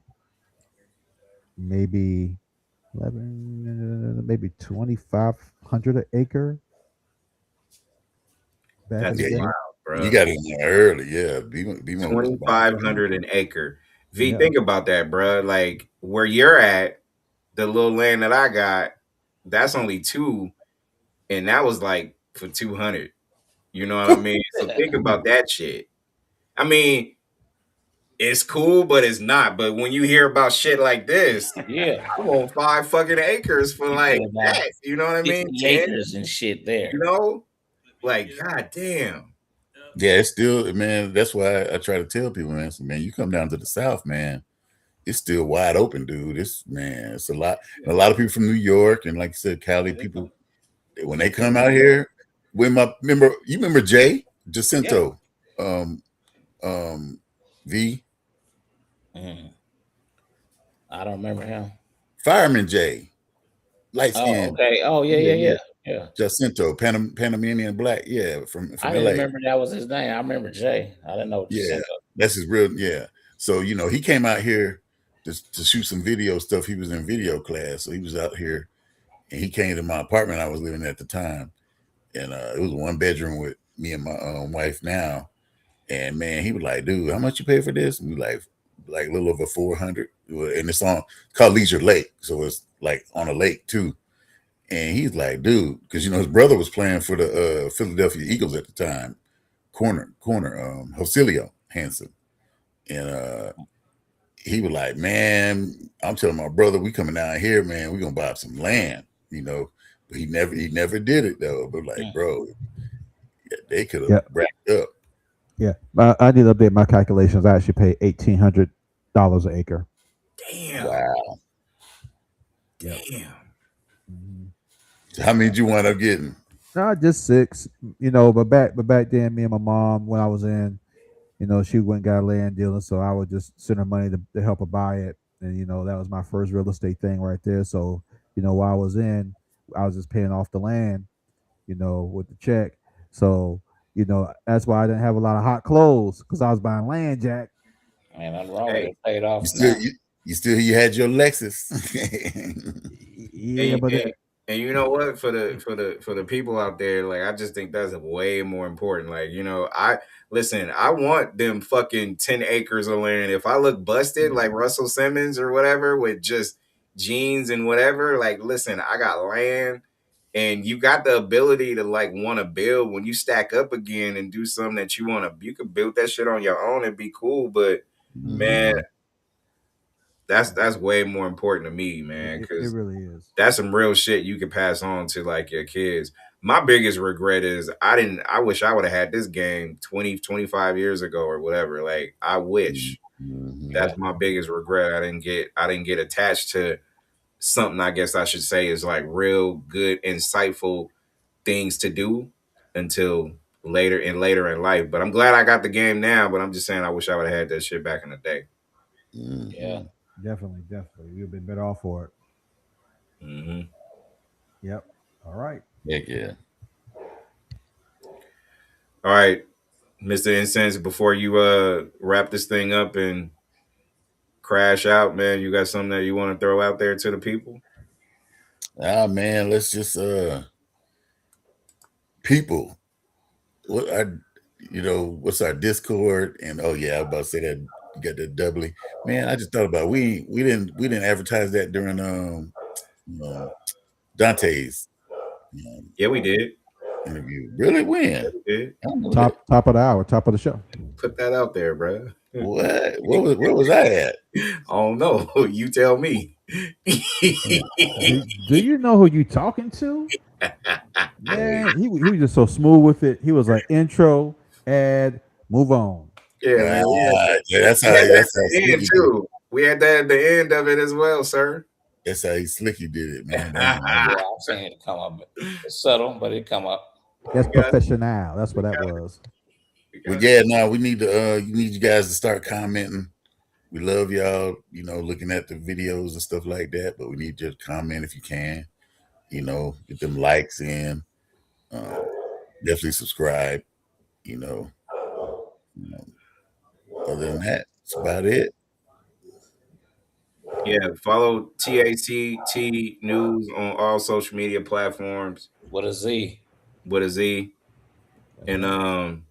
maybe 11, maybe 2,500 an acre back in That's the Yeah, day. wild, you bro. got in there early. Yeah, B1 was buying up them. 2,500 an acre. V, Yeah. think about that, bro. Like where you're at, the little land that I got, that's only two, and that was like for 200. You know what I mean? So think about that shit. I mean, it's cool, but it's not. But when you hear about shit like this, Yeah, I want 5 fucking acres for you like put about that. You know what I mean? 50 10. acres and shit You there. know, like god damn. Yeah, it's still, man. That's why I try to tell people, man. So, man, you come down to the South, man. It's still wide open, dude. It's a lot. And a lot of people from New York and, like you said, Cali people, when they come out here, you remember Jay Yeah. Jacinto, um, V Mm. I don't remember him. Fireman Jay, light Oh, skin, okay. Oh, yeah, yeah, yeah, yeah, yeah, yeah. Jacinto, Panamanian black, yeah, from I didn't LA. remember that was his name. I remember Jay. I didn't know Yeah, Jacinto. that's his real. Yeah. So he came out here to shoot some video stuff. He was in video class, so he was out here, and he came to my apartment I was living at the time, and it was 1 bedroom with me and my wife now. And man, he was like, "Dude, how much you pay for this?" And we like a little over 400. And it's called Leisure Lake, so it's like on a lake too. And he's like, "Dude," because his brother was playing for the Philadelphia Eagles at the time, corner, Josilio Hansen. And he was like, "Man, I'm telling my brother, we coming down here, man. We gonna buy up some land, you know." But he never did it though. But like, Mm. bro, they could have Yeah. racked up. Yeah. I need to update my calculations. I actually pay $1,800 an acre. Damn. Wow. Yep. Damn. hmm So how many did you wind up getting? No, just six. But back then, me and my mom, when I was in, she went and got a land deal, and so I would just send her money to help her buy it, and that was my first real estate thing right there. So while I was in, I was just paying off the land, with the check. So that's why I didn't have a lot of hot clothes because I was buying land, Jack. Man, nothing wrong with Hey, it. Paid off You still now. you had your Lexus. Yeah, and, but and, and you know what? For the people out there, like I just think that's way more important. Like, I listen, I want them fucking 10 acres of land. If I look busted like Russell Simmons or whatever with just jeans and whatever, like listen, I got land and you got the ability to like want to build when you stack up again and do something that you could build that shit on your own and be cool. But man, Mhm. that's way more important to me, man, it because really is. that's some real shit you can pass on to like your kids. My biggest regret is I wish I would have had this game 20, 25 years ago or whatever. Like I wish. Mhm. Yeah. That's my biggest regret. I didn't get attached to something I guess I should say is like real good, insightful things to do until later in life. But I'm glad I got the game now, but I'm just saying I wish I would have had that shit back in the day. Yeah. Mhm. Definitely, definitely. You've been better off for it. Hmm. Yep. All right. Heck yeah. All right, Mr. Incense, before you wrap this thing up and crash out, man, you got something that you want to throw out there to the people? Ah man, let's just people. What our what's our Discord? And oh yeah, I was about to say that you got that doubly. Man, I just thought about we didn't advertise that during Dante's Yeah, we did. interview. Really? Yeah, When? we did. Top of the hour, top of the show. Put that out there, bro. What? Where was I at? I don't know. You tell me. Do you know who you talking to? Man, he was just so smooth with it. He was like intro, ad, move on. Yeah, man. Yeah, that's We how had that at the end Slicky did it. too. We had that at the end of it as well, sir. That's how Slicky did it, man. Yeah, I'm saying it come up. It's subtle, but it come up. That's professional. That's what that was. But yeah, no, we need to you need you guys to start commenting. We love y'all, looking at the videos and stuff like that, but we need you to comment if you can, get them likes in. Definitely subscribe, Other than that, that's about it. Yeah, follow T.A.C.T News on all social media platforms. With a Z. With a Z. And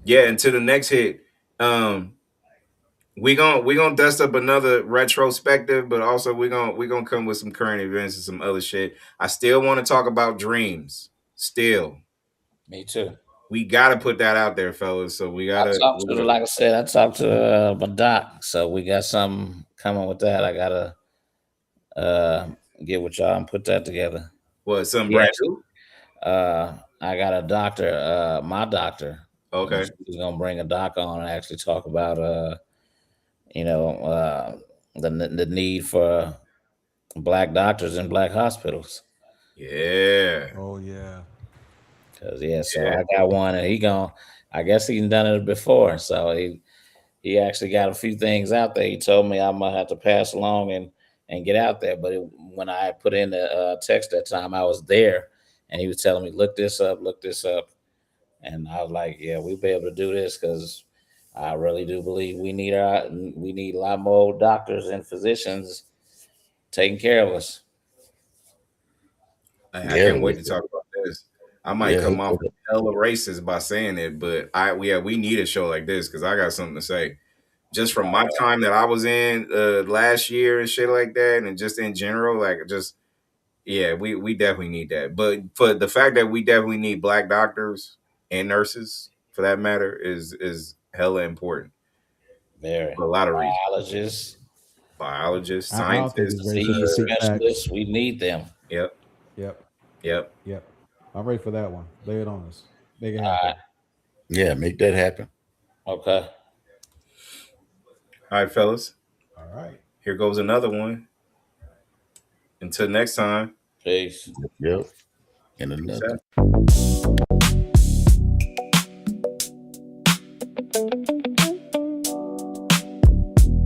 yeah, until the next hit. We gonna dust up another retrospective, but also we gonna come with some current events and some other shit. I still want to talk about dreams. Still. Me too. We gotta put that out there, fellas. So we gotta. Like I said, I talked to my doc, so we got something coming with that. I gotta get with y'all and put that together. What, something brand new? I got a doctor, my doctor. Okay. He's gonna bring a doc on and actually talk about the need for black doctors in black hospitals. Yeah. Oh yeah. Cause I got one, and I guess he's done it before, so he actually got a few things out there. He told me I might have to pass along and get out there. But when I put in the text that time, I was there, and he was telling me, look this up, and I was like, yeah, we'll be able to do this, because I really do believe we need a lot more doctors and physicians taking care of us. I can't wait to talk about this. I might come off hella racist by saying it, but we need a show like this, because I got something to say. Just from my time that I was in last year and shit like that, and just in general, we definitely need that. But for the fact that we definitely need black doctors and nurses, for that matter, is hella important. Very. For a lot of reasons. Biologists, scientists, specialists, we need them. Yep. I'm ready for that one. Lay it on us. Make it happen. Yeah, make that happen. Okay. All right, fellas. All right. Here goes another one. Until next time. Peace. Yep. And another.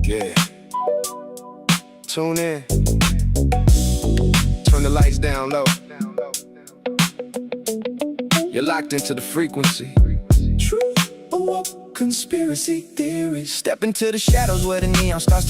Yeah. Tune in. Turn the lights down low. You're locked into the frequency. Truth or conspiracy theories. Step into the shadows where the neon starts to